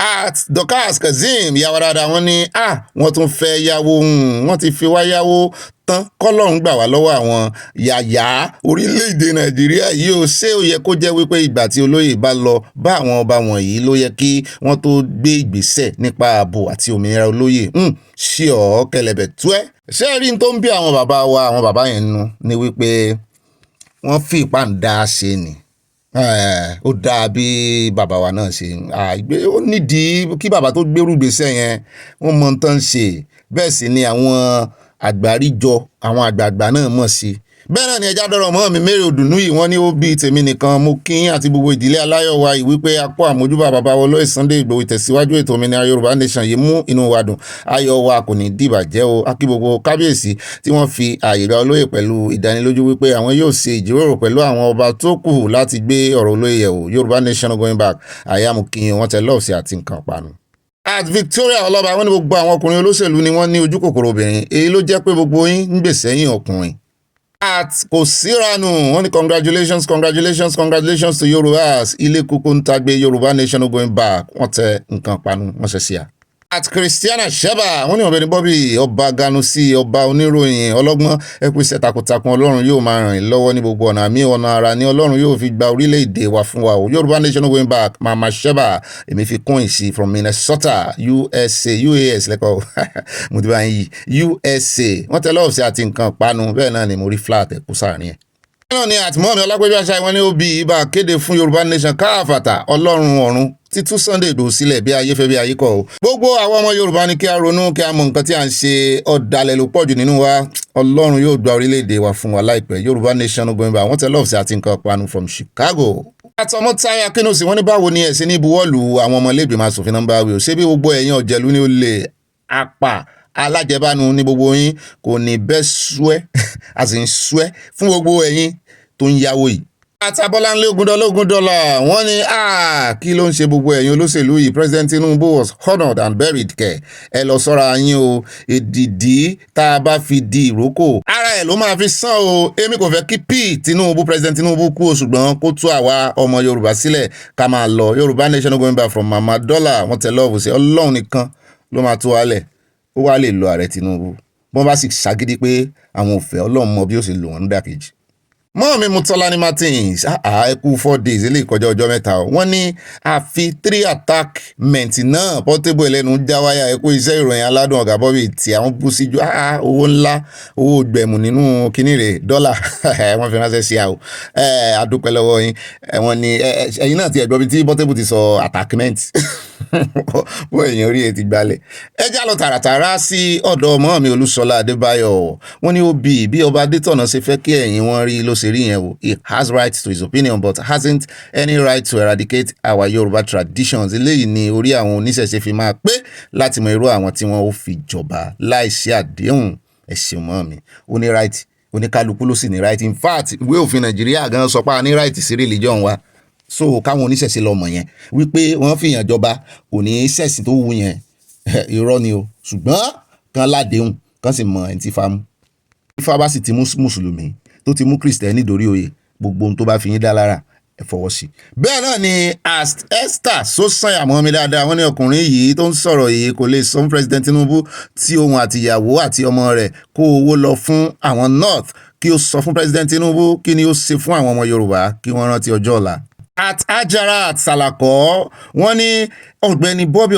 at Dorcas Kazeem ìyàwó dáadáa wọ́n ní wọ́n tún fẹ́ yáwó wọ́n ti fi wá yáwó tán kọ́lọ́run gbà wá lọ́wọ́ àwọn yàyà orílẹ̀-èdè Nàìjíríà yìí ó ṣé ó yẹ kó jẹ́ wípé ìgbà tí olóyè bá lọ bá àwọn ọba wọ̀nyí ló yẹ kí wọ́n tó gbé ìgbésẹ̀ nípa ààbò àti òmìnira olóyè ṣí ọ̀ kẹlẹ̀bẹ̀ tú ẹ́. ṣé rí n tó ń bí àwọn bàbá wa àwọn bàbá yẹn nu ni wípé wọ́n fi ìpàǹdà ṣe ni. Ó dáa bí bàbá wa náà ṣe ó nídìí kí bàbá tó gbérú gbèsè yẹn wọ́n mọ tán ṣe bẹ́ẹ̀ sì ni àwọn àgbáríjọ àwọn àgbààgbà náà mọ̀ sí. bẹ́ẹ̀ náà ni ẹja dọ́rọ̀ mọ́ mi mẹ́rin òdùnnú yìí wọ́n ní ó bí tèmi nìkan mo kí àti gbogbo ìdílé aláyọ̀ wa yìí wípé apọ̀ àmójúbà bàbá wa olóyè Sunday Ìgbòho ìtẹ̀síwájú ètò òmìnira Yorùbá nation yìí mú inú wa dùn ayọ̀ wa kò ní dìbàjẹ́ o akí gbogbo kábíyèsí tí wọ́n fi àyè gba olóyè pẹ̀lú ìdánilójú wípé àwọn yóò ṣe ìjíròrò pẹ̀lú àwọn ọba tó kù láti gbé ọ̀rọ̀ olóyè yẹ̀wò Yorùbá nation going back àyàmú kí wọ́n tẹ lọ́ọ̀sì àti nǹkan panu. at Victoria ọlọ́ba wọ́n ní gbogbo àwọn ọkùnrin olóṣèlú ni wọ́n ní ojú kòkòrò obìnrin èyí ló jẹ́ pé gbogbo yín ń gbèsè yín ọkùnrin. at kò síranu wọ́n ní congratulations to Yorùbás ilé kúkú ń tagbe Yorùbá nation going back wọ́n tẹ nǹkan panu wọ́n ṣe sí a. at Christiana Sheba wọ́n ní Ọ̀gbẹ́ni Bobby ọba Ganusi ọba oníròyìn ọlọ́gbọ́n ẹkú iṣẹ́ takuntakun Ọlọ́run yóò máa ràn yín lọ́wọ́ ní gbogbo ọ̀nà àmì ọ̀nà ara ní Ọlọ́run yóò fi gba orílẹ̀-èdè wa fún wa o Yorùbá nation going back Mama Sheba èmi fi kún ìsì from Minnesota USA UAS lẹ́kọ̀ọ́ mo ti bá yín yí USA wọ́n tẹ lọ́ọ̀sì àti nǹkan panu bẹ́ẹ̀ náà ni mo rí flat ẹ̀kú sáàrin ẹ̀. náà ni àtìmọ́mi Ọlápẹ́jú Àṣàyí wọ́n ní ó bí ibà kéde fún Yorùbá nation káàfàtà Ọlọ́run ọ̀run títú Sunday Ìgbòho sílẹ̀ bí ayé fẹ́ bí ayé kọ́ o. gbogbo àwọn ọmọ Yorùbá ni kí a ronú kí a mọ nǹkan tí à ń ṣe ọ̀dàlẹ̀ ló pọ̀jù nínú wa Ọlọ́run yóò gba orílẹ̀-èdè wa fún wa láìpẹ́ Yorùbá nation going back wọ́n tẹ lọ́ọ̀sì àti nǹkan panu from Chicago. àtọmọ táyà kínúsì wọ́n ní báwo ni ẹ̀sìn ní buwọ́lù àwọn ọmọlẹ́gbẹ̀mọ aṣòfin nọ́mbà wí o ṣé bí gbogbo ẹ̀yin ọ̀jẹ̀lú ni ó lè apá alájẹbánu ní gbogbo yín kò ní bẹ́ súẹ́ àti ń súẹ́ fún gbogbo ẹ̀yin tó ń yáwó yìí. àtàbọ́láńlé ogundọ́lá wọ́n ní kí ló ń ṣe gbogbo ẹ̀yin olóṣèlú yìí President Tinubu was honoured and buried kẹ̀ ẹ lọ sọ́ra yín o èdìdí tá a bá fi di ìrókò ara ẹ̀ ló máa fi sàn o èmi kò fẹ́ kí President Tinubu kú o ṣùgbọ́n kó tú àwa ọmọ Yorùbá sílẹ̀ ká máa lọ Yorùbá nation going back from Mama Dollar wọ́n tẹ lọ́ọ̀bù sí Ọlọ́run nìkan ló máa tú wálẹ̀ ó wá lè lo ààrẹ Tinubu bọ́n bá sì ṣàgídí pé àwọn ò fẹ́ Ọlọ́run mọ bí ó sì lò wọ́n nídàkejì. mọ́ọ̀mí Mutọ́lání Martins ẹ kú 4 days eléyìí kọjá ọjọ́ mẹ́ta o wọ́n ní àfi 3 attackment náà Portable ẹlẹ́nu já wáyà ẹ kú iṣẹ́ ìròyìn aládùn ọ̀gá Bobby tí àwọn bú síjú owó ńlá owó gbẹ̀mù nínú kíní rẹ̀ dọ́là wọ́n fi ránṣẹ́ sí àwọn adúpẹ́ lọ́wọ́ yín wọ́n ní ẹ̀yin náà ti ẹ̀gbọ́n bí tí Portable ti sọ attackment bó èèyàn orí ẹ ti gbalẹ̀. ẹ já lọ tààràtàrà sí ọ̀dọ̀ mọ́ọ̀mí Olúṣọlá Adébáyọ̀ wọ́n ní ó bí ọba Adétọ̀nà ṣe fẹ́ kí ẹ̀yin wọn rí ló ṣe rí yẹn o he has right to his opinion but hasn't any right to eradicate our Yorùbá traditions eléyìí ni orí àwọn oníṣẹ̀ṣe fi máa pé láti mọ irú àwọn tí wọ́n ó fi jọba láìsí àdéhùn ẹ̀sìn mọ́ọ̀mí ó ní right oníkálukú ló sì ní right in fact ìwé òfin Nàìjíríà gan sọ pé a ní right sí religion wa so káwọn oníṣẹ̀ṣe lọ mọ̀ yẹn wípé wọ́n fìyàn jọba kò ní ṣẹ̀sìn tó wù yẹn irọ́ ni o ṣùgbọ́n kan ládéhùn kan sì mọ ẹni tí fa mú. Ifá bá sì ti mú mùsùlùmí tó ti mú Kristẹni dórí oyè gbogbo ohun tó bá fi yín dá lára ẹ fọwọ́ sí. bẹ́ẹ̀ náà ni Esther Sosanya mọ́ mi dáadáa wọ́n ní ọkùnrin yìí tó ń sọ̀rọ̀ yìí kò lè sọ fún President Tinubu tí òun àtìyàwó àti ọmọ rẹ̀ kó owó lọ fún àwọn North kí ó sọ fún President Tinubu kí ni ó ṣe fún àwọn ọmọ Yorùbá kí wọ́n rántí ọjọ́ ọ̀la. at Ajara at Salako wọ́n ní Ogbeni Bobby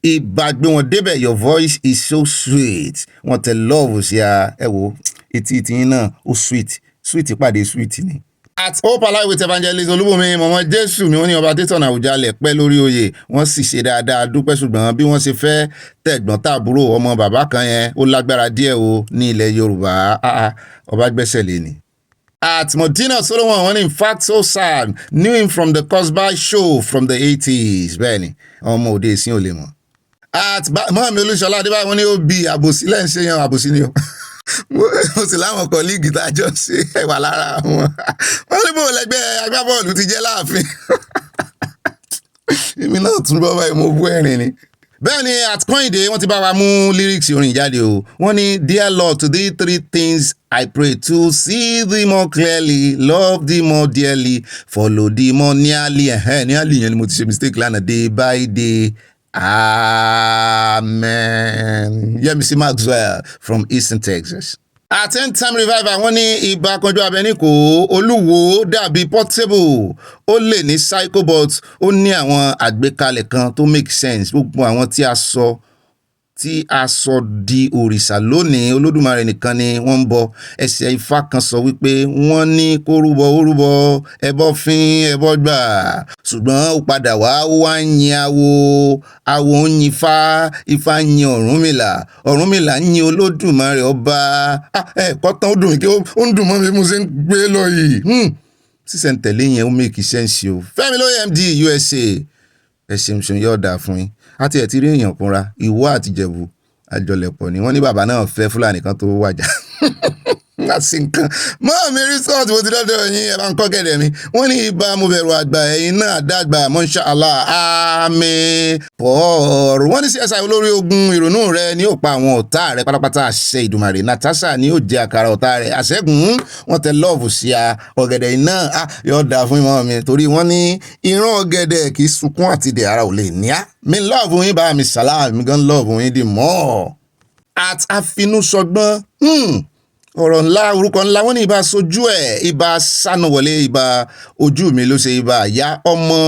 ìbá gbé wọn débẹ̀, your voice is so sweet, wọ́n tẹ love sí ẹ wo etí yín náà ó sweet pàdé sweet ni. At Hope Alive with Evangelist Olúbùnmi mọ̀mọ́ Jésù mi wọ́n ní ọba Dayton Àwùjalẹ̀ pẹ́ lórí oyè wọ́n sì ṣe dáadáa dúpẹ́ ṣùgbọ́n bí wọ́n ṣe fẹ́ tẹ̀gbọ́n tàbúrò ọmọ bàbá kan yẹn ó lágbára díẹ̀ o ní ilẹ̀ Yorùbá ọba gbẹ́sẹ̀ lé ni. At Modina Solomon wọ́n ní in fact so sad knew him from the Cosby show from the 80s bẹ́ẹ̀ni ọmọ òde ìsìn ò lè mọ̀. At mọ́mí Olúṣọlá Adébáyé wọ́n ní ó bí àbòsí lẹ́yìn ṣe yan àbòsí ni o. Mo sì láwọn kọ́líìgì tá a jọ ṣe ẹ̀wà lára wọn. Wọ́n ní bò lẹ́gbẹ́ agbábọ́ọ̀lù ti jẹ́ láàfin. Èmi náà tún bọ́ báyìí mo bú ẹ̀rín ni. Bẹ́ẹ̀ ni at Kọ́hìndé wọ́n ti bá wa mú lyrics orin jáde o. Wọ́n ní dear Lord to thee 3 things I pray to see thee more clearly, love thee more dearly, follow thee more nearly. Nearly yẹn ni mo ti ṣe mistake lánàá day by day. Amen. Yemisi Maxwell from Eastern Texas. At End Time Revival wọ́n ní ibà kanjú abẹniko Olúwo dàbí portable ó lè ní psycho but ó ní àwọn àgbékalẹ̀ kan tó make sense gbogbo àwọn tí a sọ di òrìṣà lónìí Olódùmarè nìkan ni wọ́n ń bọ ẹsẹ̀ Ifá kan sọ wípé wọ́n ní kó rúbọ ó rúbọ ẹbọ fín ẹbọ gbà ṣùgbọ́n ó padà wá ó wá ń yin awo ń yin Ifá ń yin Ọ̀rúnmìlà ń yin Olódùmarè ọba kọ́tán ó dùn mí kí ó ń dùn mọ́ mi mo ṣe ń gbé lọ yìí sísẹ̀ntẹ̀lé yẹn ó make sense o. Fẹ́mi lóye MD USA ẹ ṣeun yóò dáa fún yín àti ẹ̀ ti rí èèyàn kúnra Ìwó àti Ìjẹ̀bú àjọlẹ̀pọ̀ ni wọ́n ní bàbá náà fẹ́ Fúlàní kan tó wájà láti nǹkan mọ́ mi resort mo ti dọ́dọ̀ yín ẹ̀ bá ń kọ́ gẹ̀dẹ̀ mi wọ́n ní ibà mo bẹ̀rù àgbà ẹ̀yin náà dàgbà Masha Allah àmín Paul wọ́n ní CSI olórí ogun ìrònú rẹ ni ó pa àwọn ọ̀tá rẹ pátápátá àṣẹ Ìdùmarè Natasha ni ó jẹ àkàrà ọ̀tá rẹ àṣẹ́gun wọ́n tẹ lọ́ọ̀fù sí ọ̀gẹ̀dẹ̀ iná yóò dáa fún ìmọ̀ mi torí wọ́n ní ìran ọ̀gẹ̀dẹ̀ kì í sunkún àti dẹ̀ ara ò lè ní á mi lọ́ọ̀fù yín bá mi sàlá mi gan lọ́ọ̀fù yín dì mọ́ at àfinúsọgbọ́n ọ̀rọ̀ ńlá orúkọ ńlá wọ́n ní ibà sojú ẹ̀ ibà sánúwọlé ibà ojú mi ló ṣe ibà àyá ọmọ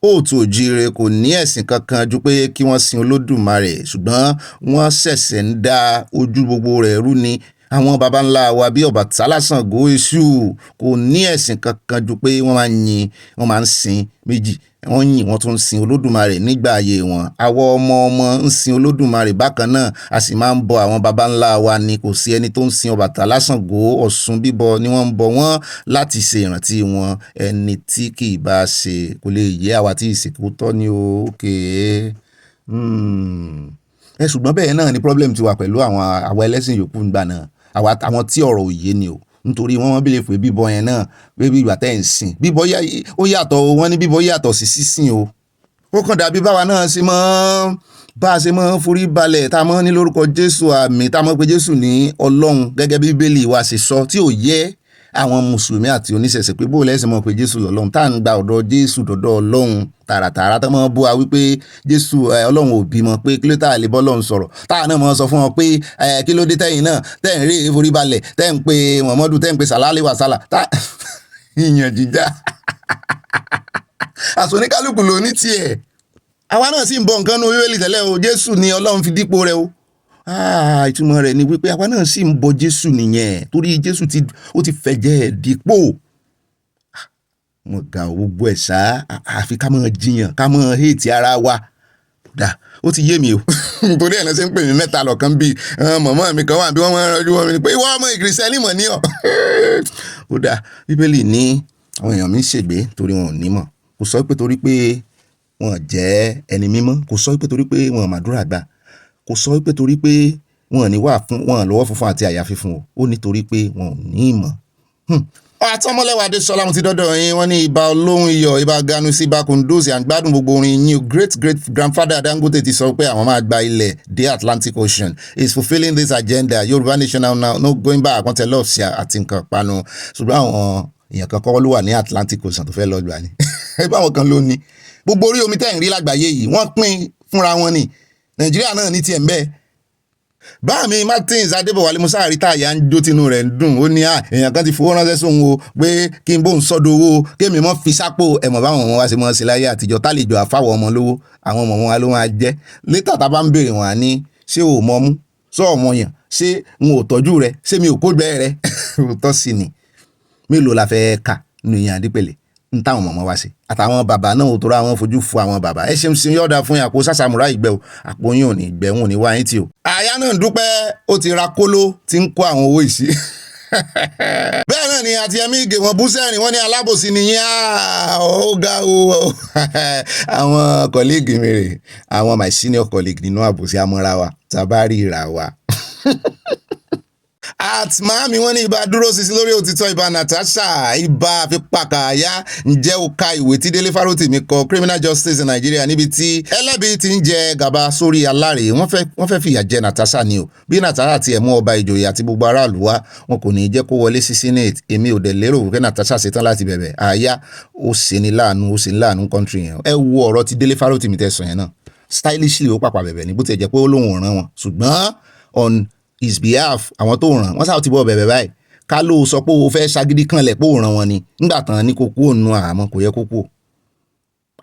òòtù òjire kò ní ẹ̀sìn kankan ju pé kí wọ́n sin Olódùmarè ṣùgbọ́n wọ́n ṣẹ̀ṣẹ̀ ń dá ojú gbogbo rẹ̀ rú ni àwọn baba ńlá wa bí Ọbàtálá Ṣàngó Èṣù kò ní ẹ̀sìn kankan ju pé wọ́n máa ń sin méjì wọ́n yìn wọ́n tún ń sin Olódùmarè nígbà ayé wọn àwọn ọmọ ń sin Olódùmarè bákan náà a sì máa ń bọ àwọn baba ńlá wa ni kò sí ẹni tó ń sin Ọbàtálá Ṣàngó Ọ̀ṣun bíbọ ni wọ́n ń bọ wọ́n láti ṣe ìrántí wọn ẹni tí kì í bá ṣe kò lè yé àwa tí ìsìnkú tọ́ ni o òkè ṣùgbọ́n bẹ́ẹ̀ náà ni problem ti wà pẹ̀lú àwọn ẹlẹ́sìn yòókù ńgbà náà àwọn tí ọ̀rọ̀ òye ni o nítorí wọ́n bèèrè pé bíbọ yẹn náà pé bí ìgbà tẹ́ ń sìn bíbọ ó yàtọ̀ wọ́n ní bíbọ yàtọ̀ sí sísìn o ó kàn dàbí báwa náà ṣe bá a ṣe mọ́ forí balẹ̀ tá a mọ́ ní lórúkọ Jésù àmì tá a mọ́ pé Jésù ní Ọlọ́run gẹ́gẹ́ bí Bíbélì wa ṣe sọ tí ò yẹ àwọn mùsùlùmí àti oníṣẹ̀ṣẹ̀ pé bó lẹ́sìn mọ́ pé Jésù lọ́lọ́run tá à ń gba ọ̀dọ̀ Jésù dọ̀dọ̀ Ọlọ́run tààràtààrà tó mọ́ bú wa wípé Jésù Ọlọ́run ò bímọ pé kí ló tà lè bọ́ Ọlọ́run sọ̀rọ̀ táà náà mọ́ sọ fún wọn pé kí ló dé tẹ́yìn náà tẹ́ ń rí forí balẹ̀ tẹ́ ń pe Muhammadu tẹ́ ń pe sàlálì wàsálà ìyàn jíjà àsọ̀níkálùkù ló ní tiẹ̀ àwa náà sì ń bọ nǹkan ní Bíbélì tẹ́lẹ̀ o Jésù ni Ọlọ́run fi dípò rẹ̀ o ìtumọ̀ rẹ̀ ni wípé àwa náà sì ń bọ Jésù nìyẹn torí Jésù ó ti fẹ̀jẹ̀ dípò mo ga gbogbo ẹ̀ sá àfi ká mọ̀ jiyàn ká mọ̀ hate ara wa dà ó ti yé mi o nítorí ẹ̀ náà ṣe ń pè mí mẹ́ta lọ́kàn bíi mọ̀mọ́ mi kan wà bí wọ́n máa ń rọjú wọn ni pé ìwọ ọmọ ìkìrìsìtẹ́nì mọ̀ ní ọ̀ ó dà Bíbélì ní àwọn èèyàn mi ń ṣègbé torí wọn ò ní mọ̀ kò sọ pé torí pé wọn jẹ́ ẹni mímọ́ kò sọ pé torí pé wọn màdúrà gbà kò sọ pé torí pé wọn ní wà fún wọn lọ́wọ́ funfun àti àyà fífún o ó nítorí pé wọn ò ní ìmọ̀ àtọmọlẹ́wà Adéṣọlá mo ti dọ́dọ̀ yín wọ́n ní ibà olóhùn iyọ̀ ibà Ganusi ibà Kòndóòsì àgbádùn gbogbo orin yín great grandfather Dangote ti sọ pé àwọn máa gba ilẹ̀ dé Atlantic Ocean is fulfilling this agenda Yorùbá nation now no going back wọ́n tẹ lọ́ọ̀sì àti nǹkan panu ṣùgbọ́n àwọn èèyàn kan kọ́ ló wà ní Atlantic Ocean tó fẹ́ lọ́ọ́ gbà ní ẹgbẹ́ àwọn kan ló ní gbogbo orí omi tẹ́ ń rí lágbàáyé yìí wọ́n pín fúnra wọn ni Nàìjíríà náà ní tiẹ̀ ń bẹ́ẹ̀ báàmí Martins Adébọ̀wálé Musa àríta àyà ń jó tinú rẹ̀ ń dùn ó ní èèyàn kan ti fowó ránṣẹ́ sóhun o pé kí n bó ń sọ́dọ̀ owó kémi mọ́ fi sápò ẹ̀mọ̀ báwọn ọmọ wa ṣe mọ́ sí láyé àtijọ́ tálejò àfáwọ̀ ọmọ lówó àwọn ọmọ wa ló máa jẹ́ létà tá a bá ń béèrè wọn ní ṣé o mọ mú sọ ọmọ yàn ṣé n ò tọ́jú rẹ ṣé mi ò kó gbẹ́ rẹ òótọ́ sí ni mélòó la fẹ́ kà nínú ìyàn àdípẹ̀lẹ̀ ń táwọn ọmọ wa ṣe àtàwọn bàbá náà ò tó ra wọn fojú fún àwọn bàbá ẹ ṣeun sí yọ̀ọ̀dà fún àpò sàṣàmùrà ìgbẹ́ o àpò yín ò ní ìgbẹ́ wọn ò ní wá yín tì o. àyà náà dúpẹ́ ó ti ra kóló tí ń kó àwọn owó ìsí. bẹ́ẹ̀ náà ni àti ẹ̀mí ìgè wọn bú sẹ́rìn wọ́n ní alábòsí nìyẹn ó ga o. àwọn kọ́líìgì mi rè àwọn my senior colleague nínú àbòsí amọ́ra wa tàbárí ìrà wa. Màámi wọ́n ní ibà dúró sísí lórí òtítọ́ ibà Natasha ibà fipákàyà ǹjẹ́ o ka ìwé tí Délé Fárótìmí kọ Criminal Justice in Nigeria níbi tí ẹlẹ́bi ti ń jẹ gàba sórí aláre wọ́n fẹ́ fìyà jẹ Natasha ni o bí Natasha ti ẹ̀ mú ọba ìjòyè àti gbogbo aráàlú wá wọn kò ní jẹ́ kó wọlé sí Senate èmi ò dẹ̀ lérò wípé Natasha ṣetán láti bẹ̀bẹ̀ àyà ó ṣe ní láàánú country yẹn ẹ wo ọ̀rọ̀ tí Délé Fárótìmí tẹ̀ sọ yẹn náà stylishly ó pàpà bẹ̀bẹ̀ ní bó ti jẹ́ pé ó lóun ràn wọn ṣùgbọ́n on his behalf àwọn tó ràn wọ́n sáà ti bọ́ bẹ̀bẹ̀ báyìí ká ló sọ pé o fẹ́ ṣagídí kanlẹ̀ pé ó ràn wọn ni nígbà tán ní kó kú òun àmọ́ kò yẹ kó kú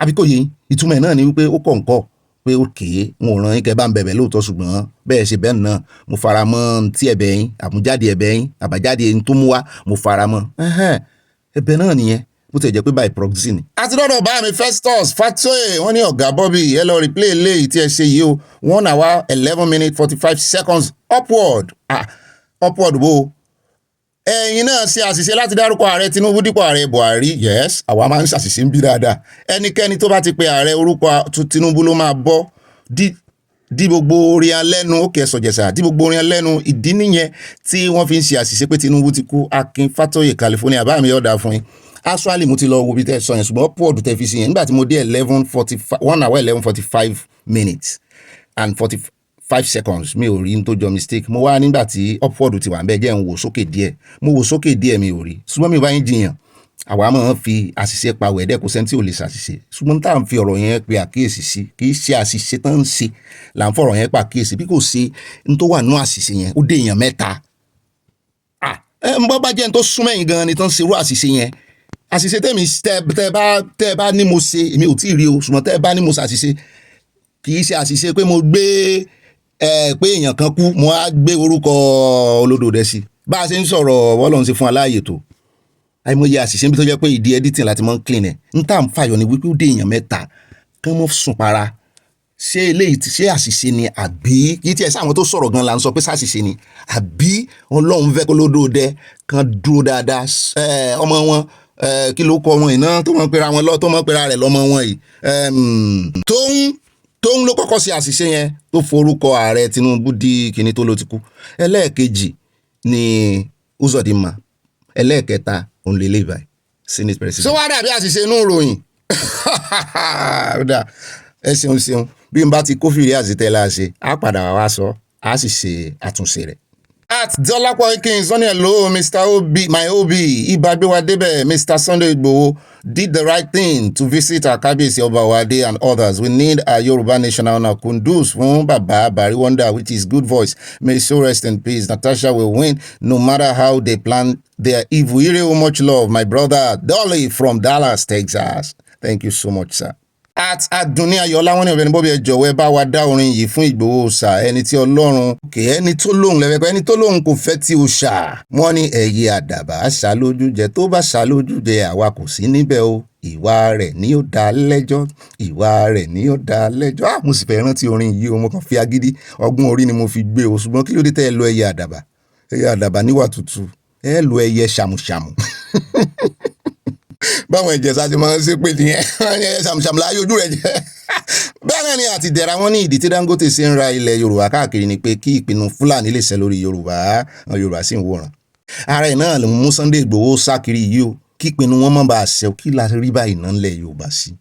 àbí kò yẹ ìtumọ̀ náà ni wípé ó kọ̀ǹkọ̀ pé òkè n ò ràn yín kẹ́ bá ń bẹ̀bẹ̀ lóòótọ́ ṣùgbọ́n bẹ́ẹ̀ ṣe bẹ́ẹ̀ náà mo fara mọ́ tí ẹ̀bẹ̀ yín àmújáde ẹ̀bẹ̀ yín àbájáde yín tó mú wá mo fara mọ́ ẹ̀bẹ̀ náà nìyẹn bó ti jẹ́ pé by proxy ni. àti lọ́dọ̀ bá mi Festus Fatoye wọ́n ní ọ̀gá Bobby ẹ lọ replay eléyìí tí ẹ ṣe yìí o 1 hour 11 minutes 45 seconds upward upward bó ẹ̀yin náà ṣe àṣìṣe láti dárúkọ ààrẹ Tinubu dípò ààrẹ Buhari yes àwa máa ń ṣàṣìṣe ń bí dáadáa ẹnikẹ́ni tó bá ti pe ààrẹ orúkọ Tinubu ló máa bọ́ dí gbogbo orin alẹ́nu ó kẹ́ sọ̀jẹ̀sà dí gbogbo orin alẹ́nu ìdí nìyẹn tí wọ́n fi ń ṣe àṣìṣe pé Tinubu ti kú Akin Fatoye California bá mi ọ̀dà fún yín actually mo ti lọ wo bí tẹ́ sọ yẹn ṣùgbọ́n upward tẹ́ fi sí yẹn nígbà tí mo dé 1 hour 11:45 minutes and 45 seconds mi ò rí n tó jọ mistake mo wá nígbà tí upward ti wà ń bẹ́ẹ̀ jẹ́ ń wò sókè díẹ̀ mo wò sókè díẹ̀ mi ò rí ṣùgbọ́n mi ò bá yín jiyàn àwa máa ń fi àṣìṣe pa wẹ̀dẹ́ kò sẹ́ni tí ò lè ṣàṣìṣe ṣùgbọ́n tá à ń fi ọ̀rọ̀ yẹn pe àkíyèsí sí kì í ṣe àṣìṣe tán ń ṣe là ń fọ̀rọ̀ yẹn pa àkíyèsí bí kò ṣe n tó wà nú àṣìṣe yẹn ó dé èèyàn mẹ́ta ń bọ́ bá jẹ́ n tó súnmẹ́yìn gan ni tán ṣerú àṣìṣe yẹn àṣìṣe tẹ́mi tẹ́ bá ní mo ṣe èmi ò tí ì rí o ṣùgbọ́n tẹ́ bá ní mo ṣàṣìṣe kì í ṣe àṣìṣe pé mo gbé pé èèyàn kan kú mo á gbé orúkọ olódò rẹ̀ sí bá a ṣe ń sọ̀rọ̀ Ọlọ́run ṣe fún aláàyè tó àìmọye àṣìṣe bí tó jẹ́ pé ìdí editing láti mọ́ ń clean ẹ̀ ń tà ń fàyọ ní wípé ó dé èèyàn mẹ́ta kán mọ́ sùn para ṣé eléyìí ṣé àṣìṣe ni àbí kì í tiẹ̀ sáwọn tó sọ̀rọ̀ gan la ń sọ pé ṣàṣìṣe ni àbí Ọlọ́run fẹ́ kó lódò dẹ kan dúró dáadáa ọmọ wọn kí ló kọ wọn iná tó mọ̀ pera wọn lọ tó mọ̀ pera rẹ̀ lọ́mọ wọn yìí tóun ló kọ́kọ́ ṣe àṣìṣe yẹn tó forúkọ ààrẹ Tinubu di kíní tó ló ti kú ẹlẹ́ẹ̀kejì ni Uzodinma ẹlẹ́ẹ̀kẹta òun lè lè báyìí Senate President. sọ wá dàbí àṣìṣe inú ìròyìn ẹ ṣeun bí n bá ti kófìrí àṣetẹ́lá ṣe á padà wá sọ á sì ṣe àtúnṣe rẹ̀. At Dolapo Ekins, on hello, Mr. Obi, my Obi, Ibagbewadebe, Mr. Sunday Igboho did the right thing to visit our Kabiyesi Obawade and others. We need a Yoruba national now. Kunduz fún Baba Bari Wonder, which is good voice. May so rest in peace. Natasha will win no matter how they plan their evil. Ire much love, my brother Dolly from Dallas, Texas. Thank you so much, sir. At Adunni Ayọ̀lá wọ́n ní ọ̀bẹ̀ni Bobby ẹ jọ̀wọ́ ẹ bá wa dá orin yìí fún Ìgbòho ṣá ẹni tí Ọlọ́run kè ẹni tó lóhùn lẹ́fẹ̀ẹ́ ẹni tó lóhùn kò fẹ́ tí o ṣá wọ́n ní ẹyẹ àdàbà ṣá lójú jẹ tó bá ṣá lójú jẹ àwa kò sí níbẹ̀ o ìwà rẹ̀ ni ó dá lẹ́jọ́ ìwà rẹ̀ ni ó dá lẹ́jọ́ mo sì fẹ́ rántí orin yìí o mo kàn fi agídí ọgbọ́n orí ni mo fi gbé o ṣùgbọ́n kí ló dé tẹ́ ẹ lo ẹyẹ àdàbà níwà tútù ẹ lo ẹyẹ ṣàmùṣàmù báwọn ìjẹsà ti máa ń ṣe pé nìyẹn ẹyẹ ṣàmùṣàmù láyé ojú rẹ̀ jẹ́ bẹ́ẹ̀ náà ni àti dẹ̀ra wọn ní ìdí tí Dangote ṣe ń ra ilẹ̀ Yorùbá káàkiri ni pé kí ìpinnu Fúlàní lè ṣẹ lórí Yorùbá Yorùbá sì ń wòran ààrẹ náà ló mú Sunday Igboho sákiri yìí o kí ìpinnu wọn má bàa ṣẹ kí la rí báyìí náà ńlẹ̀ Yorùbá sí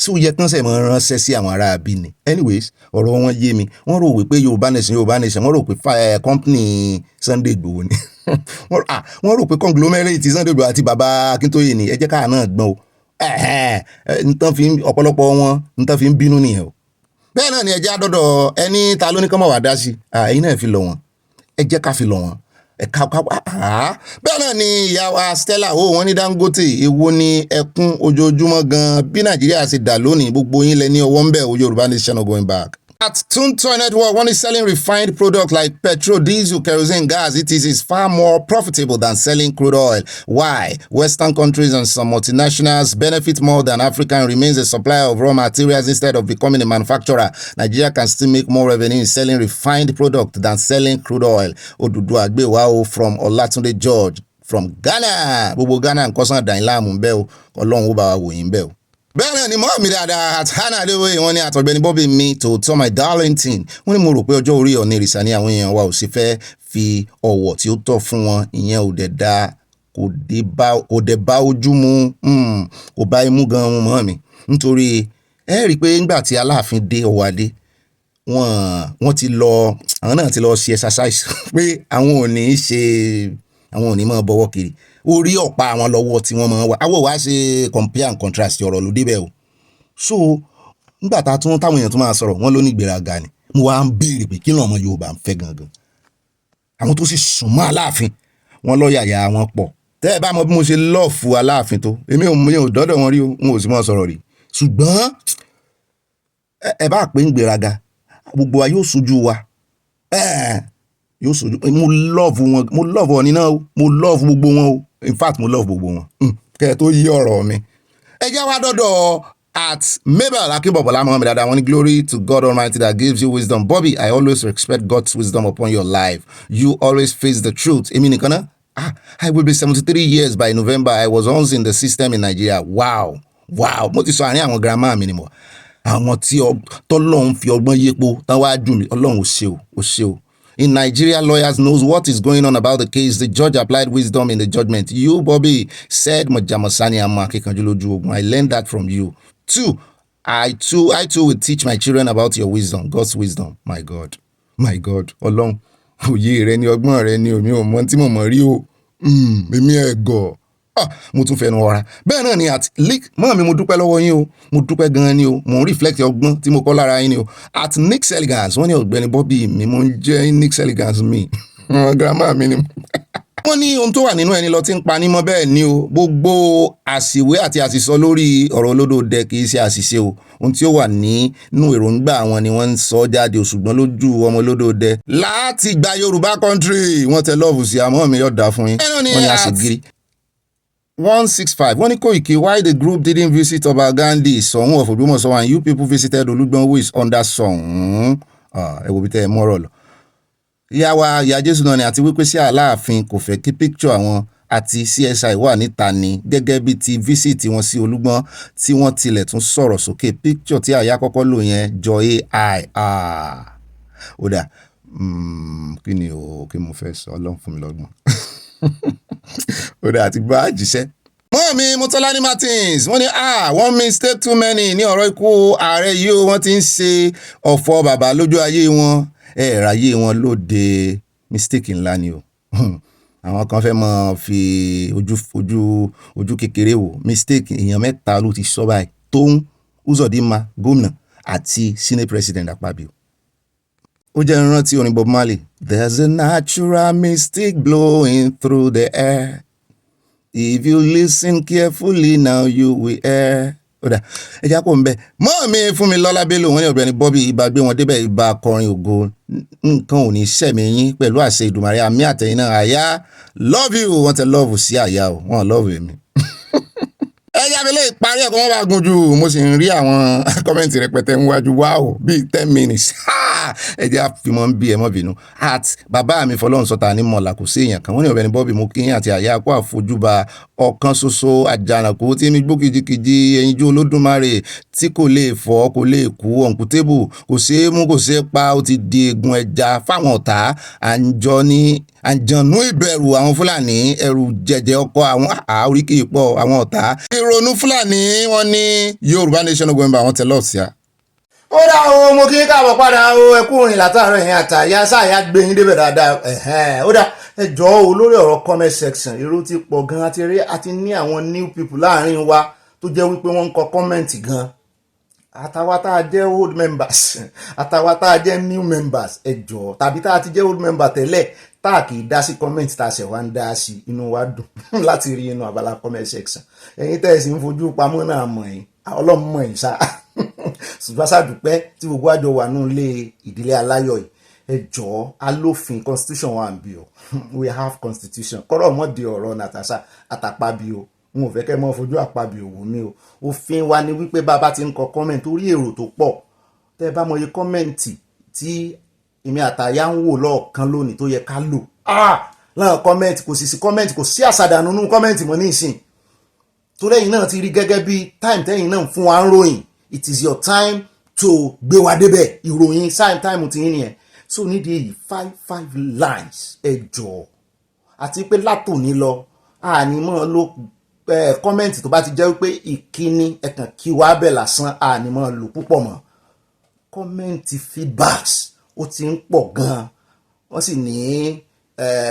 ó yẹ kán sẹ̀ mọ́ ránṣẹ́ sí àwọn ará abí ni anyways ọ̀rọ̀ wọn yé mi wọ́n rò wípé Yorùbá nation wọ́n rò pé company Sunday Igboho ni wọ́n rò pé conglomerate Sunday Igboho àti bàbá Akíntóyè ni ẹ jẹ́ káà náà gbọ́n o ọ̀pọ̀lọpọ̀ wọn nǹkan fi ń bínú nìyẹn o bẹ́ẹ̀ náà ni ẹ jẹ́ àdọ́dọ̀ ẹni ta ló ní kọ́ mọ̀ wá dá sí ẹ̀yin náà fi lọ wọn ẹ jẹ́ ká fi lọ wọn bẹ́ẹ̀ náà ni ìyá wa Stella wọ́n ní Dangote èwo ni ẹkún ojoojúmọ́ gan bí Nàìjíríà ṣe dà lónìí gbogbo yín lẹ ní ọwọ́ ń bẹ̀ Yorùbá nation not going back. At Tunto Network, one is selling refined products like petrol, diesel, kerosene, gas. It is far more profitable than selling crude oil. Why? Western countries and some multinationals benefit more than Africa and remains a supplier of raw materials instead of becoming a manufacturer. Nigeria can still make more revenue in selling refined products than selling crude oil. Odudu Agbewa from Olatunde George from Ghana. Gbogbo Ghana nǹkan sàn dàn láàmú bẹ́ẹ̀ o. Ọlọ́run ó bá wa wò yín bẹ́ẹ̀ o. Bẹ́ẹ̀ náà ni mọ́ mi dáadáa at Hannah Adéwòye wọ́n ní at Ọ̀gbẹ́ni Bobby mi tòótọ́ my darlington wọ́n ní mo rò pé ọjọ́ orí ọ̀nà ìrìsà ní àwọn èèyàn wa ò sì fẹ́ fi ọ̀wọ̀ tí ó tọ́ fún wọn ìyẹn ò dẹ̀ da kò dẹ̀ bá ojú mu kò bá imú gan mọ́ mi nítorí ẹ rí i pé nígbà tí Aláàfin dé Ọ̀wádé wọ́n ti lọ àwọn náà ti lọ ṣe exercise pé àwọn ò ní máa bọ̀wọ̀ kiri orí ọ̀pá àwọn lọ́wọ́ tí wọ́n máa wà àwọ̀ wá ṣe compare and contrast ọ̀rọ̀ ló débẹ̀ o so nígbà táwọn èèyàn tún máa sọ̀rọ̀ wọ́n ló ní ìgbéraga ni mo wá ń béèrè pé kí ni ọmọ Yorùbá ń fẹ́ gangan àwọn tó sì sùn mọ́ Aláàfin wọ́n lọ́yàyà wọn pọ̀ tẹ́ ẹ bá mọ bí mo ṣe lọ́ọ̀fù Aláàfin tó èmi ò dọ́dọ̀ wọn rí o wọn ò sì mọ́ sọ̀rọ̀ rí ṣùgbọ́n ẹ bá pè ń gbéraga gbogbo wa yóò sojú wa yóò sojú mo love wọn nínú mo love gbogbo wọn o in fact mo love gbogbo wọn kẹ́ tó yí ọ̀rọ̀ mi ẹ jẹ́ wá dọ́dọ̀ at Mabel Akínbọ̀bọ̀lá Muhammed dada wọ́n ní glory to God Almighty that gives you wisdom. Bobby, I always respect God's wisdom upon your life. You always face the truth. Èmi nìkan náà I will be 73 years by November. I was once in the system in Nigeria. Wow mo ti sọ àárín àwọn grandma mi ni mo àwọn tí tọ́lọ́run fi ọgbọ́n yépo tán wá dùn mí Ọlọ́run ò ṣe o. In Nigeria, lawyers knows what is going on about the case. The judge applied wisdom in the judgment. You, Bobby, said Majamasani Amakekanjuloju Ogun. I learned that from you. 2, I too will teach my children about your wisdom, God's wisdom. My God. Ọlọ́run, òye rẹ ni ọgbọ́n rẹ ni omi ò mọ̀ tí mo mọ̀ rí o. Èmi ẹ̀gọ́. Mo tún fẹnu ọ̀ra bẹ́ẹ̀ náà ni at leak mọ́ mi mo dúpẹ́ lọ́wọ́ yín o mo dúpẹ́ gan-an ni o mo ń reflect ọgbọ́n tí mo kọ́ lára yín ni o at Nick's Elegance wọ́n ní Ọ̀gbẹ́ni Bobby mi mo ń jẹ́ Nick's Elegance mi grandma mi ni wọ́n ní ohun tó wà nínú ẹni lọ tí ń pa ní mọ́ bẹ́ẹ̀ ni o gbogbo àṣìwé àti àṣìsọ lórí ọ̀rọ̀ olódòdẹ kì í ṣe àṣìṣe o ohun tí ó wà nínú èròǹgbà wọn ni wọ́n ń sọ jáde o ṣùgbọ́n lójú ọmọ olódòdẹ láti gba Yorùbá country wọ́n tẹ lọ́ọ̀fù sí àmọ́ mi yóò dá fún yín wọ́n ní àṣìgírí 165 wọ́n ní Koiki why the group didn't visit Ọba Gandhi Ṣọ̀ún of Ògbómọ̀ṣọ́ and you people visited Olúgbọ́n who is under Ṣọ̀ún ẹ wo bí tẹ́ ẹ mọ́rọ̀ lọ. ìyá Jésù náà ni àti wípé sí Aláàfin kò fẹ́ kí picture àwọn àti CSI wà níta ni gẹ́gẹ́ bí ti visit wọn sí Olúgbọ́n tí wọ́n tilẹ̀ tún sọ̀rọ̀ sókè picture tí àyà kọ́kọ́ lò yẹn jọ AI ó dà kí ni mo fẹ́ sọ Ọlọ́run fún mi lọ́gbọ́n ó dà àti bá àjíṣẹ́. Mọ́mí Mọ́tọ́láni Martins wọ́n ní one mistake too many ní ọ̀rọ̀ ikú ààrẹ yìí o wọ́n ti ń ṣe ọ̀fọ̀ bàbá lójú ayé wọn ráyé wọn lóde mistake ńlá ni o àwọn kan fẹ́ mọ́ fi ojú kékeré wò mistake èèyàn mẹ́ta ló ti sọ báyìí Tóun Uzodinma gómìnà àti senate president Akpabio. Ó jẹ́ ìrántí orin Bob Marley. There's a natural mystic blowing through the air. If you listen carefully now you will hear. Ó dà ẹ jẹ́ kó ń bẹ. Mọ́ọ̀mí Fúnmilọ́lá Bello wọ́n ní Ọ̀gbẹ́ni Bobby ibà gbé wọn débẹ̀ ibà akọrin ògo nǹkan ò ní sẹ̀mí yín pẹ̀lú àṣẹ Ìdùmarè àmì àtẹ̀yìn náà àyà love you wọ́n tẹ love sí àyà o wọ́n love èmi. Ẹ̀yà mi lè parí ẹ̀kọ́ wọn bá gun jù mo sì ń rí àwọn kọ́mẹ́ǹtì rẹpẹtẹ níwájú wow bíi 10 minutes ẹ̀jẹ̀ àfimọ́ ń bí ẹ̀mọ́ bínú at bàbá mi fọlọ́run sọ́ta ní mọ̀lá kò sí èèyàn kan wọ́n ní Ọ̀gbẹ́ni Bobby mo kíyìn àti àyà kó àfojúba ọ̀kan ṣoṣo àjànàkú tí mi gbó kìjikìji ẹyinjú Olódùmarè tí kò lè fọ́ kò lè kú ọ̀nkútébù kò ṣeé mú kò ṣeé pa ó ti di egun ẹja fáwọn ọ̀tá àǹjọ̀nú ìbẹ̀rù àwọn Fúlàní ẹ̀rù jẹ̀jẹ̀ ọkọ̀ àwọn oríkì pọ̀ àwọn ọ̀tá ìrònú Fúlàní wọ́n ní Yorùbá nation not going back wọ́n tẹ lọ́ọ̀sì à. Ó dá o mo kí káàbọ̀ padà o ẹkú rìn látàárọ̀ ẹ̀yìn àtàyà sáàyà gbé yín débẹ̀ dáadáa ó dá ẹjọ́ o lórí ọ̀rọ̀ comment section èrò ti pọ̀ gan àti ní àwọn new people láàrin wa tó jẹ́ wípé wọ́n ń kọ comment gan àtàwa tá a jẹ́ old members àtàwa tá a jẹ́ new members ẹ jọ̀ọ́ tàbí tá a ti jẹ́ old member tẹ́lẹ̀ tá a kì í dá sí comment tá a ṣẹ̀ wá ń dá sí inú wa dùn láti rí inú abala comment section ẹ̀yin tẹ́ ẹ sì ń fojú pamọ́ náà mọ̀ yín ọlọ́run mọ̀ yín sá ṣùgbọ́n sàdúpẹ́ tí gbogbo àjọ wà nínú ilé ìdílé aláyọ̀ yìí ẹ jọ̀ọ́ alófin constitution wa ń bí o we have constitution kọ́rọ̀ mọ́ di ọ̀rọ̀ Natasha àtàpábí o n ò fẹ́ kẹ́ mọ́ fojú àpábí òwò mi o òfin wa ni wípé bàbá ti ń kọ comment orí èrò tó pọ̀ tẹ́ bá mọ iye kọ́mẹ̀ntì tí èmi àtàyà ń wò lọ́ọ̀kan lónìí tó yẹ ká lò láwọn kọ́mẹ̀ntì kò sì sí kọ́mẹ̀ntì kò sí àṣàdànù nínú kọ́mẹ̀ntì mọ́ ní ìsìn tó lẹ́yìn náà ti rí gẹ́gẹ́ bí time tẹ́yìn náà fún wa ń ròyìn it is your time to gbé wa débẹ̀ ìròyìn time ti yín nìyẹn so nídìí èyí 5 lines ẹ jọ̀ọ́ àti pé látòní lọ àní mọ́ ló kọ́mẹ̀ntì tó bá ti jẹ́ wípé ìkíní ẹ̀kàn kí wá bẹ̀ lásán àní mọ́ lò púpọ̀ mọ́ kọ́mẹ̀ntì feedbacks ó ti ń pọ̀ gan-an wọ́n sì ní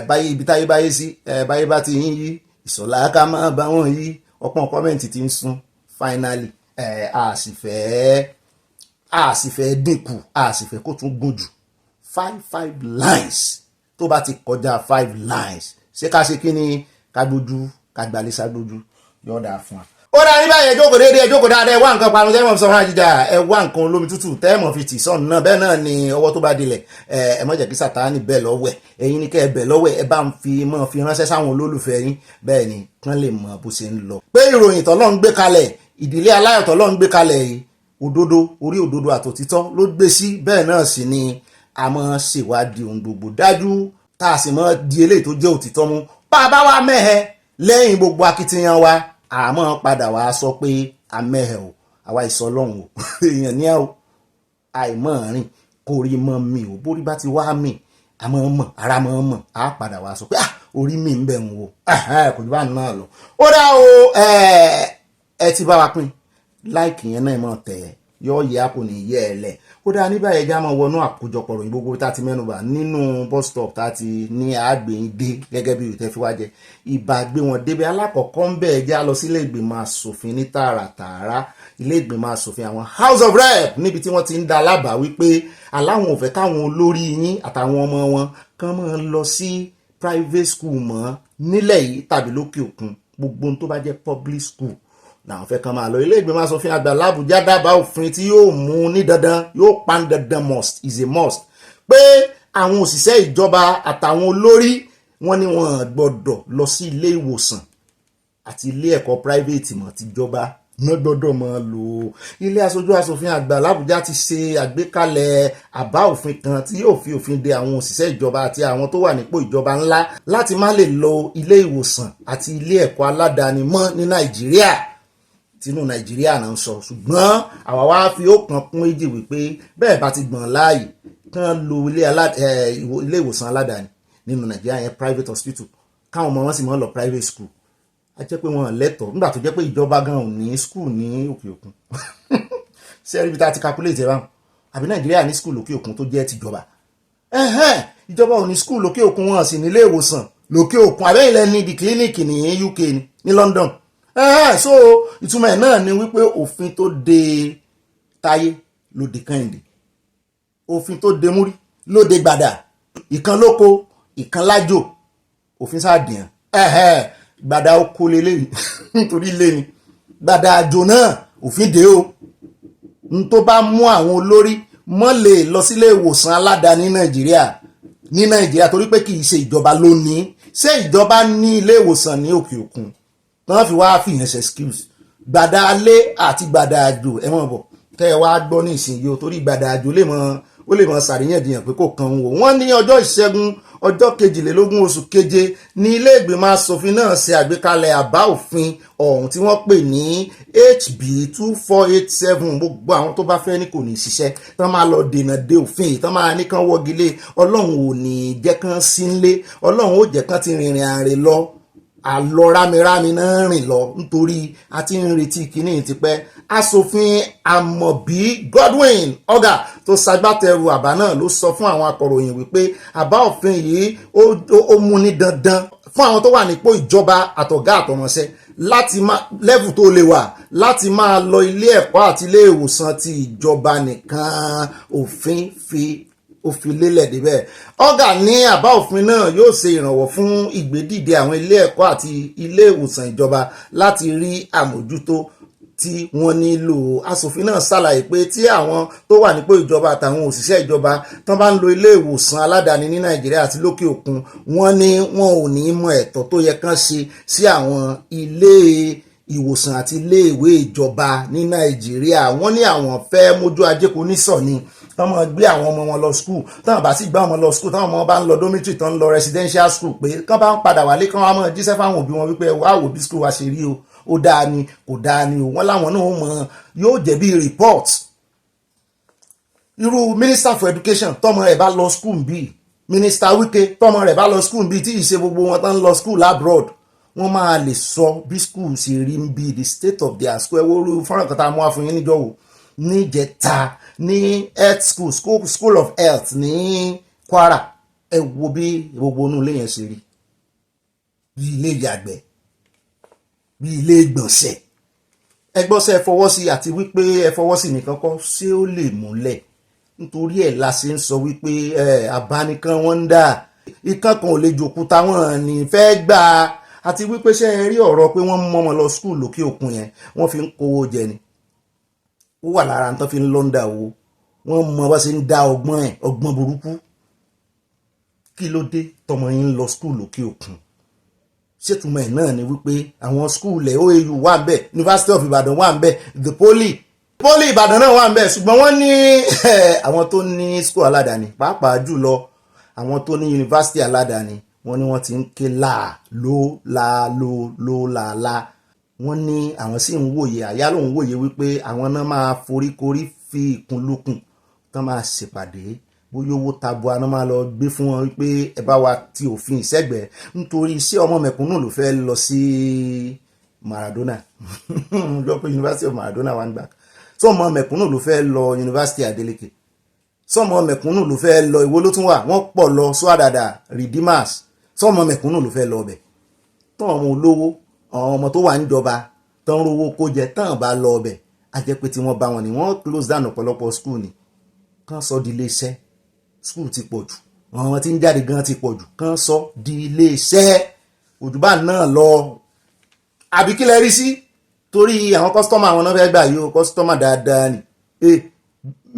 báyé ibi táyé báyé sí báyé bá ti yín yí ìsọ̀lá ká máa bá wọn yí ọ̀pọ̀ kọ́mẹ̀ntì ti ń sún finally a sì fẹ́ dínkù a sì fẹ́ kó tún gùn jù 5 lines tó bá ti kọjá 5 lines ṣé ká ṣe kí ni ká gbójú ká gbalẹ̀ ságbójú yọ̀ọ̀dà fún wa. ó dá nígbà yẹn jókòó déédéé jókòó dáadáa ẹ wá nǹkan parun tẹ́mọ̀ sọ fún àjíjà ẹ wá nǹkan olómi tútù tẹ́mọ̀ fi tì sọ́ọ̀nù náà bẹ́ẹ̀ náà ni ọwọ́ tó bá dilẹ̀ ẹ má jẹ́ kí Sátánì bẹ́ẹ̀ lọ́wọ́ ẹ̀yin ni kẹ́ ẹ bẹ̀ lọ́wọ́ ẹ bá ń fi ránṣẹ́ sáwọn olólùfẹ́ yín bẹ́ẹ̀ ni kán lè mọ bó ṣe ń lọ. pé ìròyìn tọ́lọ́run gbé kalẹ̀ ìdílé aláyọ̀ tọ́lọ́run gbé kalẹ̀ yìí òdodo orí òdodo àtòtítọ́ ló gbé sí bẹ́ẹ̀ náà sì ni a máa ṣèwádìí ohun gbogbo dájú tá a sì máa di eléyìí tó jẹ́ òtítọ́ mú bá a bá wá mẹ́hẹ lẹ́yìn gbogbo akitiyan wa àmọ́ padà wá sọ pé a mẹ́hẹ o àwa ìsọlọ́run o èèyàn ní ẹ o àìmọ̀ rìn kò rí mọ́ mi o bórí bá ti wá mi àmọ́ mọ̀ ara mọ́ mọ̀ á padà wá sọ pé orí mi ń bẹ̀ ń wo kò ní bá náà lọ. ó dá o ẹ ti bá wa pín láìkì yẹn náà mọ̀ tẹ̀ yọ yẹ kò ní yẹ ẹ lẹ̀ ó dáa níbà yẹn já máa wọnú àkójọpọ̀ ròyìn gbogbo tá a ti mẹ́nubà nínú bus stop tá a ti ní àgbẹ̀yìn dé gẹ́gẹ́ bí ìtẹ́ fi wá jẹ ìbàgbé wọn débi alákọ̀ọ́kọ́ ń bẹ̀ já lọ sí ilé ìgbìmọ̀ asòfin ní tààràtààrà ilé ìgbìmọ̀ asòfin àwọn House of Rep níbi tí wọ́n ti ń da alábàá wípé aláwọn ò fẹ́ káwọn olórí yín àtàwọn ọmọ wọn kàn máa lọ sí private school mọ́ nílẹ̀ yìí tàbí lókè òkun gbogbo ohun tó bá jẹ́ public school làwọn fẹ́ kàn máa lọ ilé ìgbìmọ̀ asòfin àgbà l'Àbújá dábàá òfin tí yóò mú ní dandan yóò pan dandan must is a must pé àwọn òṣìṣẹ́ ìjọba àtàwọn olórí wọn ni wọn gbọ́dọ̀ lọ sí ilé ìwòsàn àti ilé ẹ̀kọ́ private mọ́ tìjọba náà gbọ́dọ̀ máa lò ilé aṣojú asòfin àgbà l'Àbújá ti ṣe àgbékalẹ̀ àbá òfin kan tí yóò fi òfin de àwọn òṣìṣẹ́ ìjọba àti àwọn tó wà nípò ìjọba ńlá láti má lè lọ ilé ìwòsàn àti ilé ẹ̀kọ́ aládàáni mọ́ ní Nàìjíríà tínú Nàìjíríà náà ń sọ ṣùgbọ́n àwa wá fi ó kan kún èjì wípé bẹ́ẹ̀ bá ti gbọ̀n láàyè kán lo ilé ìwòsàn aládàáni nínú Nàìjíríà yẹn private hospital káwọn ọmọ wọn sì mọ́ lọ private school a jẹ́ pé wọn lẹ́tọ̀ọ́ nígbà tó jẹ́ pé ìjọba gan ò ní school ní òkè òkun ṣé ẹ̀rí bí tá a ti calculate ẹ̀ báwọn àbí Nàìjíríà ní school lókè òkun tó jẹ́ tìjọba ìjọba ò ní school lókè òkun wọn sì ní ilé ìwòsàn lókè òkun àbẹ́yìn lẹ́ni the clinic ní UK ní London so ìtumọ̀ ẹ̀ náà ni wípé òfin tó de Táyé ló de Kẹ́hìndé òfin tó de Múrí ló de Gbàdà ìkan lóko ìkan lájò òfin sáàdìyàn Gbàdà oko lélẹ́yìn nítorí lé ni Gbàdà àjò náà òfin dé o n tó bá mú àwọn olórí mọ́ lè lọ sílé ìwòsàn aládàáni ní Nàìjíríà torí pé kì í ṣe ìjọba ló ní ṣé ìjọba ní ilé ìwòsàn ní òkè òkun wọ́n fi wá fìyàn ṣe skills Gbàdà alé àti Gbàdà àjò ẹ mọ̀ bọ̀ tẹ́ ẹ wá gbọ́ ní ìsinyìí o torí Gbàdà àjò ó lè mọ sàríyànjiyàn pé kò kan wò wọ́n ní ọjọ́ ìṣẹ́gun ọjọ́ 22 oṣù keje ní ilé ìgbìmọ̀ asòfin náà ṣe àgbékalẹ̀ àbá òfin ọ̀hún tí wọ́n pè ní HB 2487 gbogbo àwọn tó bá fẹ́ ní kò ní ṣiṣẹ́ tán máa lọ dènà de òfin tán máa ní kán wọ́gilé Ọlọ́run ò ní jẹ́ kán sínlé Ọlọ́run ó jẹ́ kán ti rìnrìn àrè lọ àlọ rámirámi náà rìn lọ nítorí a ti ń retí kíní tipẹ́ asòfin Àmọ̀bí Godwin Ọ̀gá tó ṣagbátẹrù àbá náà ló sọ fún àwọn akọ̀ròyìn wípé àbá òfin yìí ó mú ní dandan fún àwọn tó wà nípò ìjọba àtọ̀gá àtọmọṣẹ́ láti máa level tó lè wà láti máa lọ ilé ẹ̀kọ́ àti ilé ìwòsàn ti ìjọba nìkan òfin fi lélẹ̀ débẹ̀. ọ̀gá ní àbá òfin náà yóò ṣe ìrànwọ́ fún ìgbédìde àwọn ilé ẹ̀kọ́ àti ilé ìwòsàn ìjọba láti rí àmójútó tí wọ́n nílò. aṣòfin náà ṣàlàyé pé tí àwọn tó wà nípò ìjọba àtàwọn òṣìṣẹ́ ìjọba tán bá ń lo ilé ìwòsàn aládàáni ní nàìjíríà àti lókè òkun wọ́n ní wọn ò ní mọ ẹ̀tọ́ tó yẹ kán ṣe sí àwọn ilé ìwòsàn àti ilé ìwé ìjọba ní nàìjíríà. wọ́n ní àwọn fẹ́ mójú ajé kò ní sọ ni tán máa gbé àwọn ọmọ wọn lọ skul tán bá sì gbá ọmọ lọ skul tán ọmọ bá ń lọ dormitory tán ń lọ residential school pé kán bá ń padà wálé kán wá mọ̀ jíṣẹ́ fáwọn òbí wọn wípé wá wò bí skul wa ṣe rí o ó dáa ni kò dáa ni o. wọ́n láwọn náà mọ̀ yóò jẹ́ bí report. irú minister for education tọmọ rẹ̀ bá lọ skul bíi minister Wike tọmọ rẹ̀ bá lọ skul bíi tí ìṣe gbogbo wọn tán lọ skul abroad wọ́n máa lè sọ bí school ṣe rí ń bí the state of their school. ẹwọ́ fọ́nrán kan tá a mú wá fún yín níjọ́ wò níjẹta ní health school of health ní Kwara. ẹ wo bí gbogbo inú ilé yẹn ṣe rí bí ilé ìyàgbẹ́ bí ilé ìgbọ̀nsẹ̀. ẹgbọ́nsẹ̀ ẹ fọwọ́ sí àti wípé ẹ fọwọ́ sí nìkan kọ́ ṣé ó lè múlẹ̀ nítorí ẹ̀ la ṣe ń sọ wípé abánikan wọ́n ń dà ikán kan ò lè jòkú táwọn ní fẹ́ gbà àti wípé ṣe rí ọ̀rọ̀ pé wọ́n mọ́ wọn lọ skul lókè òkun yẹn wọ́n fi ń kówó jẹ ni ó wà lára tán fi ń lọ́ndà owó wọ́n mọ bá ṣe ń dá ọgbọ́n burúkú. kí ló dé tọmọ yín lọ skul lókè òkun ṣètùmọ̀ ẹ̀ náà ni wípé àwọn skul ẹ̀ OAU wà ń bẹ̀ University of Ibadan wà ń bẹ̀ the Poly Ìbàdàn náà wà ń bẹ̀ ṣùgbọ́n wọ́n ní àwọn tó ní skul aládàáni pàápàá jùlọ àwọn tó ní yunifásitì aládàáni wọ́n ní wọ́n ti ń ké láà wọ́n ní àwọn sì ń wòye àyà lòun wòye wípé àwọn náà máa foríkorí fi ìkúnlùkùn tán máa ṣèpàdé bóyá owó tabua náà máa lọ gbé fún wọn wípé ẹ bá wa ti òfin ìṣẹ́gbẹ̀ẹ́ nítorí iṣẹ́ ọmọ mẹ̀kúnnù ló fẹ́ lọ sí Maradona lọ pé University of Maradona wà ń gbà sọmọ mẹ̀kúnnù ló fẹ́ lọ University Adeleke sọmọ mẹ̀kúnnù ló fẹ́ lọ ìwó ló tún wà wọ́n pọ̀ lọ sọ́àdàdà Redeemers sọmọ mẹ̀kúnnù ló fẹ́ lọ ọbẹ̀ tán ọmọ olówó àwọn ọmọ tó wà ń jọba tán rówó kó jẹ tán bá lọ ọbẹ̀ a jẹ́ pé tí wọ́n bá wọn ni wọ́n close down ọ̀pọ̀lọpọ̀ school ni kán sọ di iléeṣẹ́ school ti pọ̀ jù àwọn tí ń jáde gan ti pọ̀ jù kán sọ di iléeṣẹ́ òjúbà náà lọ àbí kí lẹ rí sí torí àwọn kọ́sítọ́mà àwọn náà fẹ́ gbà yìí o kọ́sítọ́mà dáadáa ni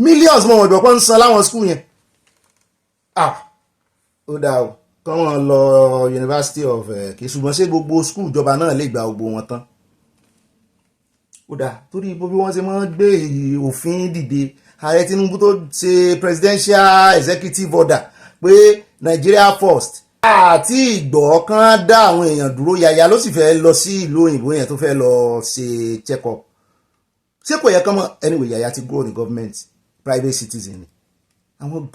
millions mọ̀ wọ́n jọ pé ń san láwọn school yẹn ó dáa o kán wọn lọ University of kì í ṣùgbọ́n ṣé gbogbo school ìjọba náà lè gba gbogbo wọn tán ó dáa torí bí wọ́n ṣe máa ń gbé òfin dìde ààrẹ Tinubu tó ṣe presidential executive order pé Nigeria first àti ìgbọ̀ kan dá àwọn èèyàn dúró yàyà ló sì fẹ́ lọ sí ìlú òyìnbó yẹn tó fẹ́ lọ ṣe check up ṣé kò yẹ kán mọ̀ anyway yàyà ti grow ní government private citizen ni àwọn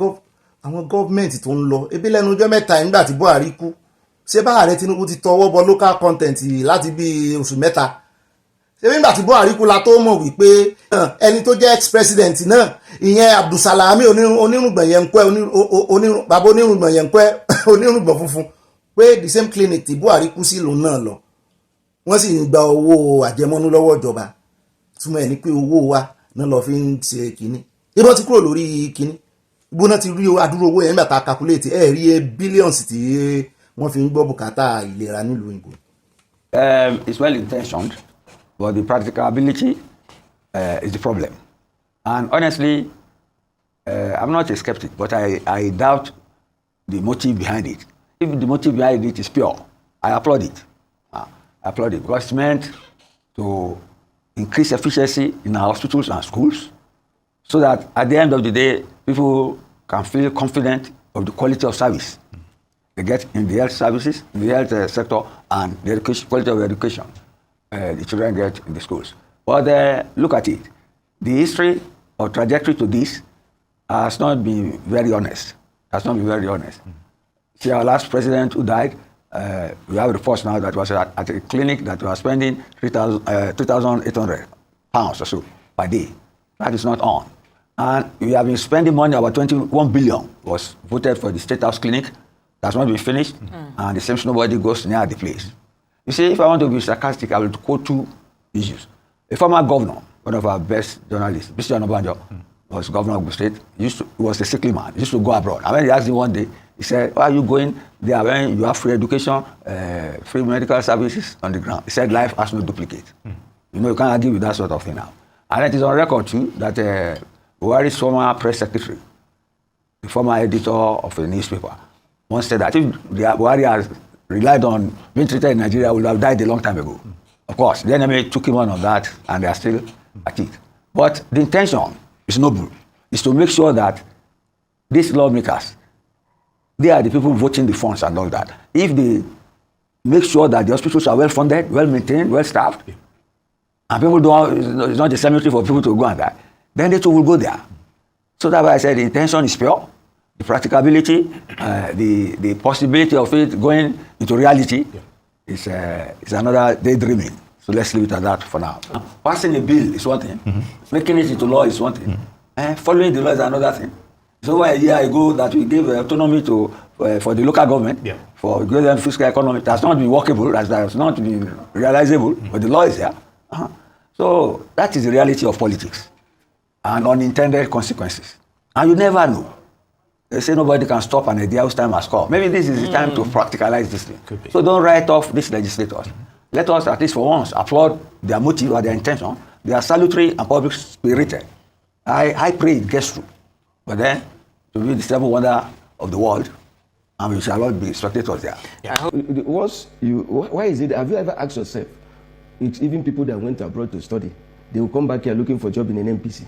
gọ́ọ̀mẹ̀ntì tó ń lọ ebi lẹ́nu ọjọ́ mẹ́ta nígbà tí Buhari kú ṣé bá ààrẹ Tinubu ti tọwọ́ bọ local content láti bí oṣù mẹ́ta ṣé nígbà tí Buhari kú la tó mọ̀ wípé ẹni tó jẹ́ ex-president náà ìyẹn Abdulsalami onírùngbọ̀n yẹn ń pẹ́ bàbá onírùngbọ̀n yẹn ń pẹ́ onírùngbọ̀n funfun pé the same clinic tí Buhari kú sí lòun náà lọ wọ́n sì ń gba owó àjẹmọ́nú lọ́wọ́ ìjọba túmọ̀ ẹ̀ ní pé owó wa náà lọ fi ń ṣe kínní ìbọn ti kúrò lórí kínní gbóná ti rí adúrú owó yẹn nígbà tá a calculate rí billions tí wọ́n fi ń gbọ́ bùkátà ìlera nílùú òyìnbó. It's well intentioned, but the practicability is the problem. And honestly, I'm not a skeptic, but I doubt the motive behind it. If the motive behind it is pure, I applaud it. I applaud it because it's meant to increase efficiency in our hospitals and schools, so that at the end of the day, people can feel confident of the quality of service they get in the health services, in the health sector, and the education, quality of education the children get in the schools. But look at it. The history or trajectory to this has not been very honest. See, our last president who died, we have reports now that was at a clinic that was spending £3,800 or so per day. That is not on. And we have been spending money, about 21 billion was voted for the State House Clinic. That's not been finished. And the same nobody goes near the place. You see, if I want to be sarcastic, I will quote two issues. A former governor, one of our best journalists, Mr. Obanjo, was governor of the state. He was a sickly man. He used to go abroad. And when he asked him one day, he said, why are you going there when you have free education, free medical services on the ground? He said, life has no duplicate. You know, you can't argue with that sort of thing now. And it is on record too that Buhari's former press secretary, the former editor of a newspaper, once said that if Buhari has relied on being treated in Nigeria, would have died a long time ago. Of course, the enemy took him on that, and they are still at it. But the intention is noble, is to make sure that these lawmakers, they are the people voting the funds and all that. If they make sure that the hospitals are well funded, well maintained, well staffed, and people don't, it's not a cemetery for people to go and die, then they too will go there. So that's why I said the intention is pure. The practicability, the possibility of it going into reality is another daydreaming. So let's leave it at that for now. Passing a bill is one thing. Making it into law is one thing. Following the law is another thing. So a year ago that we gave autonomy to for the local government, for greater fiscal economy, that's not been workable, that's not been realizable, but the law is there. So that is the reality of politics and unintended consequences. And you never know. They say nobody can stop an idea whose time has come. Maybe this is the time to practicalize this thing. So don't write off these legislators. Let us, at least for once, applaud their motive or their intention. They are salutary and public spirited. I pray it gets through. But then, to be the seventh wonder of the world, and we shall not be spectators there. Why is it, have you ever asked yourself, it's even people that went abroad to study, they will come back here looking for a job in an NPC,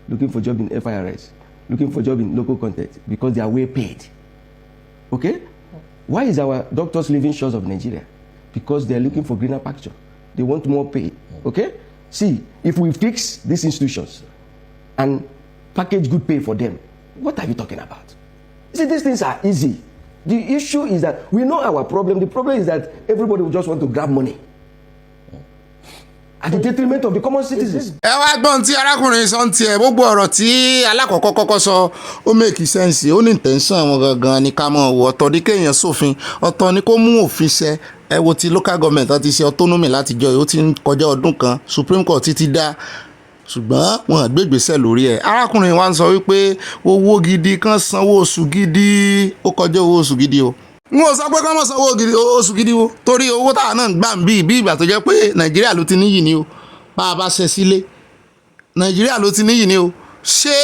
looking for a job in FIRS, looking for a job in local content because they are well paid. Okay? Why is our doctors leaving shores of Nigeria? Because they are looking for greener pasture. They want more pay. Okay? See, if we fix these institutions and package good pay for them, what are you talking about? See, these things are easy. The issue is that we know our problem. The problem is that everybody will just want to grab money at the detriment of the common citizens. ẹ wá gbọ́n tí arákùnrin sọ ń tiẹ̀ gbogbo ọ̀rọ̀ tí alákọ̀ọ́kọ́ kọ́kọ́ sọ ó make sense ó ní intention wọn gangan ni ká mọ̀ wò ọ̀tọ̀ ní kéèyàn sófin ọ̀tọ̀ ní kó mú òfin ṣẹ ẹ wo ti local government tó ti ṣe autonomy látijọ́ yìí ó ti ń kọjá ọdún kan Supreme Court ti dá ṣùgbọ́n wọn gbégbèsè lórí ẹ̀ arákùnrin wa ń sọ wípé owó gidi kan sanwó oṣù gidi ó kọjá owó oṣù gidi o n ò sọ pé kọ́ mọ̀ sanwó oṣù gidi o torí owó táwa náà ń gbà ń bí ìgbà tó jẹ́ pé Nàìjíríà ló ti níyì ni o bá a bá ṣe sílé Nàìjíríà ló ti níyì ni o ṣé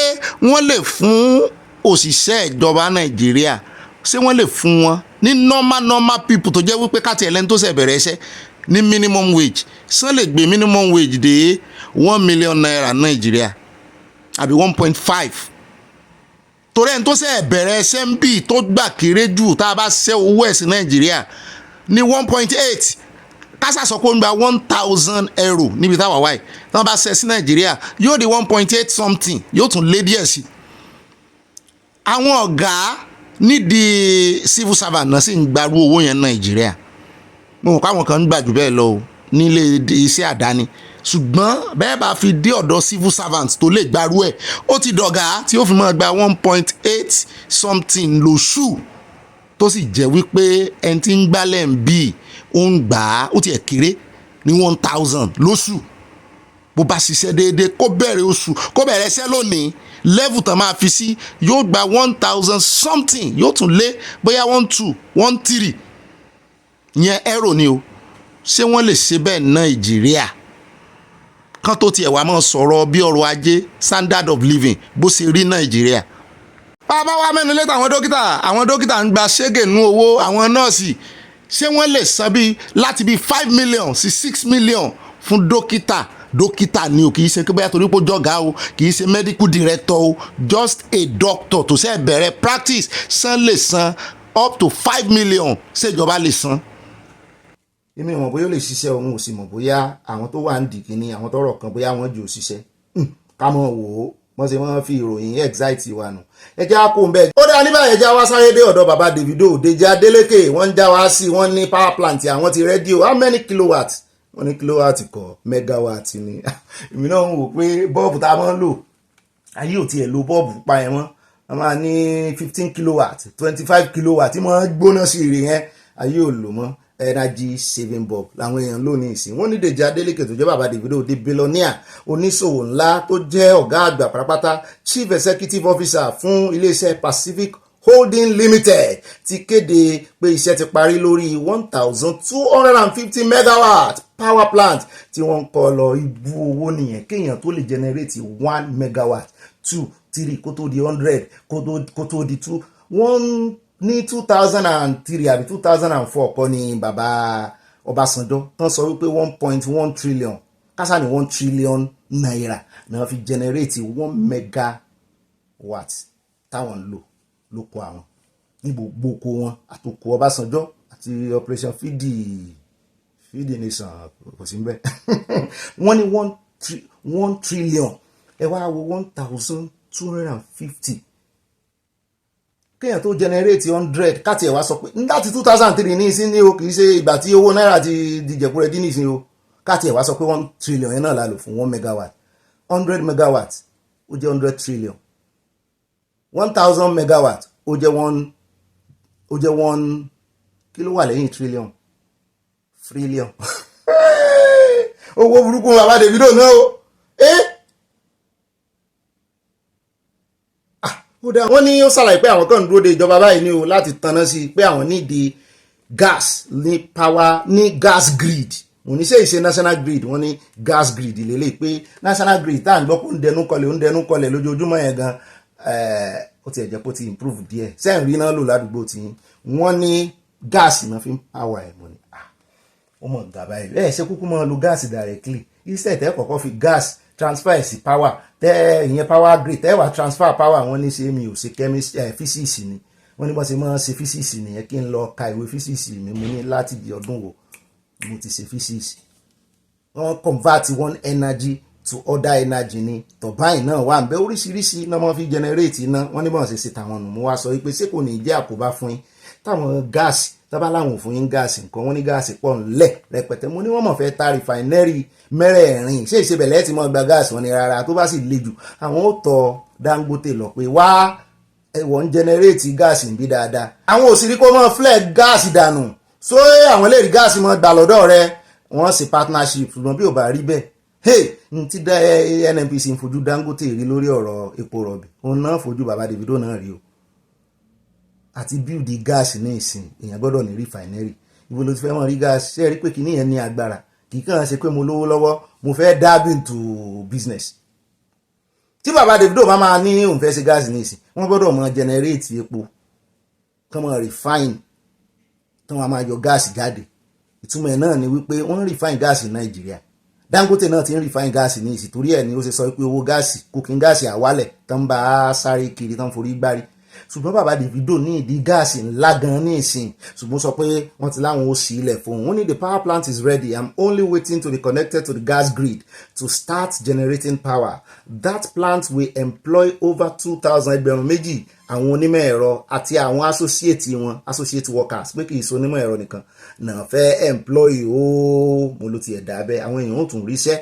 wọ́n lè fún òṣìṣẹ́ ìjọba Nàìjíríà ṣé wọ́n lè fún wọn ní normal people tó jẹ́ wípé káàtì ẹlẹ́ni tó ṣe bẹ̀rẹ̀ iṣẹ́ ní minimum wage ṣé wọ́n lè gbé minimum wage dé 1 million naira Nàìjíríà àbí 1.5 torí ẹni tó ṣe bẹ̀rẹ̀ ẹsẹ̀ ń bì tó gbà kéré jù tá a bá ṣe owó ẹ̀ sí Nàìjíríà ní 1.8 kásà sọ pé ó ń gba 1,000 euro níbi táwa wáyé tí wọ́n bá ṣe sí Nàìjíríà yóò di 1.8 something yóò tún lé díẹ̀ sí. àwọn ọ̀gá nídìí civil servant náà sì ń gbarú owó yẹn Nàìjíríà mo mọ̀ káwọn kan ń gbà jù bẹ́ẹ̀ lọ o nílé iṣẹ́ àdáni ṣùgbọ́n bẹ́ẹ̀ bá fi dé ọ̀dọ̀ civil servant tó lè gbarú ẹ̀ ó ti dọ̀gá tí ó fi máa gba 1.8 something lóṣù tó sì jẹ́ wípé ẹni tí ń gbálẹ̀ ń bì ó ń gbà á ó tiẹ̀ kéré ní 1,000 lóṣù bó bá ṣiṣẹ́ déédéé kó bẹ̀rẹ̀ oṣù kó bẹ̀rẹ̀ iṣẹ́ lónìí level tán máa fi sí yóò gba 1,000 something yóò tún lé bóyá 1,2 1,3 yẹn euro ni o ṣé wọ́n lè ṣe bẹ́ẹ̀ Nàìjíríà kan tó tiẹ̀ wá máa sọ̀rọ̀ bí ọrọ̀ ajé standard of living bó ṣe rí Nàìjíríà. bàbá wa mẹ́nu létà àwọn dókítà ń gba ṣégè nú owó àwọn nọ́ọ̀sì ṣé wọ́n lè san láti bí 5 million sí 6 million fún dókítà ni o kì í ṣe pé bóyá torí pé ó jọ̀gá o kì í ṣe medical director o just a doctor tó ṣe bẹ̀rẹ̀ practice lè san up to 5 million ṣèjọba lè san. èmi ò mọ̀ bóyá ó lè ṣiṣẹ́ òun ò sì mọ̀ bóyá àwọn tó wà ń dìkì ní àwọn tọ́rọ̀ kan bóyá wọ́n jù ú ṣiṣẹ́ ká mọ̀ wò ó wọ́n ṣe wọ́n fi ìròyìn excite wa nù. ẹ jẹ́ àkó ń bẹ́ẹ̀. ó dáa níbà ẹ já wá sáré dé ọ̀dọ̀ bàbá Davido Dèjì Adélékè wọ́n ń já wá sí wọ́n ní power plant àwọn ti rẹ́díò how many kilowatts wọ́n ní kilowatt kọ́ megawatt ni èmi náà ń wò pé bọ́ọ̀bù tá a máa ń lò ayé ò tiẹ̀ lo bọ́ọ̀bù pa ẹ̀ mọ́ a máa ní 15 kilowatt 25 kilowatt tí wọ́n gbóná sí ire yẹn ayé ò lò mọ́ energy saving bulb làwọn èèyàn lò ní ìsìn. Wọ́n ní Dèjì Adélékè tó jẹ́ bàbá Davido di billionaire oníṣòwò ńlá tó jẹ́ ọ̀gá àgbà pátápátá chief executive officer fún iléeṣẹ́ Pacific Holding Limited ti kéde pé iṣẹ́ ti parí lórí 1250 megawatt power plant tí wọ́n ń kọ́ lọ. Ibú owó nìyẹn kéèyàn tó lè generate 1 megawatt 2 3 kó tó di 100 kó tó di 2. Wọ́n ní 2003 àbí 2004 kọ́ ni bàbá Ọbásanjọ́ tán sọ wípé 1.1 trillion kásá ní 1 trillion naira náà fi generate 1 megawatt táwọn ń lò lóko àwọn ní gbogbo oko wọn àtòkò Ọbásanjọ́ àti operation feed nation kò sí mbẹ. Wọ́n ní 1 trillion ẹ wá wo 1250 kéèyàn tó generate 100 káti ẹ̀ wá sọ pé láti 2003 ní ìsín ní o kìí ṣe ìgbà tí owó náírà ti dìjẹ̀kúrẹ́ dín ní ìsín o káti ẹ̀ wá sọ pé 1 trillion yẹn náà la lò fún 1 megawatt 100 megawatt ó jẹ́ 100 trillion 1000 megawatt ó jẹ́ 1 kí ló wà lẹ́yìn trillion trillion owó burúkú bàbá Davido náà o wọ́n ní ó ṣàlàyé pé àwọn kan ń dúró de ìjọba báyìí ní o láti tanná sí pé àwọn nídìí gas ní power ní gas grid. Mo ní ṣe national grid, wọ́n ní gas grid lélẹ̀ pé national grid tá à ń gbọ́ pé ó ń dẹnu kọlẹ̀ lójoojúmọ́ yẹn gan ó ti ẹ̀jẹ̀ pé ó ti improve díẹ̀ sẹ́yìn rí náà lò ládùúgbò tí wọ́n ní gas náà fi ń power ẹ̀ mọ́ ni ó mọ̀ gàbá ẹ̀ bẹ́ẹ̀ ṣe kúkú máa lo gas directly instead tẹ́ kọ́kọ́ fi gas transfer sí power tẹ́ ìyẹn power grid tẹ́ wà transfer power wọ́n ní ṣe mi ò ṣe physics ni wọ́n ní bọ́n ṣe máa ṣe physics nìyẹn kí n lọ ka ìwé physics mi mo ní láti di ọdún wo mo ti ṣe physics. Wọ́n convert one energy to other energy ni turbine náà wà ń bẹ oríṣiríṣi náà wọ́n fi generate iná wọ́n ní bọ́n ṣe tàwọn nù mo wá sọ wípé ṣé kò ní jẹ́ àkóbá fún yín táwọn gáàsì tábà láwọn fún yín gáàsì nǹkan wọ́n ní gáàsì pọ̀ ńlẹ̀ rẹpẹtẹ mo ní wọ́n mọ̀ fẹ́ ta refinery mẹ́rẹ̀ẹ̀rin ṣé ìṣebẹ̀lẹ̀ ti mọ̀ gba gáàsì wọn ni rárá tó bá sì le jù àwọn ó tọ Dangote lọ pé wá ẹ̀wọ̀n ń generate gáàsì ń bí dáadáa àwọn òsìrí kó mọ̀ flẹ̀ gáàsì dànù so àwọn lè rí gáàsì mọ̀ gbà lọ́dọ̀ rẹ wọ́n sì partnership ṣùgbọ́n bí ò bá rí bẹ́ẹ̀ n ti dá NNPC ń fojú Dangote rí lórí ọ̀rọ̀ epo rọ̀bì òun náà fojú bàbá Davido náà rí o àti build gáàsì ní ìsìn èèyàn gbọ́dọ̀ ní refinery ìwọ ló ti fẹ́ mọ̀ rí gáàsì ṣe rí pé kìíní yẹn ní agbára kì í kàn ṣe pé mo lówó lọ́wọ́ mo fẹ́ dab into business tí bàbá Davido bá máa ní òun fẹ́ ṣe gáàsì ní ìsìn wọ́n gbọ́dọ̀ mọ generate epo kán mọ refine tán wọ́n máa yọ gáàsì jáde ìtumọ̀ ẹ̀ náà ni wípé wọ́n ń refine gáàsì ní Nàìjíríà Dangote náà ti ń refine gáàsì ní ìsìn torí ẹ̀ ni ó ṣe sọ pé owó gáàsì cooking gáàsì àwálẹ̀ tán bá a sáré kiri tán forí gbárí ṣùgbọ́n bàbá Davido ní ìdí gáàsì ńlá gan ní ìsìn ṣùgbọ́n sọ pé wọ́n ti láwọn ó sí ilẹ̀ fún wọ́n ní the power plant is ready I'm only waiting to be connected to the gas grid to start generating power that plant will employ over 2,000 ẹgbẹ̀rún méjì àwọn onímọ̀ ẹ̀rọ àti àwọn associate workers pé kì í ṣe onímọ̀ ẹ̀rọ nìkan náà fẹ́ employ mo ló ti ẹ̀dá abẹ́ àwọn èèyàn ó tún ríṣẹ́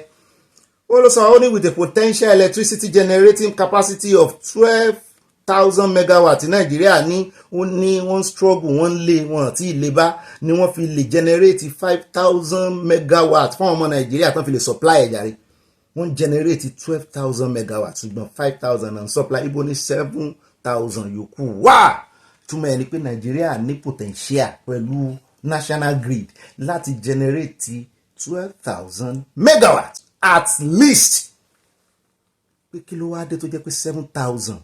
ó ló sọ ó ní with a potential electricity generating capacity of 12,000 megawatt Nàìjíríà ní wọ́n struggle wọ́n lé wọn àti ilé bá ni wọ́n fi lè generate 5,000 megawatt fún ọmọ Nàìjíríà tán fi lè supply ẹ̀jàre wọ́n generate 12,000 megawatt ṣùgbọ́n 5,000 and supply ibo ní 7,000 yòókù wá túmọ̀ ẹni pé Nàìjíríà ní potential pẹ̀lú national grid láti generate 12,000 megawatt at least pé kí ló wá dé tó jẹ́ pé 7,000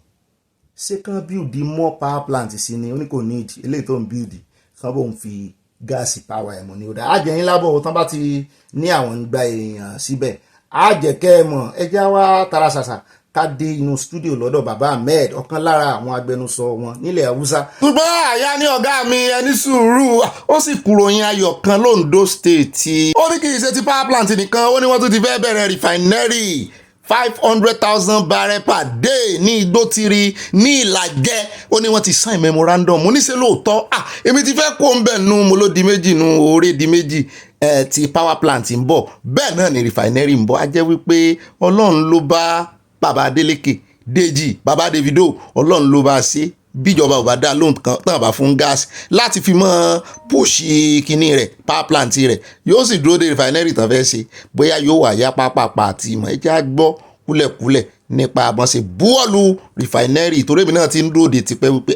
ṣé kán build more power plant sí ni ó ní kò need eléyìí tó ń build kán bóun fi gáàsì power ẹ̀ mọ̀ ní ọ̀dà àjẹyìn lábọ̀ tán bá ti ní àwọn ń gba èèyàn síbẹ̀ àjẹkẹ́ ẹ̀ mọ̀ ẹjá wá tara ṣàṣà ká dé inú stúdíò lọ́dọ̀ bàbá Ahmed ọ̀kan lára àwọn agbẹnusọ wọn nílẹ̀ Haúsá. ṣùgbọ́n àyà ní ọ̀gá mi ẹni sùúrù ó sì kúròyìn ayọ̀ kan l'Ondo State ó ní kì í ṣe ti power plant nìkan ó ní wọ́n tún ti fẹ́ bẹ̀rẹ̀ refinery 500,000 barrel per day ní Igbótiri ní Ìlàjẹ ó ní wọ́n ti sign memorandum mo ní ṣe lóòótọ́ èmi ti fẹ́ kó ń bẹ̀ nu mo ló di méjì nu oore di méjì ti power plant ń bọ̀ bẹ́ẹ̀ náà ni refinery ń bọ̀ á jẹ́ wípé Ọlọ́run ló bá bàbá Adélékè Dèjì bàbá Davido Ọlọ́run ló bá ṣe bíjọba ò bá dá lóhùn kan tán bá fún gáàsì láti fi mọ́ pòṣì kínní rẹ̀ power plant rẹ̀ yóò sì dúró de refinery tán fẹ́ ṣe bóyá yóò wà yá pápápá àti ìmọ̀ ẹja gbọ́ kúlẹ̀kúlẹ̀ nípa àbọ̀nṣe búọ̀lù refinery torí èmi náà ti ń dúró de tipẹ́ wípé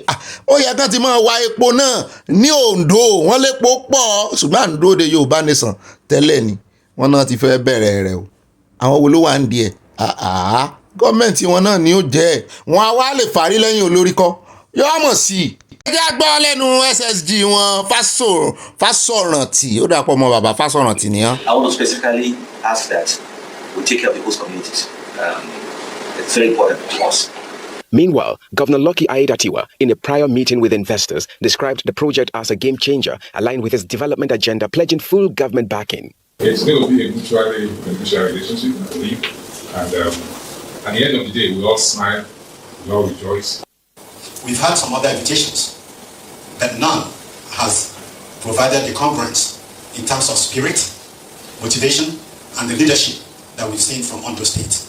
ó yẹ kán ti máa wa epo náà ní Ondo wọ́n lépo pọ̀ ṣùgbọ́n à ń dúró de Yorùbá nation tẹ́lẹ̀ ni wọ́n náà ti fẹ́ bẹ̀rẹ̀ rẹ̀ o àwọn wo ló wà ń di ẹ̀ gọ́ọ̀mẹ̀ntì wọn náà ni ó jẹ́ ẹ̀ wọn á wá lè fárí lẹ́yìn olórí kọ́ yóò mọ̀ sí i. ẹ jẹ́ gbọ́ lẹ́nu SSG wọn Fásọ̀rántì ó dàpọ̀ mọ́ bàbá Fásọ̀rántì nìyẹn. I want to specifically ask that we take care of the host communities. It's very important to us. Meanwhile, Governor Lucky Aiyedatiwa, in a prior meeting with investors, described the project as a game changer, aligned with his development agenda, pledging full government backing. It's going to be a mutually beneficial relationship, I believe. And at the end of the day, we all smile, we all rejoice. We've had some other invitations, but none has provided the congruence in terms of spirit, motivation, and the leadership that we've seen from Ondo State.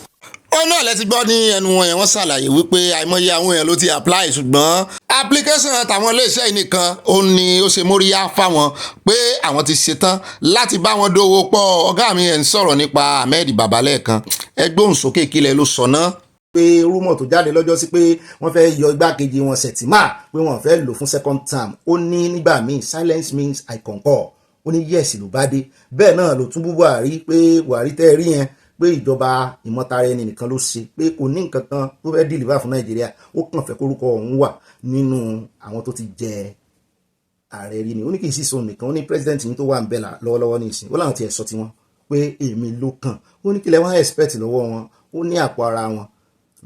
ó náà lẹ́ti gbọ́ ní ẹnu wọn yẹn wọ́n ṣàlàyé wípé àìmọye àwọn èèyàn ló ti apply ṣùgbọ́n application tàwọn iléeṣẹ́ yìí nìkan ó ní ó ṣe móríyá fáwọn pé àwọn ti ṣetán láti bá wọn dòwò pọ̀ ọ̀gá mi ẹ̀ ń sọ̀rọ̀ nípa Ahmed Baba lẹ́ẹ̀kan ẹgbóhùn sókè kílẹ̀ ló sọ náà. pé rúmọ̀ tó jáde lọ́jọ́ sí pé wọ́n fẹ́ yọ igbákejì wọn Sẹ̀tìmà pé wọ́n fẹ́ lò fún second term ó ní nígbà míì silence means I concur ó ní yes ló bá dé bẹ́ẹ̀ náà ló tún bú Buhari pé Buhari tẹ́ rí yẹn pé ìjọba ìmọ̀tara ẹni nìkan ló ṣe pé kò ní nǹkan kan tó fẹ́ deliver fún Nàìjíríà ó kàn fẹ́ kórúkọ ọ̀hún wà nínú àwọn tó ti jẹ ààrẹ rí ni ó ní kì í sì sóun nìkan ó ní president yìí tó wà ń bẹ̀ lọ́wọ́lọ́wọ́ ní ìsìn ó láwọn ti ẹ̀ sọ tiwọn pé èmi ló kàn ó ní kílẹ̀ wọ́n expect lọ́wọ́ wọn ó ní àpò ara wọn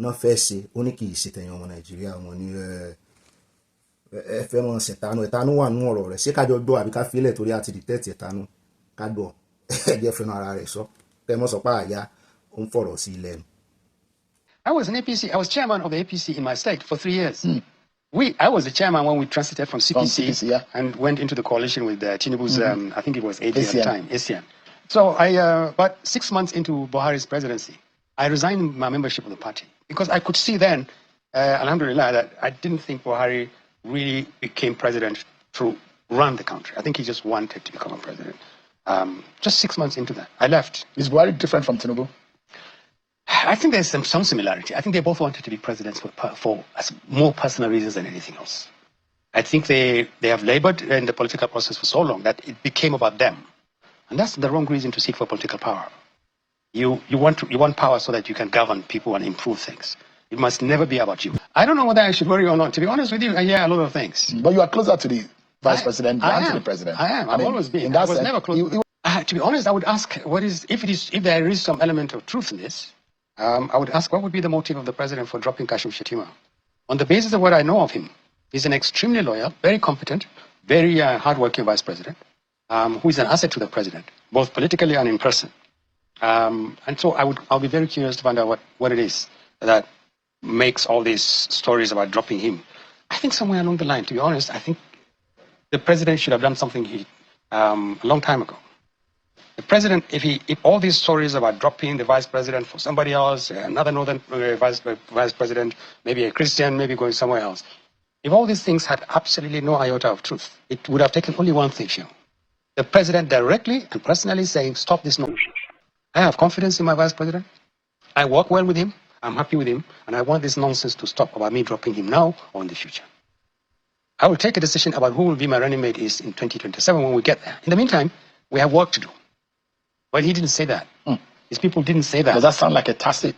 náà fẹ́ ṣe ó ní kì í ṣe tẹ̀yìn ọmọ Nàìjíríà wọn ní ẹ fẹ́ mọ̀ ẹ̀tanú wà nú ọ̀rọ̀ rẹ̀ ṣé kájọ gbọ́ àbí ká fílẹ̀ torí àti dìtẹ́ẹ̀tì ẹ̀tanú ká gbọ́ ẹ̀jẹ̀ fẹ́ràn ara rẹ̀ sọ. I was an APC. I was chairman of the APC in my state for 3 years. I was the chairman when we transited from CPC and went into the coalition with Tinubu's, I think it was AD at the time, ASEAN. So but 6 months into Buhari's presidency, I resigned my membership of the party because I could see then, alhamdulillah, that I didn't think Buhari really became president to run the country. I think he just wanted to become a president. Just 6 months into that, I left. Is Buhari different from Tinubu? I think there's some similarity. I think they both wanted to be presidents for more personal reasons than anything else. I think they have labored in the political process for so long that it became about them. And that's the wrong reason to seek for political power. You want power so that you can govern people and improve things. It must never be about you. I don't know whether I should worry or not. To be honest with you, I hear a lot of things. But you are closer to the Vice President than to the President. I am. I've always been. I was never close. To be honest, I would ask, if there is some element of truth in this, I would ask what would be the motive of the President for dropping Kashim Shettima? On the basis of what I know of him, he's an extremely loyal, very competent, very hardworking Vice President, who is an asset to the President, both politically and in person. And so I'll be very curious to find out what it is that makes all these stories about dropping him. I think somewhere along the line, to be honest, I think the President should have done something a long time ago. The President, if all these stories about dropping the Vice President for somebody else, another Northern Vice President, maybe a Christian, maybe going somewhere else, if all these things had absolutely no iota of truth, it would have taken only one thing, the President directly and personally saying, stop this nonsense. I have confidence in my Vice President. I work well with him. I'm happy with him. And I want this nonsense to stop about me dropping him now or in the future. I will take a decision about who will be my running mate is in 2027 when we get there. In the meantime, we have work to do. But he didn't say that. His people didn't say that. Does that sound like a tacit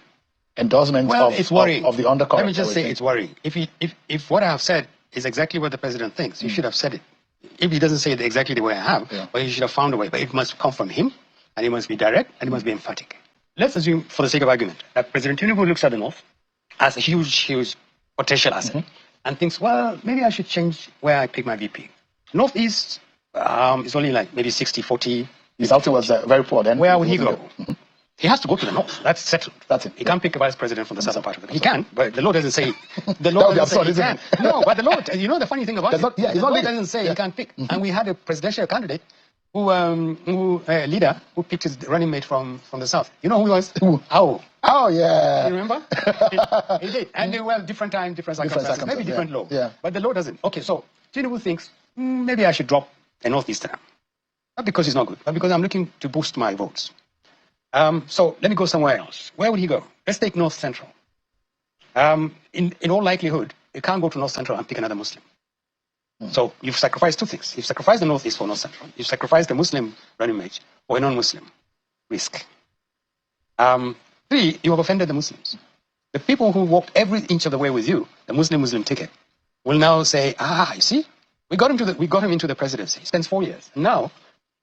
endorsement it's worrying. Of the undercurrent? Let me just say it's worrying. If what I have said is exactly what the President thinks, he should have said it. If he doesn't say it exactly the way I have, but he should have found a way. But it must come from him, and it must be direct, and it must be emphatic. Let's assume, for the sake of argument, that President Tinubu looks at the North as a huge potential asset and thinks, well, maybe I should change where I pick my VP. Northeast is only like maybe 60-40. His outing was very poor then. Where would he go? He has to go to the North. That's settled. That's it. He can't pick a vice president from the southern part of it. He can, but the law doesn't say. The law doesn't say he can. No, but the law. You know the funny thing about it. The law doesn't say he can't pick. And we had a presidential candidate leader who picked his running mate from the south. You know who he was? How? Oh, yeah. You remember? He did. And they were different time, different circumstances, maybe different law. Yeah. But the law doesn't. Okay, so Tinubu thinks, maybe I should drop a northeasterner. Not because he's not good, but because I'm looking to boost my votes. So let me go somewhere else. Where would he go? Let's take North Central. In all likelihood, you can't go to North Central and pick another Muslim. So you've sacrificed two things. You've sacrificed the Northeast for North Central. You've sacrificed the Muslim running mate for a non-Muslim risk. Three, you have offended the Muslims. The people who walked every inch of the way with you, the Muslim ticket, will now say, you see, we got him into the presidency. He spends 4 years. And now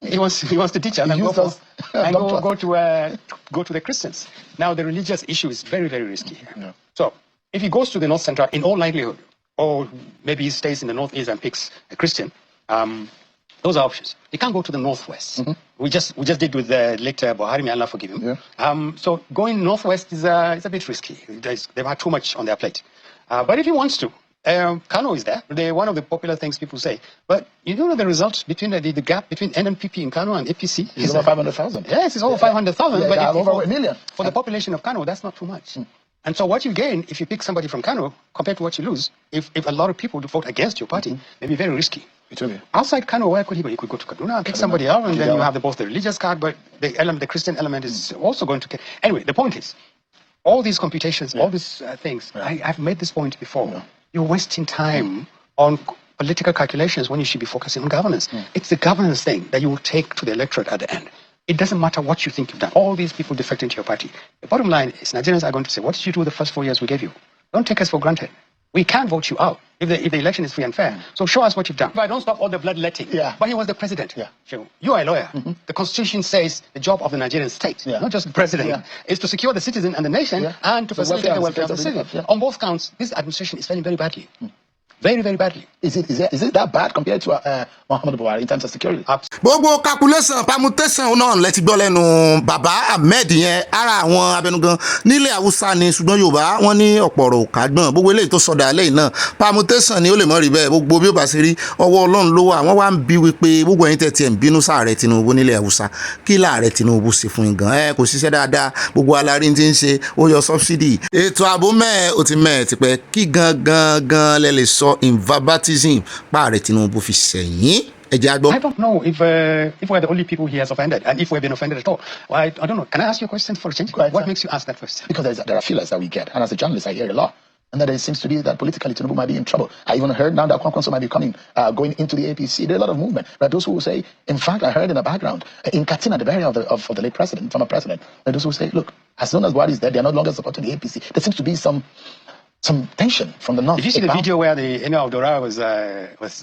he wants to teach us and go to the Christians. Now the religious issue is very, very risky here. Yeah. So if he goes to the North Central, in all likelihood, or maybe he stays in the Northeast and picks a Christian, those are options. He can't go to the Northwest. We just did with the late Buhari, may Allah forgive him. Yeah. So going Northwest is a bit risky. They've had too much on their plate. But if he wants to, Kano is there. One of the popular things people say. But you know the result between the gap between NNPP in Kano and APC? It's over 500,000. Yes, it's over 500,000. Yeah, but over 1 million. For the population of Kano, that's not too much. And so what you gain if you pick somebody from Kano compared to what you lose, if a lot of people vote against your party, may be very risky. Outside Kano, where could he go? He could go to Kaduna and pick somebody else, and then you have both the religious card, but the Christian element is also going to... Anyway, the point is, all these computations, all these things, I've made this point before. You're wasting time on political calculations when you should be focusing on governance. It's the governance thing that you will take to the electorate at the end. It doesn't matter what you think you've done. All these people defecting to your party. The bottom line is Nigerians are going to say, what did you do the first 4 years we gave you? Don't take us for granted. We can't vote you out if the election is free and fair. So show us what you've done. If I don't stop all the bloodletting. But he was the president. You are a lawyer. The constitution says the job of the Nigerian state, not just the president, is to secure the citizen and the nation and to facilitate the welfare of the citizen. On both counts, this administration is failing very badly. Very, very badly. Is it that bad compared to Muhammadu Buhari in terms of security? Gbogbo calculation permutation náà lẹ ti gbọ́ lẹ́nu bàbá Ahmed yẹn ara àwọn abẹnugan nílẹ̀ Haúsá ni ṣùgbọ́n Yorùbá wọ́n ní ọ̀pọ̀rọ̀ òkàgbọ́n gbogbo eléyìí tó sọdà lẹ́yìn náà permutation ni ó lè mọ́ rí bẹ́ẹ̀ gbogbo bí ó bá ṣe rí ọwọ́ Ọlọ́run ló wà wọ́n wá ń bí wípé gbogbo ẹ̀yin tẹ̀tí ẹ̀ ń bínú sáàrẹ̀ Tinubu nílẹ̀ Haúsá kí láàrẹ̀ Tinubu ṣe fún yín gan kò ṣiṣẹ́ dáadáa gbogbo alárí ti ń ṣe ó yọ subsidy ètò ààbò mẹ́ẹ̀ ó ti mẹ́ẹ̀ tipẹ́ kí gangan lẹ lè sọ in verbatism páàrẹ̀ Tinubu fi sẹ́yìn. I don't know if we're the only people he has offended and if we've been offended at all. Well, I don't know. Can I ask you a question for a change? What makes you ask that question? Because there are feelers that we get, and as a journalist I hear a lot. And that it seems to be that politically Tinubu might be in trouble. I even heard now that Kwankwaso might be going into the APC. There's a lot of movement. There are those who will say, in fact, I heard in the background, in Katsina, the burial of the late president, former president, there are those who say, look, as soon as Buhari is dead, they are no longer supporting the APC. There seems to be some tension from the north. Did you see the video where the Emir of Dora was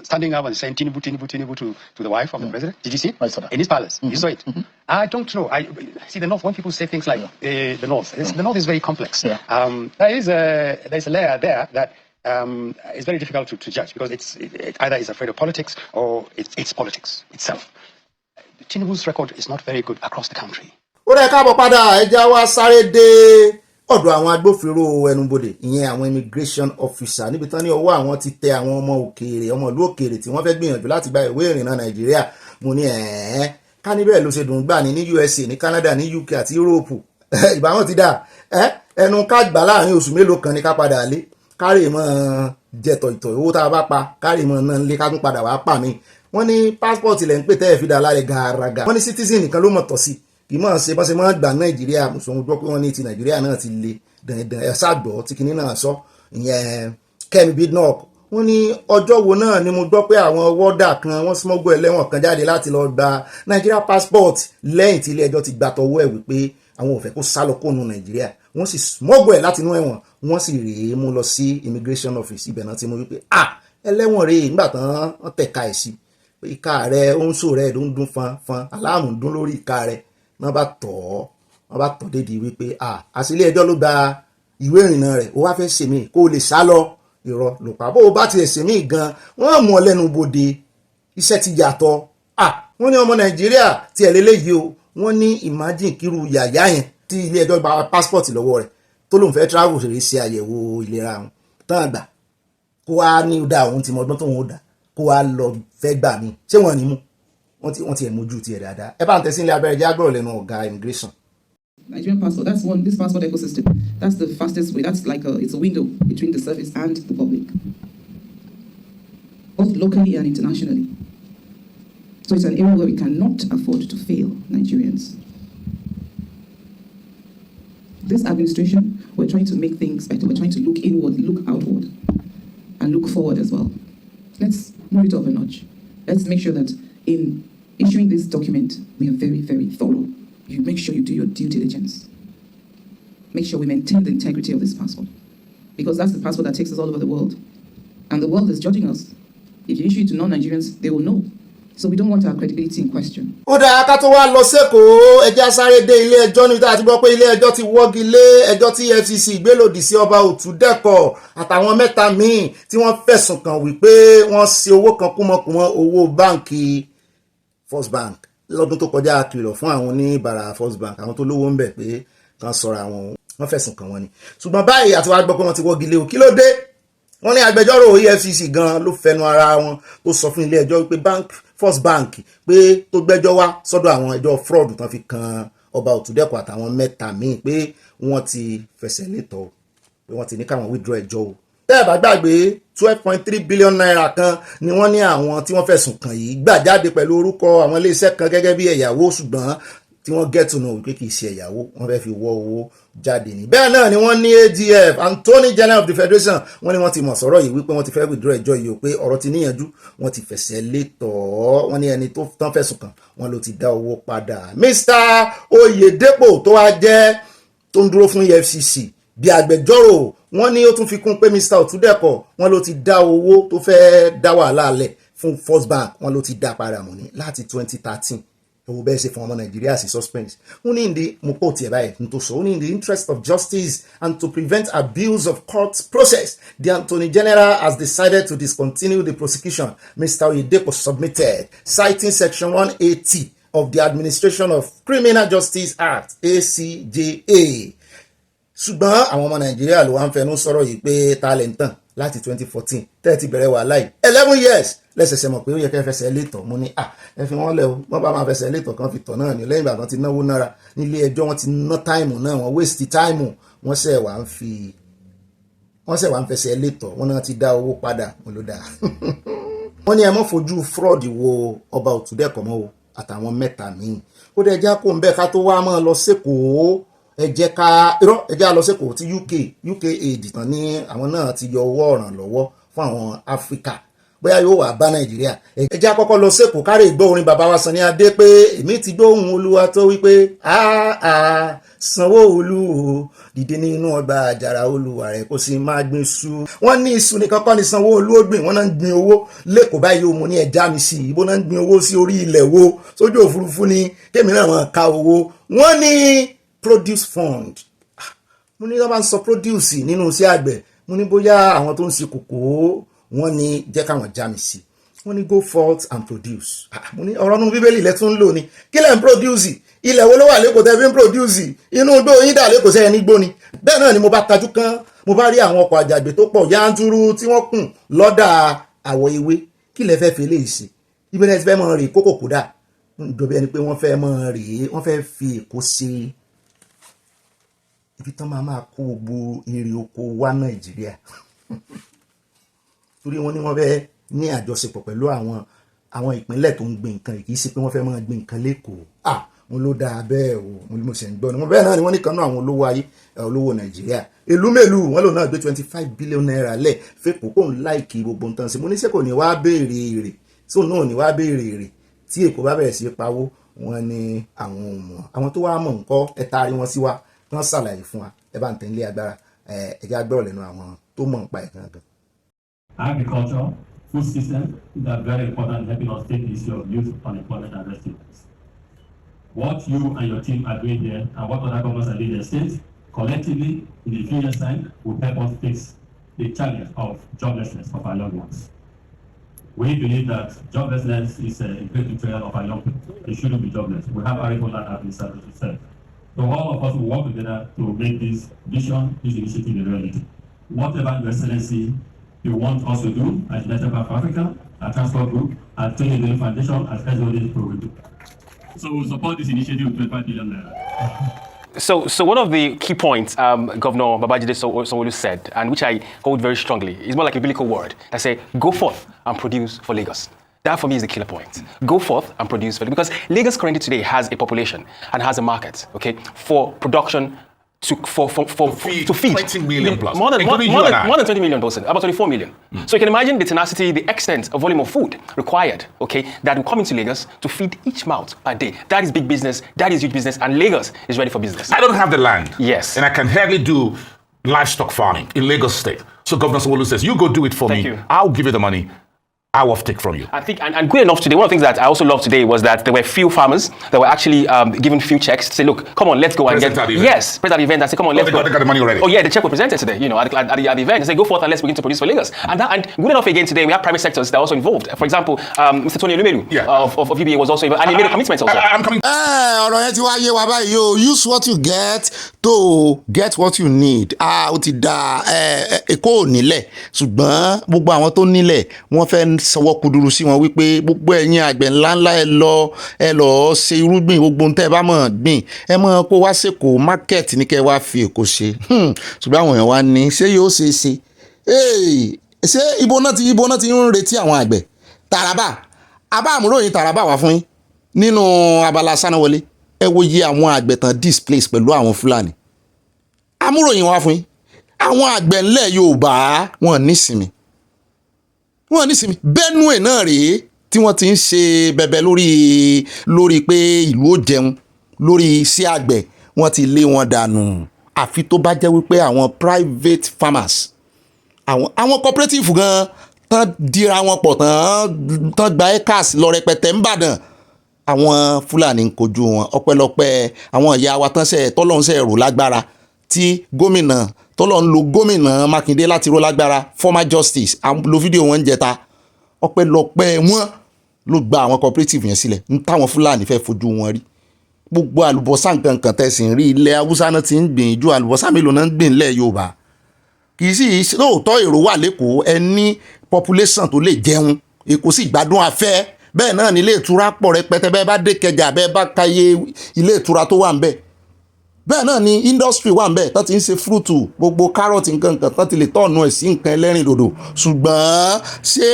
standing up and saying Tinubu to the wife of the president? Did you see it? I saw that. In his palace. You saw it? I don't know. I see the north. When people say things like the north, the north is very complex. There's a layer there that is very difficult to judge because it either is afraid of politics or it's politics itself. Tinubu's record is not very good across the country. Ó rẹ̀ káàbọ̀ padà ẹja wá sáré dé ọ̀dọ̀ àwọn agbófinró ẹnubodè ìyẹn àwọn immigration officer níbi tán ní ọwọ́ àwọn ti tẹ àwọn ọmọ òkèèrè ọmọ ìlú òkèèrè tí wọ́n fẹ́ gbìyànjú láti gba ìwé ìrìnnà Nàìjíríà mo ní ká níbẹ̀ ló ṣe dùn gbà ní USA ní Canada ní UK àti Europe ìbáwọn ti dà ẹnu ká gbà láàrin oṣù mélòó kan ní ká padà lé kárè mọ́ jẹ̀tọ̀ ìtọ̀ owó tá a bá pa kárè mọ́ náà lé ká tún padà wá pa mí wọ́n ní passport ilẹ̀ ń pè tẹ́ ẹ̀ fi dà lálẹ́ gàràgà wọ́n ní citizen nìkan ló mọ̀ tọ̀ sí kì í mọ̀ ṣe bọ́n ṣe mọ́ gbà Nàìjíríà mùsùlùmí gbọ́ pé wọ́n ní ti Nàìjíríà náà ti le dandan ẹ̀ ṣàgbọ́ tí kinní náà sọ ìyẹn Kẹ́mi Bidnock wọ́n ní ọjọ́ wo náà ni mo gbọ́ pé àwọn wọ́dà kan wọ́n smuggle ẹlẹ́wọ̀n kan jáde láti lọ gba Nigeria passport lẹ́yìn tí ilé ẹjọ́ ti gbà tọwọ́ ẹ̀ wípé àwọn ò fẹ́ kó sálọ kóònù Nàìjíríà wọ́n sì smuggle ẹ̀ láti inú ẹ̀wọ̀n wọ́n sì rèé mú lọ sí immigration office ibẹ̀ náà ti mú wípé ẹlẹ́wọ̀n rèé nígbà tán wọ́n tẹ̀ka ẹ̀ sí ìka rẹ̀ ó ń sò rẹ̀ ló ń dún fan aláàmù ń dún lórí ìka rẹ̀ wọ́n bá tọ̀ dédìí wípé àṣìlẹ̀ ẹjọ́ ló gba ìwé ìrìnnà rẹ̀ ó wá fẹ́ ṣèmí kó o lè sá lọ irọ́ ló pa bó o bá tiẹ̀ ṣèmí gan wọ́n mú ọ lẹ́nu bodè iṣẹ́ ti yàtọ̀ wọ́n ní ọmọ Nàìjíríà tiẹ̀ lélẹ́yìí o wọ́n ní imagine kíru yàyà yẹn tí ilé ẹjọ́ gba passport lọ́wọ́ rẹ̀ tó lóun fẹ́ travel ṣe ṣe àyẹ̀wò ìlera àwọn tán àgbà kó wá ní ọ̀dà òun ti mọ ọgbọ́n tóun ó dà kó wá lọ fẹ́ gbà mí ṣé wọ́n ní mú wọ́n ti ẹ̀ mójú tiẹ̀ dáadáa. Ẹ bá ń tẹ̀sí ilé abẹ́rẹ́ jẹ́ agbọ̀rọ̀ lẹ́nu ọ̀gá immigration. Nigerian passport, that's one, this passport ecosystem, that's the fastest way. That's like it's a window between the service and the public, both locally and internationally. So it's an area where we cannot afford to fail Nigerians. This administration, we're trying to make things better. We're trying to look inward, look outward, and look forward as well. Let's move it up a notch. Let's make sure that in issuing this document, we are very, very thorough. You make sure you do your due diligence. Make sure we maintain the integrity of this passport, because that's the passport that takes us all over the world. And the world is judging us. If you issue it to non-Nigerians, they will know. So we don't want our credibility in question. Ó dáa ká tó wá lọ sẹ́kọ̀ọ́ ẹjẹ́ sáré dé ilé ẹjọ́ níbi tá a ti gbọ́ pé ilé ẹjọ́ ti wọ́gi lé ẹjọ́ tí EFCC gbé lòdì sí ọba Òtúdẹ̀kọ̀ àtàwọn mẹ́ta míì tí wọ́n fẹ̀sùn kàn wípé wọ́n ṣe owó kan kúmọkùmọ owó báǹkì First Bank lọ́dún tó kọjá kìlọ̀ fún àwọn oníbàárà First Bank àwọn tó lówó ń bẹ̀ pé kan sọ̀rọ̀ àwọn wọ́n fẹ̀sùn kàn wọ́n ni. Ṣùgbọ́n báyìí àti wá gbọ́ pé wọ́n ti wọ́gi lé o kí ló dé? Wọ́n ní agbẹjọ́rò EFCC gan ló fẹnu ara wọn tó sọ fún ilé ẹjọ́ pé First Bank pé tó gbẹ́jọ́ wá sọ́dọ̀ àwọn ẹjọ́ fraud tán fi kan ọba Òtúdẹ̀kọ̀ àtàwọn mẹ́ta míì pé wọ́n ti fẹsẹ̀ létọ̀ pé wọ́n ti ní káwọn withdraw ẹjọ́ o. Tẹ́ ẹ bá gbàgbé 12.3 billion naira kan ni wọ́n ní àwọn tí wọ́n fẹ̀sùn kàn yìí gbà jáde pẹ̀lú orúkọ àwọn iléeṣẹ́ kan gẹ́gẹ́ bí ẹ̀yáwó ṣùgbọ́n tí wọ́n get to know wípé kì í ṣe ẹ̀yáwó wọ́n fẹ́ fi wọ́ owó jáde ní. Bẹ́ẹ̀ náà ni wọ́n ní AGF Attorney General of the Federation wọ́n ní wọ́n ti mọ̀ sọ̀rọ̀ yìí wípé wọ́n ti fẹ́ withdraw ẹjọ́ yìí o pé ọ̀rọ̀ ti níyànjú wọ́n ti fẹsẹ̀ létọ̀ wọ́n ní ẹni tó tán fẹ̀sùn kàn wọ́n ló ti dá owó padà. Mr. Oyedepo tó wá jẹ́ tó ń dúró fún EFCC bí agbẹjọ́rò wọ́n ní ó tún fi kún pé Mr. Òtúdẹ̀kọ̀ wọ́n ló ti dá owó tó fẹ́ dá wàhálà lẹ̀ fún First Bank wọ́n ló ti dá padà mọ́ ní láti 2013 owó bẹ́ẹ̀ ṣe fún ọmọ Nàìjíríà sí suspense. Wọ́n ní ìdí mo pọ̀ tiẹ̀ báyìí ní tó sọ wọ́n ní in the interest of justice and to prevent abuse of court process the Attorney General has decided to discontinue the prosecution. Mr. Oyedepo submitted citing section 180 of the Administration of Criminal Justice Act ACJA. Ṣùgbọ́n àwọn ọmọ Nàìjíríà ló wá ń fẹnu sọ̀rọ̀ yìí pé talentan láti 2014 tẹ́ẹ̀tì bẹ̀rẹ̀ wàhálà yìí 11 years lẹ́sẹ̀sẹ̀ mọ̀ pé ó yẹ kẹ́ fẹsẹ̀ létọ̀ mo ní ẹ fi wọ́n lẹ̀ o wọ́n bá máa fẹsẹ̀ létọ̀ kan fi tọ̀ náà ní lẹ́yìn ìgbà kan ti náwó nára nílé ẹjọ́ wọ́n ti ná táìmù náà wọ́n waste táìmù wọ́n ṣẹ̀ wá ń fẹsẹ̀ létọ̀ wọ́n náà ti dá owó padà mo ló dáa. Wọ́n ní ẹ mọ́ fojú fraud wo ọba Òtúdẹ̀kọ̀ mọ́ o àtàwọn mẹ́ta míì ó dẹ̀ já kó ń bẹ́ẹ̀ ká tó wá máa lọ sékòó ẹ jẹ́ lọ sékòó tí UK aid tán ní àwọn náà ti yọ owó ọ̀ràn lọ́wọ́ fún àwọn Áfíríkà bóyá yóò wà bá Nàìjíríà. Ẹ jẹ́ àkọ́kọ́ lọ sékòó kárí ìgbọ́ orin bàbá wa Sanni Adé pé èmi ti gbóhùn Olúwa tó wípé Sanwó-Olú o dìde nínú ọgbà àjàrà Olúwa rẹ̀ kó sì máa gbin iṣu. Wọ́n ní iṣu nìkan kọ́ ni Sanwó-Olú ó gbìn wọ́n náà ń gbin owó lẹ́kọ̀ọ́ báyìí o mo ní ẹja mi sí ibo náà ń gbin owó sí orí ilẹ̀ wo sójú òfurufú ni kémi náà máa ka owó. Wọ́n ní produce fund mo ní wọ́n bá ń sọ produce nínú iṣẹ́ àgbẹ̀ mo ní bóyá àwọn tó ń ṣe kòkó wọ́n ní jẹ́ káwọn já mi sí wọ́n ní go forth and produce mo ní ọ̀rọ̀ nínú Bíbélì lẹ tún ń lò ní kí lẹ́ ń produce ilẹ̀ wo ló wà lẹ́kọ̀ọ́ tẹ́ fi ń produce inú igbó yín dà lẹ́kọ̀ọ́ sẹ́yìn nígbó ni. Bẹ́ẹ̀ náà ni mo bá tajú kán mo bá rí àwọn ọkọ̀ àjàgbé tó pọ̀ yanturu tí wọ́n kùn lọ́dà àwọ̀ ewé kí lẹ fẹ́ fi eléyìí ṣe ibẹ̀ ti fẹ́ mọ rèé kókò kódà dòbí ẹni pé wọ́n fẹ́ mọ rèé wọ́n fẹ́ fi èkó ṣe ibi tán máa kó gbogbo èrè oko wá Nàìjíríà torí wọ́n ní wọ́n fẹ́ ní àjọṣepọ̀ pẹ̀lú àwọn ìpínlẹ̀ tó ń gbin nǹkan kì í ṣe pé wọ́n fẹ́ máa gbin nǹkan lẹ́kọ̀ọ́ mo ló dáa bẹ́ẹ̀ o mo ṣe ń gbọ́ ni mo bẹ́ẹ̀ náà ni wọ́n ní kan náà àwọn olówó ayé olówó Nàìjíríà èlúmèlú wọ́n lòun náà gbé 25 billion naira lẹ̀ fẹ́kọ̀ọ́ kó ń láìkì gbogbo nǹkan sí mo ní sẹ́kọ̀ọ́ ní wá béèrè èrè tí òun náà ní wá béèrè èrè tí Èkó bá bẹ̀rẹ̀ sí pawó wọn ni àwọn ọmọ àwọn tó wá mọ̀ nǹkan ẹ taari wọn sí wa tí wọ́n ṣàlàyé fún wa ẹ bá ń tẹ̀ nílé agbára ẹ̀jẹ̀ agbọ́rọ̀ lẹ́nu àwọn tó mọ̀ nípa ẹ̀ gangan. Agriculture, food system that are very important in helping us take the issue of youth unemployment and rest. What you and your team are doing here and what other governments are doing in the states collectively in a few years' time will help us fix the challenge of joblessness of our young ones. We believe that joblessness is a great betrayal of our young people. They shouldn't be jobless. We have our that have been said. So all of us will work together to make this vision, this initiative a reality. Whatever Your Excellency you want us to do as United Bank of Africa Transport Group, and Tony Foundation as SOD program. So we'll support this initiative with 25 billion naira. So one of the key points Governor Babajide Sanwo-Olu said, and which I hold very strongly, is more like a biblical word. I say, go forth and produce for Lagos. That for me is the killer point. Go forth and produce for Lagos. Because Lagos currently today has a population and has a market, okay, for production to feed 20 million plus. More than 20 million person, about 24 million. So you can imagine the tenacity, the extent of volume of food required, okay, that will come into Lagos to feed each mouth per day. That is big business, that is huge business, and Lagos is ready for business. I don't have the land. Yes. And I can hardly do livestock farming in Lagos State. So Governor Sanwo-Olu says, you go do it for me. You. I'll give you the money. I will take from you. I think, and good enough today, one of the things that I also love today was that there were few farmers that were actually given few checks to say, look, come on, let's go and get... Yes, present at the event and say, come on, let's go. They got the money already. Oh yeah, the check was presented today, you know, at the event. They say, go forth and let's begin to produce for Lagos. And good enough again today, we have private sectors that are also involved. For example, Mr. Tony Elumelu of UBA was also involved, and he made a commitment also. I'm coming. ọ̀rọ̀ yẹn ti wá yé wa báyìí o, use what you get to get what you need. Ó ti da Èkó ò nílẹ̀, ṣùgbọ́n gbogbo àwọn tó nílẹ̀ wọ́n fẹ́ sọwọ́ kúdúrú sí wọn wípé gbogbo ẹ̀yin àgbẹ̀ ńláńlá ẹ lọ ṣe irúgbìn gbogbo ń tẹ́ bá mọ̀ gbìn ẹ mọ̀ kó wá sèkó market ní kẹ́ wá fi Èkó ṣe ṣùgbọ́n àwọn èèyàn wá ní ṣé yóò ṣe é ṣe ṣé ibo náà ti ń retí àwọn àgbẹ̀ Taraba abá àmúròyìn Taraba wá fún yín nínú abala Sanáwọlé ẹ wo iye àwọn àgbẹ̀ tán displace pẹ̀lú àwọn Fúlàní àmúròyìn wá fún yín àwọn àgbẹ̀ ńlẹ̀ Yorùbá wọn nísinmi Benue náà rèé tí wọ́n ti ń ṣe bẹ̀bẹ̀ lórí pé ìlú ó jẹun lórí iṣẹ́ àgbẹ̀ wọ́n ti lé wọn dànù àfi tó bá jẹ́ wípé àwọn private farmers àwọn cooperative gan tán dira wọn pọ̀ tán gba acres lọ rẹpẹtẹ ńbàdàn àwọn Fúlàní ń kojú wọn ọpẹ́lọpẹ́ àwọn ìyá wa tán tọ́lọ́run ṣe rò lágbára tí gómìnà tọ́lọ́run lo gómìnà Mákindé láti ró lágbára former justice lo fídíò wọn ń jẹta ọpẹ́lọpẹ́ wọn ló gba àwọn cooperative yẹn sílẹ̀ ń táwọn Fúlàní fẹ́ fojú wọn rí gbogbo àlùbọ́sà nǹkan tẹ̀sìn rí ilẹ̀ Haúsá náà ti ń gbìn ju àlùbọ́sà mélòó náà ń gbìn ilẹ̀ Yorùbá kì í sì lóòótọ́ èrò wà lẹ́kọ̀ọ́ ẹni population tó lè jẹun Èkó sì gbádùn afẹ́ bẹ́ẹ̀ náà ní ilé ìtura pọ̀ rẹpẹtẹ bẹ́ẹ̀ bá dé Kẹjà bẹ́ẹ̀ bá káyé ilé ìtura tó wà ń bẹ̀ bẹ́ẹ̀ náà ni industry wà ń bẹ̀ tán ti ń ṣe fúrúùtù gbogbo carrot nǹkan tán ti lè tọ́ọ̀nù ẹ̀ sí nǹkan ẹlẹ́rìn dòdò ṣùgbọ́n ṣé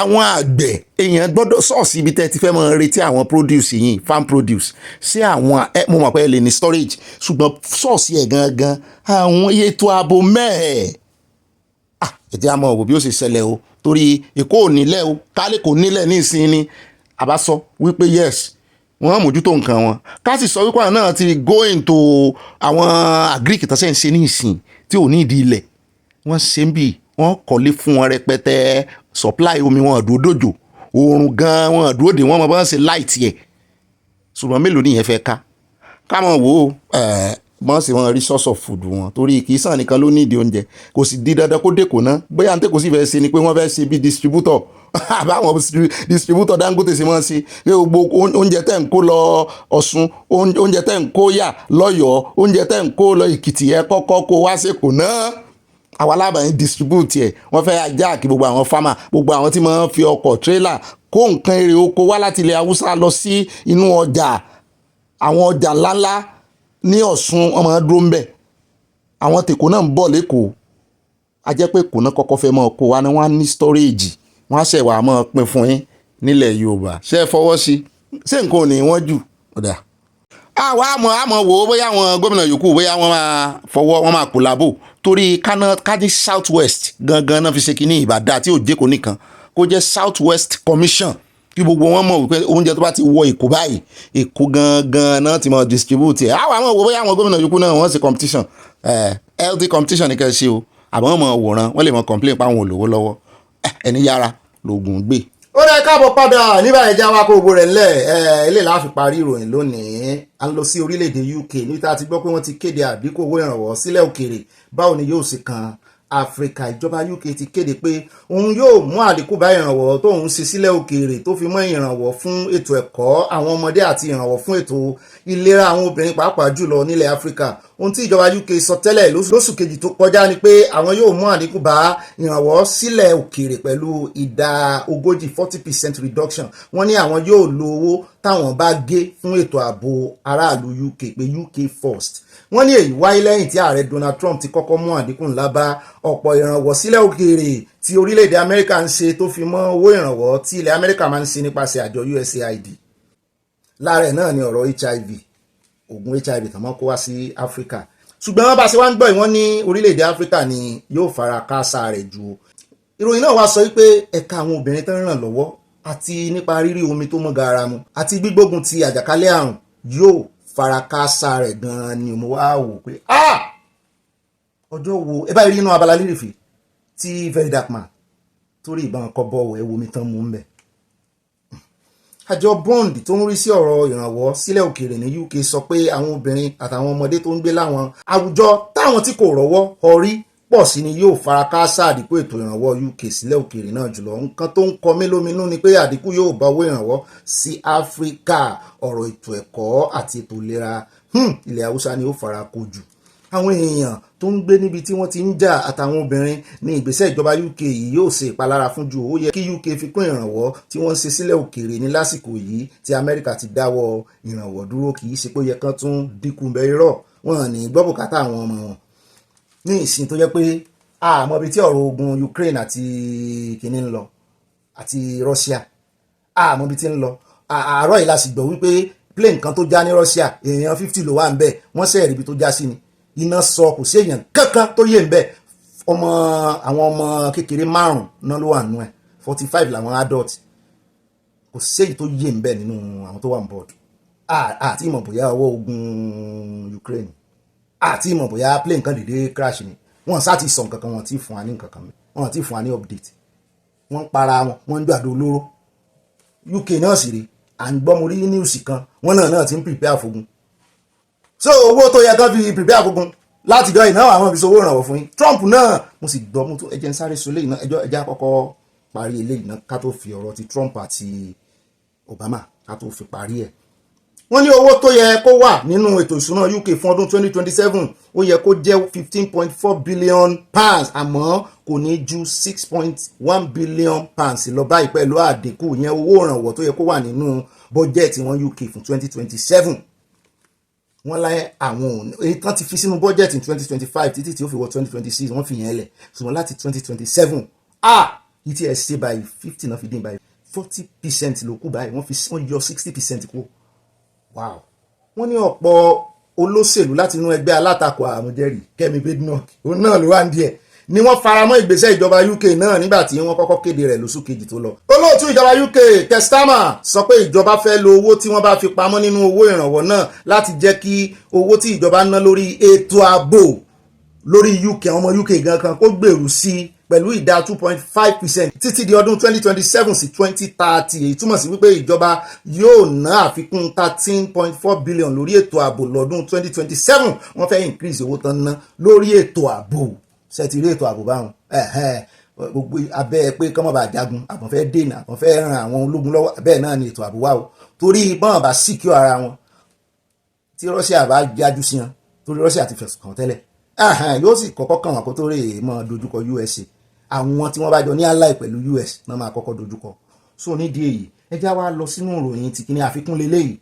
àwọn àgbẹ̀ èèyàn gbọ́dọ̀ sọ́ọ̀sì ibi tẹ́ ti fẹ́ mọ retí àwọn produce yìí farm produce ṣé àwọn mo mọ̀ pé ẹ lè ní storage ṣùgbọ́n sọ́ọ̀sì ẹ̀ gangan àwọn ètò ààbò mẹ́ẹ̀ ẹ jẹ́ àmọ́ òwò bí ó ṣe ṣẹlẹ̀ o torí Èkó ò nílẹ̀ o kálẹ̀ kò nílẹ̀ ní ìsinmi àbá sọ wípé yes wọ́n mójútó nǹkan wọn ká sì sọ wípé àwọn náà ti go into àwọn agric tó ṣe ń ṣe ní ìsìn tí ò ní ìdí ilẹ̀ wọ́n ṣe ń bì wọ́n kọ́lé fún wọn rẹpẹtẹ supply omi wọn dúró dòjò oòrùn gan wọn dúró dè wọ́n mọ bá ń ṣe light yẹ ṣùgbọ́n mélòó nìyẹn fẹ́ ká mọ̀ wò ó bọ́n sì wọ́n rí source of food wọn torí kì í sàn nìkan ló ní ìdí oúnjẹ kò sì di dandan kó dèkò ná bóyá ntẹ́ kò sì fẹ́ ṣe ni pé wọ́n fẹ́ ṣe bí distributor àbáwọn distributor Dangote sì máa ń ṣe gbogbo oúnjẹ tẹ́ ń kó lọ Ọ̀ṣun oúnjẹ tẹ́ ń kó yà lọ́yọ̀ọ́ oúnjẹ tẹ́ ń kó lọ Èkìtì ẹ kọ́kọ́ kó wá sèkò náà àwa alábàáyín distribute ẹ̀ wọ́n fẹ́ ajá kí gbogbo àwọn farmer gbogbo àwọn tí máa ń fi ọkọ̀ trailer kó nǹkan èrè oko wá láti ilẹ̀ Haúsá lọ sí inú ọjà àwọn ọjà ńláńlá ní Ọ̀ṣun ọmọ dúró ń bẹ̀ àwọn tèkó náà ń bọ̀ lẹ́kọ̀ọ́ a jẹ́ pé kò náà kọ́kọ́ fẹ́ mọ́ kó wa ni wọ́n á ní storage wọ́n á ṣẹ̀wà mọ́ pín fún yín nílẹ̀ Yorùbá ṣé ẹ fọwọ́ sí ṣé nǹkan ò ní wọ́n jù ọ̀dà àwa àmọ́ wò ó bóyá àwọn gómìnà yòókù bóyá wọ́n máa fọwọ́ wọ́n máa kòlábò torí kájí south west gangan náà fi ṣe kínní Ìbàdàn tí ò jẹ́ kó nìkan kó jẹ́ south west commission kí gbogbo wọn mọ̀ wípé oúnjẹ tó bá ti wọ Èkó báyìí Èkó gangan náà ti mọ̀ distribute ẹ̀ àwọn wò bóyá àwọn gómìnà yòókù náà wọ́n ṣe competition healthy competition ní kẹ́ ṣe o àbọ̀ wọn mọ̀ wòran wọ́n lè mọ̀ complain pa àwọn olówó lọ́wọ́ ẹni yára lògùn gbé. ó dẹ́ káàbọ̀ padà nígbà ẹja wa kó gbogbo rẹ̀ ńlẹ̀ eléyìí la fi parí ìròyìn lónìí à ń lọ sí orílẹ̀-èdè UK níbi tá a ti gbọ́ pé wọ́n ti kéde àdínkù owó ìrànwọ́ sílẹ̀ òkèèrè báwo ni yóò ṣe kan Áfíríkà ìjọba UK ti kéde pé òun yóò mú àdínkù bá ìrànwọ́ tóun ṣe sílẹ̀ òkèèrè tó fi mọ́ ìrànwọ́ fún ètò ẹ̀kọ́ àwọn ọmọdé àti ìrànwọ́ fún ètò ìlera àwọn obìnrin pàápàá jùlọ nílẹ̀ Áfíríkà ohun tí ìjọba UK sọ tẹ́lẹ̀ lóṣù kejì tó kọjá ni pé àwọn yóò mú àdínkù bá ìrànwọ́ sílẹ̀ òkèèrè pẹ̀lú ìdá 40% reduction. Wọ́n ní àwọn yóò lo owó táwọn bá gé fún ètò ààbò aráàlú UK pé UK first. Wọ́n ní èyí wáyé lẹ́yìn tí ààrẹ Donald Trump ti kọ́kọ́ mú àdínkù ńlá bá ọ̀pọ̀ ìrànwọ́ sílẹ̀ òkèèrè tí orílẹ̀-èdè Amẹ́ríkà ń ṣe tó fi mọ́ owó ìrànwọ́ tí ilẹ̀ Amẹ́ríkà máa ń ṣe nípasẹ̀ àjọ USAID. Lára ẹ̀ náà ni ọ̀rọ̀ HIV, oògùn HIV tàn mọ́ kó wá sí Áfíríkà. Ṣùgbọ́n wọ́n bá ṣe wá ń gbọ́ ìwọ́n ní orílẹ̀-èdè Áfíríkà ni yóò fara káásá rẹ̀ jù. Ìròyìn náà wá sọ wípé ẹ̀ka àwọn obìnrin tó ń ràn lọ́wọ́ àti nípa rírí omi tó mọ́ gaara mu àti gbígbógun ti àjàkálẹ̀ àrùn yóò fara káásá rẹ̀ gan-an ni mo wá wò pé ọjọ́ wo ẹ bá rí inú abala lírìfì tí very dark man torí ìbọn kọ bọ́ọ̀wọ̀ ẹ wo mi tán mú ń bẹ̀. Àjọ bond tó ń rí sí ọ̀rọ̀ ìrànwọ́ sílẹ̀ òkèèrè ní UK sọ pé àwọn obìnrin àtàwọn ọmọdé tó ń gbé láwọn àwùjọ táwọn tí kò rọ́wọ́ ọrí pọ̀ sí ni yóò fara káásá àdínkù ètò ìrànwọ́ UK sílẹ̀ òkèèrè náà jùlọ. Nǹkan tó ń kọ mí lóminú ni pé àdínkù yóò bá owó ìrànwọ́ sí Áfíríkà, ọ̀rọ̀ ètò ẹ̀kọ́ àti ètò ìlera ilẹ̀ Haúsá ni ó fara kó jù. Àwọn èèyàn tó ń gbé níbi tí wọ́n ti ń jà àtàwọn obìnrin ní ìgbésẹ̀ ìjọba UK yìí yóò ṣe ìpalára fún jù. Ó yẹ kí UK fi kún ìrànwọ́ tí wọ́n ń ṣe sílẹ̀ òkèèrè ní lásìkò yìí tí Amẹ́ríkà ti dáwọ́ ìrànwọ́ dúró. Kì í ṣe pé ó yẹ kán tún dínkù bẹ́ẹ̀ irọ́ wọn ní gbọ́ bùkátà àwọn ọmọ wọn ní ìsìn tó jẹ́ pé àmọ́ ibi tí ọ̀rọ̀ ogun Ukraine àti kìíní ń lọ àti Russia àmọ́ ibi tí ń lọ. Àárọ̀ yìí la sì gbọ́ wípé plane kan tó já ní Russia èèyàn 50 ló wà ń bẹ̀ wọ́n sẹ́ẹ̀rì ibi tó já sí ni iná sọ kò sí èèyàn kankan tó yé ń bẹ̀. Àwọn ọmọ kékeré 5 náà ló wà nínú ẹ̀ 45 làwọn adult kò sí èyí tó yé ń bẹ̀ nínú àwọn tó wà ń board. Àti ìmọ̀ bóyá ọwọ́ ogun Ukraine àti ìmọ̀ bóyá plane kan dédé crash ni wọ́n sá ti sọ nǹkan kan wọ́n ti fún wa ní nǹkan kan wọ́n ti fún wa ní update. Wọ́n para wọn wọ́n ń gbàdo olóró. UK náà sì rí à ń gbọ́ mo rí news kan wọ́n náà ti ń prepare fógun. So owó tó yẹ kán fi prepare fógun láti jọ ìnáwó àwọn fi sowó ìrànwọ́ fún yín. Trump náà mo sì gbọ́ mo tó ẹjẹ́ ń sáré so eléyìí náà ẹjẹ́ àkọ́kọ́ parí eléyìí náà ká tó fi ọ̀rọ̀ ti Trump àti Obama ká tó fi parí ẹ̀. Wọ́n ní owó tó yẹ kó wà nínú ètò ìṣúná UK fún ọdún 2027 ó yẹ kó jẹ́ 15.4 billion pounds àmọ́ kò ní ju 6.1 billion pounds lọ báyìí pẹ̀lú àdínkù yẹn owó ìrànwọ́ tó yẹ kó wà nínú bọ́jẹ́ẹ̀tì wọn UK fún 2027. Wọ́n láyé àwọn èyí tán ti fi sínú bọ́jẹ́ẹ̀tì 2025 títí tí ó fi wọ 2026 wọ́n fi yẹn lẹ̀ ṣùgbọ́n láti 2027 yìí tí ẹ ṣe báyìí 50 náà fi dín báyìí 40% ló kù báyìí wọ́n yọ 60% kù. Wow. Wọ́n ní ọ̀pọ̀ olóṣèlú láti inú ẹgbẹ́ alátakò àmújẹ́rì Kẹ́mi Badenoch òun náà ló wà ń díẹ̀ ni wọ́n faramọ́ ìgbésẹ̀ ìjọba UK náà nígbà tí wọ́n kọ́kọ́ kéde rẹ̀ lóṣù kejì tó lọ. Olóòtú ìjọba UK Kestama sọ pé ìjọba fẹ́ lo owó tí wọ́n bá fi pamọ́ nínú owó ìrànwọ́ náà láti jẹ́ kí owó tí ìjọba ná lórí ètò ààbò lórí UK àwọn ọmọ UK gan kan kó gbèrú sí pẹ̀lú ìdá 2.5% títí di ọdún 2027 sí 2030 èyí túmọ̀ sí wípé ìjọba yóò ná àfikún 13.4 billion lórí ètò ààbò lọ́dún 2027 wọ́n fẹ́ increase owó tán ná lórí ètò ààbò ṣètì rí ètò ààbò báwọn gbogbo abẹ́ pé kọ́mọ̀ bá jagun àbọ̀n fẹ́ dènà àbọ̀n fẹ́ ran àwọn ológun lọ́wọ́ bẹ́ẹ̀ náà ni ètò ààbò wà o torí bọ́n bá secure ara wọn tí Russia bá jájú sí wọn torí Russia ti fẹ̀sùn kàn tẹ́lẹ̀ yóò sì kọ́kọ́ kàn wọ́n kó tó rè mọ́ dojúkọ USA àwọn tí wọ́n bá jọ ní ally pẹ̀lú US náà máa kọ́kọ́ dojúkọ. So nídìí èyí ẹ já wa lọ sínú ìròyìn tí kìíní àfikún lélẹ́yìí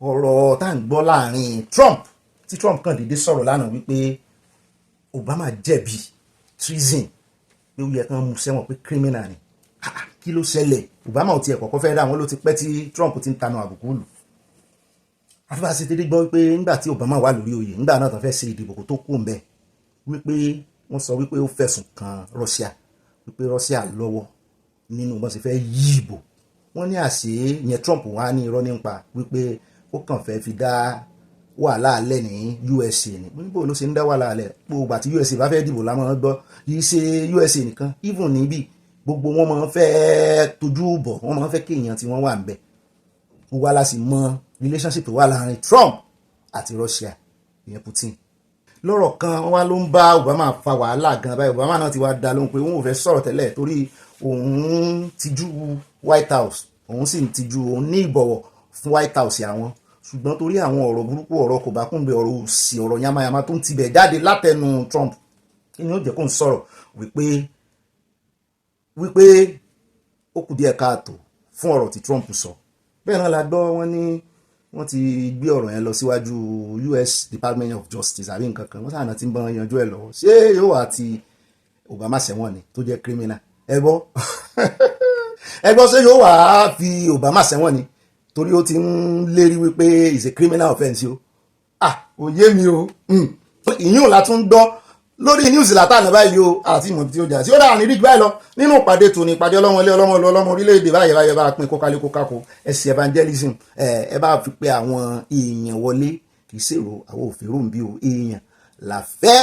ọ̀rọ̀ tá à ń gbọ́ láàrin Trump tí Trump kàn dédé sọ̀rọ̀ lánàá wípé Obama jẹ̀bi treason pé ó yẹ kán mú sẹ́wọ̀n pé criminal ni kí ló ṣẹlẹ̀ Obama ò tiẹ̀ kọ́kọ́ fẹ́ dá àwọn ló ti pẹ́ tí Trump ti ń tanu àbùkù lù. Àfíwáṣe dédé gbọ́ wípé nígbà tí Obama wà lórí oyè nígbà náà tó fẹ́ ṣe ìdìbò kó tó kú ń bẹ̀ wípé wọ́n sọ wípé ó fẹ̀sùn kan Russia wípé Russia lọ́wọ́ nínú bọ́n ṣe fẹ́ yí ìbò wọ́n ní àṣé yẹn Trump wá ní irọ́ nípa wípé ó kàn fẹ́ fi dá wàhálà alẹ́ ní USA ni níbo ló ṣe ń dá wàhálà alẹ́ gbogbo àti USA bá fẹ́ dìbò lámọ́ gbọ́ kì í ṣe USA nìkan even níbí gbogbo wọn máa ń fẹ́ tójú bọ̀ wọ́n máa ń fẹ́ kéèyàn tí wọ́n wà ń bẹ̀ wọ́n wá láti mọ relationship tó wà láàrin Trump àti Russia ìyẹn Putin lọ́rọ̀ kan wá ló ń bá Obama fa wàhálà gan báyìí Obama náà ti wá dá lóhùn pé òun ò fẹ́ sọ̀rọ̀ tẹ́lẹ̀ torí òun tijú White House òun sì ń tijú òun ní ìbọ̀wọ̀ fún White House àwọn ṣùgbọ́n torí àwọn ọ̀rọ̀ burúkú ọ̀rọ̀ kò bá kúnbẹ ọ̀rọ̀ òsì ọ̀rọ̀ yamayama tó ń tibẹ̀ jáde látẹnu Trump kí ni ó jẹ́ kó ń sọ̀rọ̀ wípé ó kù díẹ̀ káàtó fún ọ̀rọ̀ tí Trump sọ. Bẹ́ẹ̀ náà la gbọ́ wọ́n ní wọ́n ti gbé ọ̀rọ̀ yẹn lọ síwájú US Department of Justice àbí nǹkan kan wọ́n sáà ti ń bọ́n yanjú ẹ̀ lọ́wọ́ ṣé yóò wá ti Obama sẹ́wọ̀n ni tó jẹ́ criminal ẹ gbọ́ ṣé yóò wá fi Obama sẹ́wọ̀n ni torí ó ti ń lérí wípé is a criminal offence o òye mi o ìyún la tún gbọ́ lórí news látàná báyìí o àti ìmọ̀ tí ó jà sí ó dáa ní rí báyìí lọ nínú ìpàdé tòní ìpàdé ọlọ́mọ orílẹ̀-èdè báyìí ẹ bá pín kókálé kókákó ẹ̀sìn evangelism ẹ bá fi pé àwọn èèyàn wọlé kì í ṣèrò àwọn òfèrò ń bí o èèyàn làfẹ́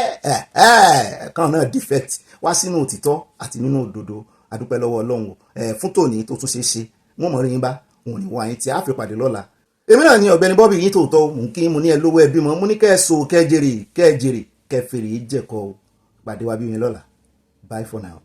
kan náà defect wá sínú òtítọ́ àti nínú òdodo adúpẹ́ lọ́wọ́ Ọlọ́run fún tòní tó tún ṣe é ṣe wọ́n mọ̀ rí yín bá òun ní wọ́n àyín tí a fi pàdé lọ́la èmi náà ni Ọ̀gbẹ́ni Bobby yín tòótọ́ mú kí mo ní ẹ lówó ẹbí mọ́ mo ní kẹ́ ẹ so kẹ́ ẹ jèrè kẹfèrè jẹ̀kọ́ pàdé wa bí mi lọ́la. Bye for now.